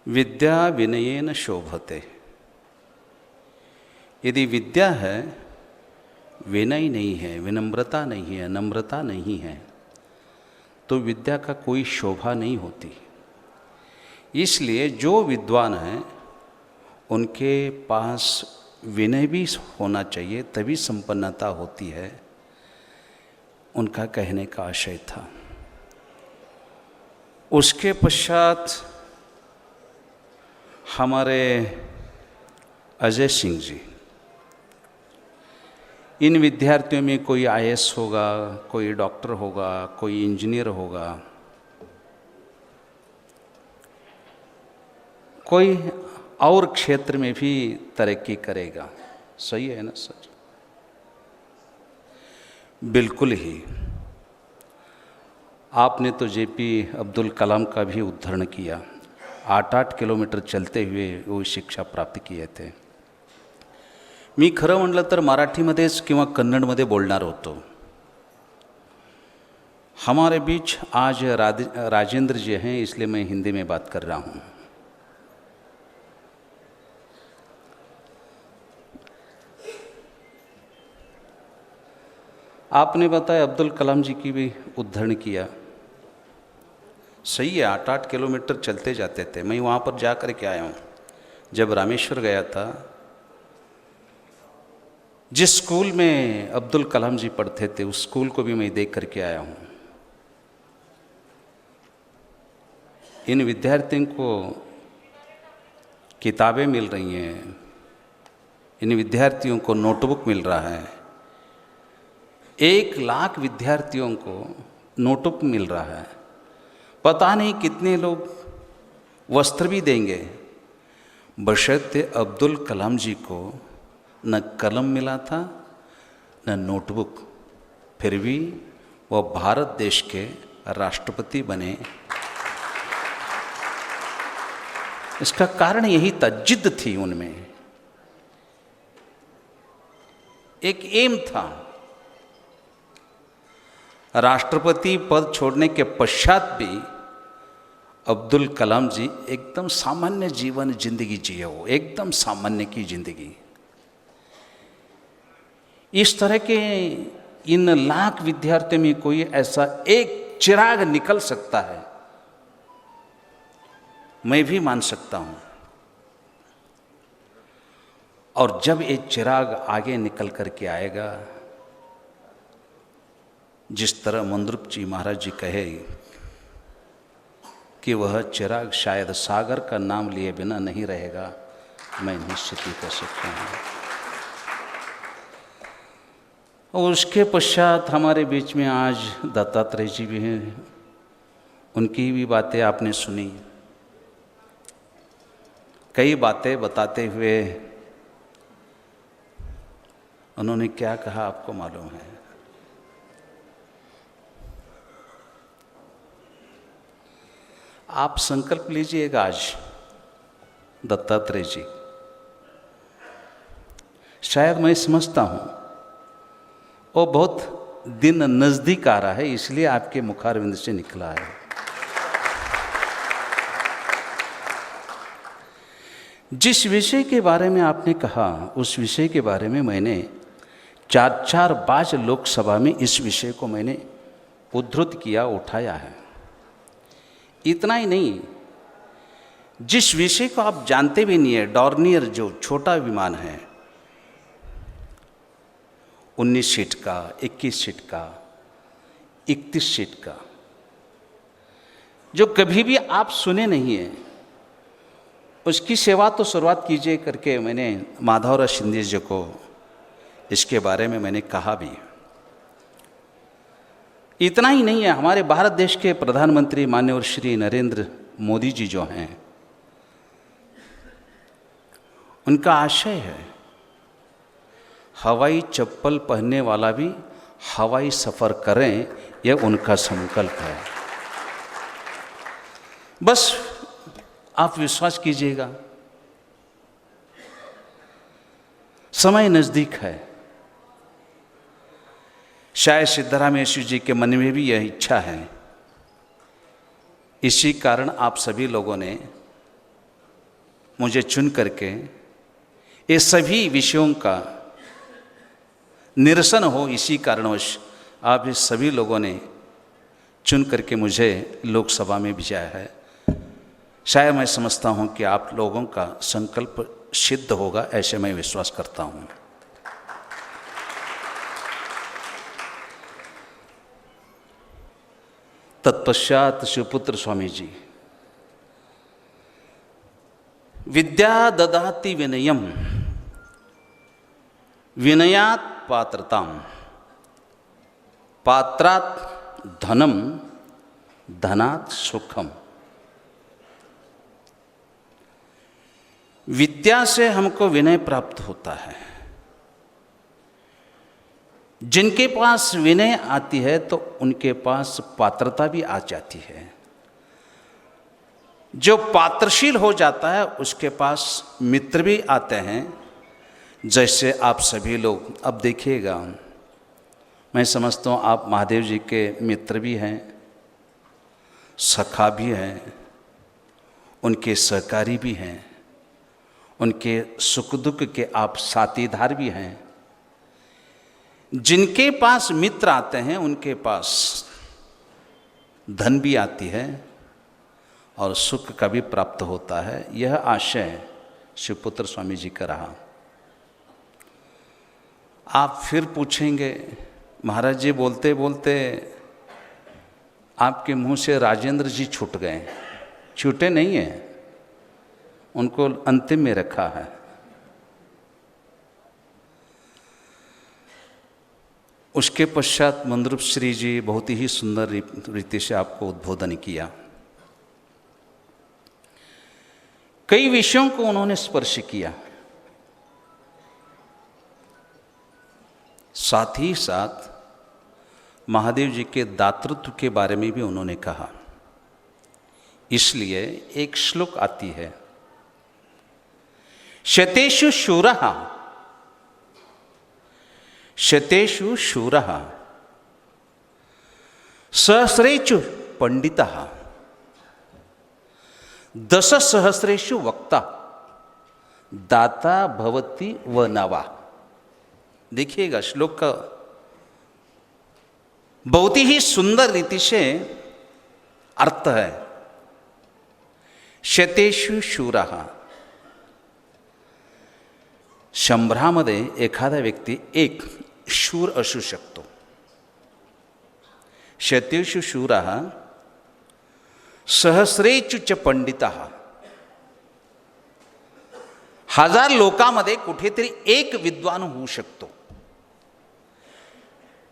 विद्या विनयेन शोभते। यदि विद्या है, विनय नहीं है, विनम्रता नहीं है, नम्रता नहीं है, तो विद्या का कोई शोभा नहीं होती। इसलिए जो विद्वान हैं उनके पास विनय भी होना चाहिए, तभी संपन्नता होती है, उनका कहने का आशय था। उसके पश्चात हमारे अजय सिंह जी, इन विद्यार्थियों में कोई आईएएस होगा, कोई डॉक्टर होगा, कोई इंजीनियर होगा, कोई और क्षेत्र में भी तरक्की करेगा। सही है ना सर? बिल्कुल ही। आपने तो जेपी अब्दुल कलाम का भी उद्धरण किया। 8-8 किलोमीटर चलते हुए वो शिक्षा प्राप्त किए थे। मी खरं म्हटलं तर मराठीमध्येच किंवा कन्नडमध्ये बोलणार होतो। हमारे बीच आज राजेंद्र जी हैं, इसलिए मैं हिंदी में बात कर रहा हूँ। आपने बताया अब्दुल कलाम जी की भी उद्धरण किया, सही है। 8-8 किलोमीटर चलते जाते थे। मैं वहाँ पर जा कर के आया हूँ। जब रामेश्वर गया था, जिस स्कूल में अब्दुल कलाम जी पढ़ते थे उस स्कूल को भी मैं देख करके आया हूँ। इन विद्यार्थियों को किताबें मिल रही हैं, इन विद्यार्थियों को नोटबुक मिल रहा है। 1 लाख विद्यार्थियों को नोटबुक मिल रहा है। पता नहीं कितने लोग वस्त्र भी देंगे। बशर्ते अब्दुल कलाम जी को न कलम मिला था न नोटबुक, फिर भी वो भारत देश के राष्ट्रपति बने। इसका कारण यही था, जिद्द थी उनमें, एक एम था। राष्ट्रपति पद छोड़ने के पश्चात भी अब्दुल कलाम जी एकदम सामान्य जीवन जिंदगी जिए, वो एकदम सामान्य की जिंदगी। इस तरह के इन लाख विद्यार्थियों में कोई ऐसा एक चिराग निकल सकता है, मैं भी मान सकता हूं। और जब ये चिराग आगे निकल करके आएगा, जिस तरह मंद्रुप जी महाराज जी कहे कि वह चिराग शायद सागर का नाम लिए बिना नहीं रहेगा, मैं निश्चित ही कह सकता हूँ। और उसके पश्चात हमारे बीच में आज दत्तात्रेय जी भी हैं, उनकी भी बातें आपने सुनी। कई बातें बताते हुए उन्होंने क्या कहा आपको मालूम है? आप संकल्प लीजिएगा आज, दत्तात्रेय जी, शायद मैं समझता हूं वो बहुत दिन नजदीक आ रहा है, इसलिए आपके मुखारविंद से निकला है। जिस विषय के बारे में आपने कहा, उस विषय के बारे में मैंने 4 बार लोकसभा में इस विषय को मैंने उद्धृत किया, उठाया है। इतना ही नहीं, जिस विषय को आप जानते भी नहीं है, डॉर्नियर जो छोटा विमान है, 19 सीट का, 21 सीट का, 31 सीट का, जो कभी भी आप सुने नहीं है, उसकी सेवा तो शुरुआत कीजिए करके मैंने माधवराव शिंदे जी को इसके बारे में मैंने कहा भी। इतना ही नहीं है, हमारे भारत देश के प्रधानमंत्री माननीय श्री नरेंद्र मोदी जी जो हैं, उनका आशय है हवाई चप्पल पहनने वाला भी हवाई सफ़र करें, यह उनका संकल्प है। बस आप विश्वास कीजिएगा, समय नज़दीक है। शायद सिद्धरामेश्वर जी के मन में भी यह इच्छा है। इसी कारण आप सभी लोगों ने मुझे चुन करके ये सभी विषयों का निरसन हो, इसी कारणवश आप इस सभी लोगों ने चुन करके मुझे लोकसभा में भेजा है। शायद मैं समझता हूं कि आप लोगों का संकल्प सिद्ध होगा, ऐसे मैं विश्वास करता हूं। तत्पश्चात शिवपुत्र स्वामी जी, विद्या ददाति विनयम, विनयात पात्रताम, पात्रात धनम, धनात सुखम। विद्या से हमको विनय प्राप्त होता है। जिनके पास विनय आती है तो उनके पास पात्रता भी आ जाती है। जो पात्रशील हो जाता है उसके पास मित्र भी आते हैं। जैसे आप सभी लोग अब देखिएगा, मैं समझता हूँ आप महादेव जी के मित्र भी हैं, सखा भी हैं, उनके सहकारी भी हैं, उनके सुख दुख के आप साथीदार भी हैं। जिनके पास मित्र आते हैं उनके पास धन भी आती है और सुख का भी प्राप्त होता है। यह आशय शिवपुत्र स्वामी जी का रहा। आप फिर पूछेंगे महाराज जी बोलते बोलते आपके मुंह से राजेंद्र जी छूट गए। छूटे नहीं हैं, उनको अंतिम में रखा है। उसके पश्चात मंद्रुप श्री जी बहुत ही सुंदर रीति से आपको उद्बोधन किया। कई विषयों को उन्होंने स्पर्श किया, साथ ही साथ महादेव जी के दातृत्व के बारे में भी उन्होंने कहा। इसलिए एक श्लोक आती है, शतेषु शूरः शतेषु शूरः सहस्रेषु पंडितः दशसहस्रेषु वक्ता दाता भवति व नवा। देखिएगा श्लोक का बहुत ही सुंदर रीति से अर्थ है। शतेषु शूरः, शंभरामध्ये एखादा व्यक्ती एक शूर असू शकतो। शतेषु शूरः सहस्रेषु च पंडितः, हजार लोकांमध्ये कुठेतरी एक विद्वान होऊ शकतो।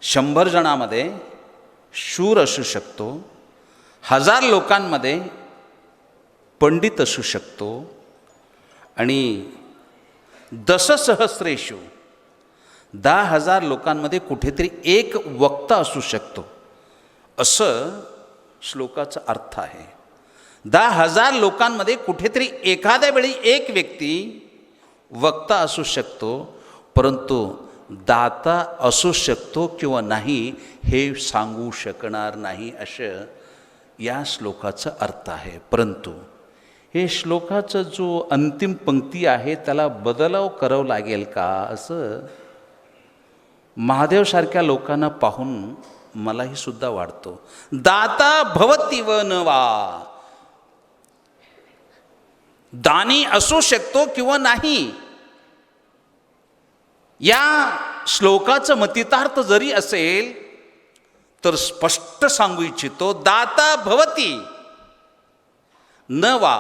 100 जणांमध्ये शूर असू शकतो, 1000 लोकांमध्ये पंडित असू शकतो आणि दशसहस्रेषु 10,000 लोकांमध्ये कुठेतरी एक वक्ता असू शकतो, असं श्लोकाचा अर्थ आहे। 10,000 लोकांमध्ये कुठेतरी एखाद्या वेळी एक व्यक्ती वक्ता असू शकतो, परंतु दाता असू शकतो किंवा नाही हे सांगू शकणार नाही, असं या श्लोकाचा अर्थ आहे। परंतु हे श्लोकाचा जो अंतिम पंक्ती आहे त्याला बदलाव करावा लागेल का, असं महादेवसारख्या लोकांना पाहून मलाही सुद्धा वाटतो। दाता भवति व न वा, दानी असू शकतो किंवा नाही, या श्लोकाचं मतितार्थ जरी असेल तर स्पष्ट सांगू इच्छितो, दाता भवति न वा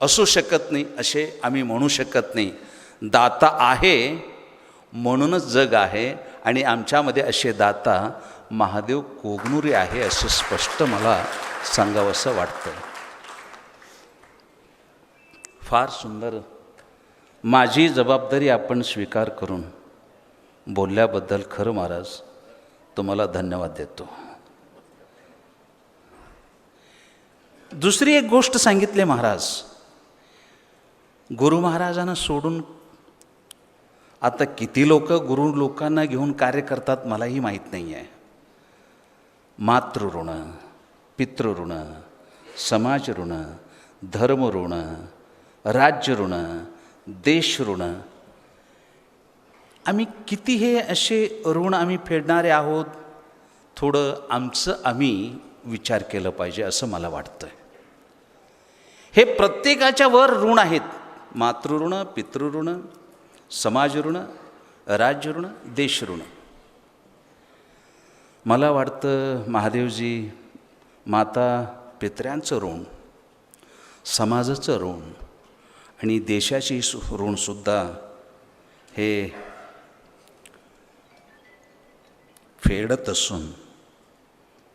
असू शकत नाही, असे आम्ही म्हणू शकत नाही। दाता आहे म्हणूनच जग आहे आणि आमच्यामध्ये असे दाता महादेव कोगनुरे आहे, असं स्पष्ट मला सांगावंसं वाटतं। फार सुंदर, माझी जबाबदारी आपण स्वीकार करून बोलल्याबद्दल खरं महाराज तुम्हाला धन्यवाद देतो। दुसरी एक गोष्ट सांगितली महाराज, गुरु महाराजांना सोडून आता किती लोक गुरु लोकांना घेऊन कार्य करतात मलाही माहीत नाही आहे। मातृऋण, पितृऋण, समाज ऋण, धर्म ऋण, राज्य ऋण, देश ऋण, आम्ही किती हे असे ऋण आम्ही फेडणारे आहोत, थोडं आमचं आम्ही विचार केलं पाहिजे असं मला वाटतं। हे प्रत्येकाच्या वर ऋण आहेत, मातृऋण, पितृऋण, समाज ऋण, राज्य ऋण, देश ऋण। मला वाटतं महादेवजी माता पित्र्यांचं ऋण, समाजाचं ऋण आणि देशाची ऋणसुद्धा हे फेडत असून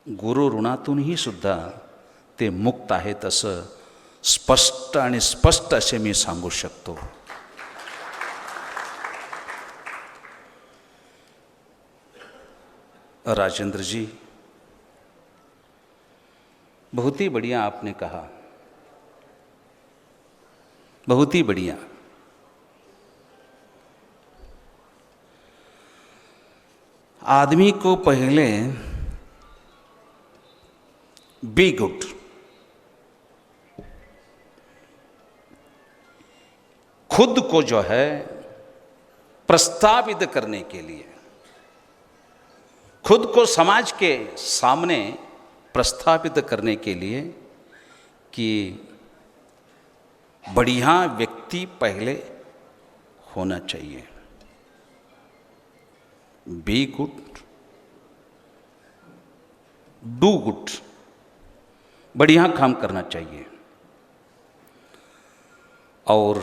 गुरु ऋणातूनही सुद्धा ते मुक्त आहेत, असं स्पष्ट आणि स्पष्ट असे मी सांगू शकतो। राजेंद्र जी, बहुत ही बढ़िया आपने कहा, बहुत ही बढ़िया। आदमी को पहले बी गुड, खुद को जो है प्रस्तावित करने के लिए खुद को समाज के सामने प्रस्थापित करने के लिए कि बढ़िया व्यक्ति पहले होना चाहिए, बी गुड, डू गुड, बढ़िया काम करना चाहिए और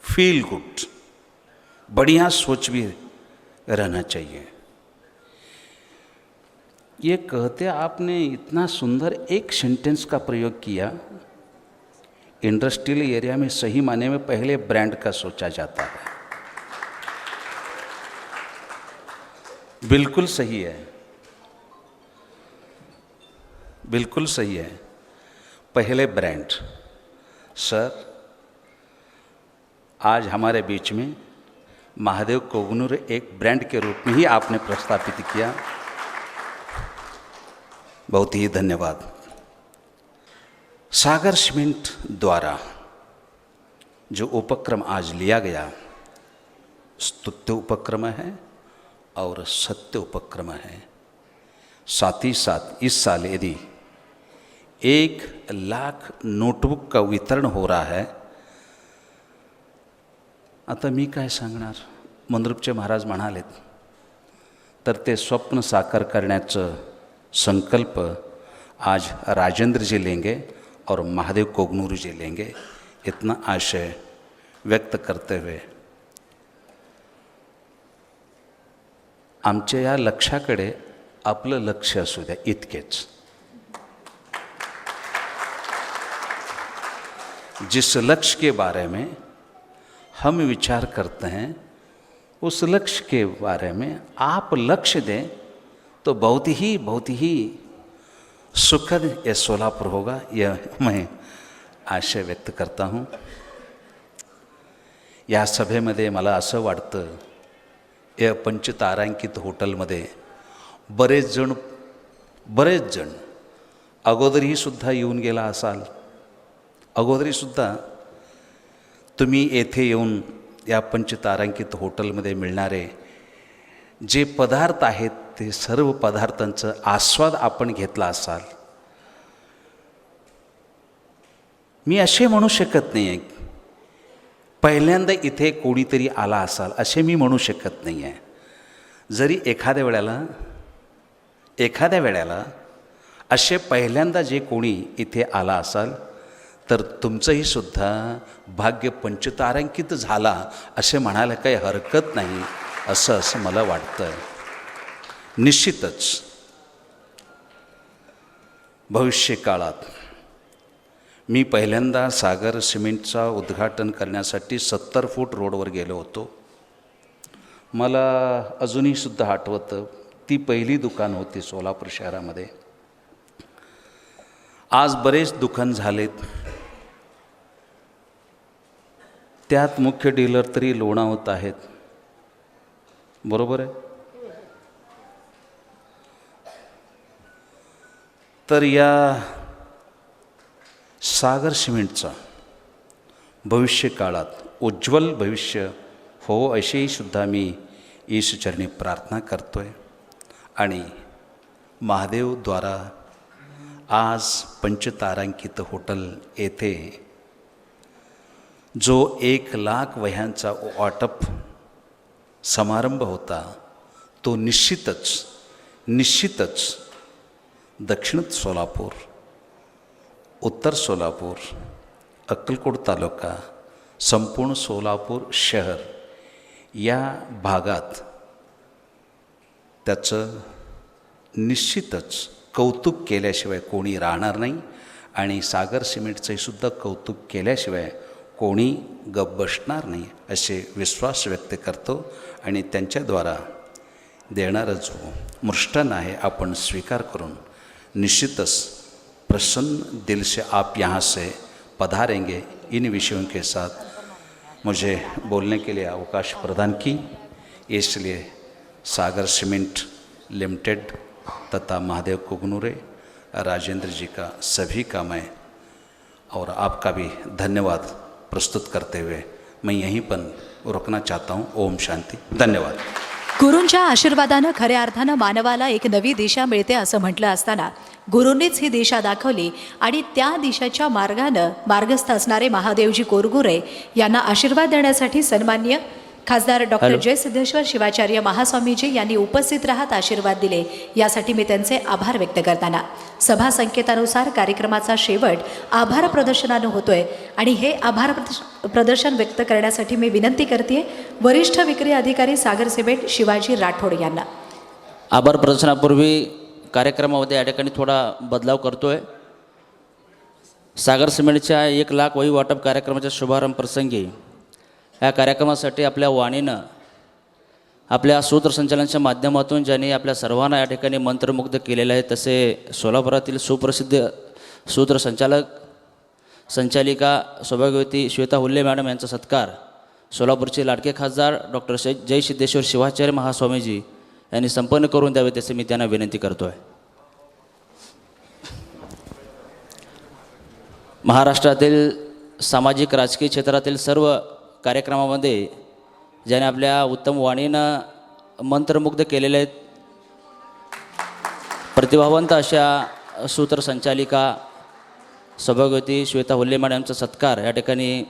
फील गुड, बढ़िया सोच भी रहना चाहिए। ये कहते आपने इतना सुंदर एक सेंटेंस का प्रयोग किया, इंडस्ट्रियल एरिया में सही माने में पहले ब्रांड का सोचा जाता है। बिल्कुल सही है, बिल्कुल सही है, पहले ब्रांड। सर, आज हमारे बीच में महादेव कोगनूर एक ब्रांड के रूप में ही आपने प्रस्थापित किया, बहुत ही धन्यवाद। सागर सीमेंट द्वारा जो उपक्रम आज लिया गया, स्तुत्य उपक्रम है और सत्य उपक्रम है। साथ ही साथ इस साल यदि 1,00,000 नोटबुक का वितरण हो रहा है, आता मी काय सांगणार, मंद्रुपचे महाराज म्हणालेत, तर ते स्वप्न साकार करण्याचं संकल्प आज राजेंद्र जी लेंगे और महादेव कोगनूर जी लेंगे, इतना आशय व्यक्त करते हुए आमच्या या लक्ष्याकडे आपलं लक्ष असू द्या, इतकेच। जिस लक्ष्य के बारे में हम विचार करते हैं, उस लक्ष्य के बारे में आप लक्ष्य दें तो बहुत ही सुखद ये सोलापुर होगा, यह मैं आशय व्यक्त करता हूँ। या सभेमध्ये मला असं वाटतं, या पंचतारांकित हॉटेलमध्ये बरेच जण अगोदरही सुद्धा येऊन गेला असाल, अगोदरी सुद्धा तुम्ही येथे येऊन या पंचतारांकित हॉटेलमध्ये मिळणारे जे पदार्थ आहेत ते सर्व पदार्थांचा आस्वाद आपण घेतला असाल। मी असे म्हणू शकत नाही आहे पहिल्यांदा इथे कोणीतरी आला असाल, असे मी म्हणू शकत नाही आहे। जरी एखाद्या वेळेला असे पहिल्यांदा जे कोणी इथे आला असाल, तर तुमचंही सुद्धा भाग्य पंचतारांकित झाला असे म्हणायला काही हरकत नाही, असं मला वाटतं। निश्चितच भविष्य काळात मी पहिल्यांदा सागर सिमेंटचा उद्घाटन करण्यासाठी 70 फूट रोडवर गेलो होतो। मला अजूनही सुद्धा आठवतं, ती पहिली दुकान होती सोलापूर शहरामध्ये। आज बरेच दुकान झालेत, त्यात मुख्य डीलर तरी लोणावत आहेत, बरोबर आहे। तर या सागर सिमेंटचा भविष्य काळात उज्ज्वल भविष्य हो अशीही सुद्धा मी ईशचरणी प्रार्थना करतोय। आणि महादेवद्वारा आज पंचतारांकित हॉटेल येथे जो 1,00,000 वह्यांचा वाटप समारंभ होता, तो निश्चितच दक्षिण सोलापूर, उत्तर सोलापूर, अक्कलकोट तालुका, संपूर्ण सोलापूर शहर या भागात त्याचं निश्चितच कौतुक केल्याशिवाय कोणी राहणार नाही। आणि सागर सिमेंटचंही सुद्धा कौतुक केल्याशिवाय कोणी गप्प बसणार नाही, असे विश्वास व्यक्त करतो। आणि त्यांच्याद्वारा देणारा जो मृष्टान्न आहे आपण स्वीकार करून निश्चितच प्रसन्न दिल से आप यहाँ से पधारेंगे। इन विषयों के साथ मुझे बोलने के लिए अवकाश प्रदान की, इसलिए सागर सीमेंट लिमिटेड तथा महादेव कोगनूरे, राजेंद्र जी का सभी का मैं और आपका भी धन्यवाद प्रस्तुत करते हुए मैं यहीं पर रुकना चाहता हूँ। ओम शांति, धन्यवाद। गुरूंच्या आशीर्वादानं खऱ्या अर्थानं मानवाला एक नवी दिशा मिळते असं म्हटलं असताना गुरूंनीच ही दिशा दाखवली आणि त्या दिशेच्या मार्गानं मार्गस्थ असणारे महादेवजी कोरगुरे यांना आशीर्वाद देण्यासाठी सन्माननीय खासदार डॉक्टर जयसिद्धेश्वर शिवाचार्य महास्वामीजी यांनी उपस्थित राहत आशीर्वाद दिले, यासाठी मी त्यांचे आभार व्यक्त करताना सभा संकेतानुसार कार्यक्रमाचा शेवट आभार प्रदर्शनानं होतोय आणि हे आभार प्रदर्शन व्यक्त करण्यासाठी मी विनंती करते वरिष्ठ विक्री अधिकारी सागर सिमेंट शिवाजी राठोड यांना. आभार प्रदर्शनापूर्वी कार्यक्रमामध्ये या ठिकाणी थोडा बदलाव करतोय. सागर सिमेंटच्या 1 लाख वही वाटप कार्यक्रमाच्या शुभारंभ प्रसंगी या कार्यक्रमासाठी आपल्या वाणीनं आपल्या सूत्रसंचालनाच्या माध्यमातून ज्यांनी आपल्या सर्वांना या ठिकाणी मंत्रमुग्ध केलेलं आहे तसे सोलापुरातील सुप्रसिद्ध सूत्रसंचालक संचालिका सौभाग्यवती श्वेता हुल्ले मॅडम यांचा सत्कार सोलापूरचे लाडके खासदार डॉक्टर जयसिद्धेश्वर शिवाचार्य महास्वामीजी यांनी संपन्न करून द्यावे तसे मी त्यांना विनंती करतो आहे. महाराष्ट्रातील सामाजिक राजकीय क्षेत्रातील सर्व कार्यक्रमामध्ये ज्याने आपल्या उत्तम वाणीनं मंत्रमुग्ध केलेले आहेत प्रतिभावंत अशा सूत्रसंचालिका सौभाग्यवती श्वेता हुल्ले मॅडम यांचा सत्कार या ठिकाणी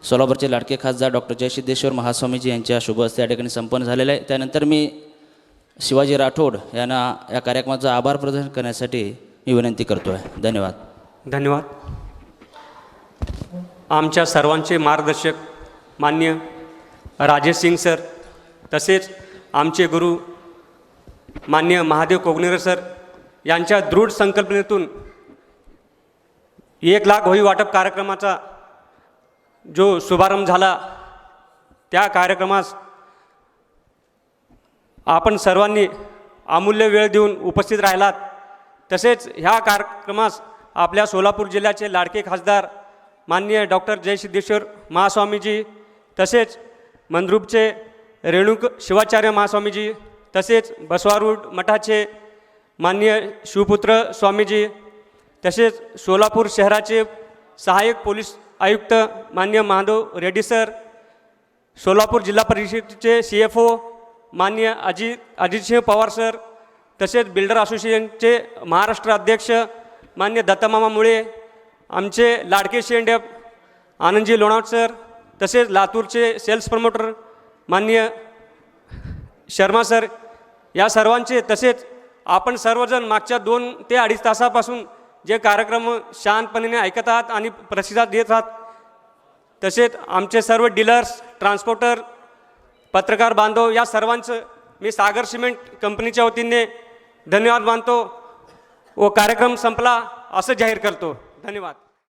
सोलापूरचे लाडके खासदार डॉक्टर जयसिद्धेश्वर महास्वामीजी यांच्या शुभ हस्ते या ठिकाणी संपन्न झालेलं आहे. त्यानंतर मी शिवाजी राठोड यांना या कार्यक्रमाचा आभार प्रदर्शन करण्यासाठी मी विनंती करतो आहे. धन्यवाद. धन्यवाद. आमच्या सर्वांचे मार्गदर्शक मान्य राजेश सिंग सर तसेच आमचे गुरु मान्य महादेव कोगनेर सर यांच्या दृढ संकल्पनेतून 1 लाख वही वाटप कार्यक्रमाचा जो शुभारंभ झाला त्या कार्यक्रमास आपण सर्वांनी अमूल्य वेळ देऊन उपस्थित राहिलात. तसेच ह्या कार्यक्रमास आपल्या सोलापूर जिल्ह्याचे लाडके खासदार माननीय डॉक्टर जयसिद्धेश्वर महास्वामीजी तसेच मंद्रुपचे रेणुक शिवाचार्य महास्वामीजी तसेच बसवारूड मठाचे माननीय शिवपुत्र स्वामीजी तसेच सोलापूर शहराचे सहाय्यक पोलीस आयुक्त माननीय माधव रेड्डी सर, सोलापूर जिल्हा परिषदेचे CFO माननीय अजितसिंह पवार सर तसेच बिल्डर असोसिएशनचे महाराष्ट्र अध्यक्ष मान्य दत्तमामा मुळे, आमचे लाडके शेंडे आनंदजी लोणावट सर तसेच लातूरचे सेल्स प्रमोटर माननीय शर्मा सर या सर्वांचे तसेच आपण सर्वजण मागच्या 2 ते 2.5 तासापासून जे कार्यक्रम शांतपणे ऐकत आहात आणि प्रतिसाद देत आहात तसेच आमचे सर्व डीलर्स, ट्रान्सपोर्टर, पत्रकार बांधव या सर्वांचं मी सागर सिमेंट कंपनीच्या वतीने धन्यवाद मानतो व कार्यक्रम संपला असं जाहीर करतो. धन्यवाद.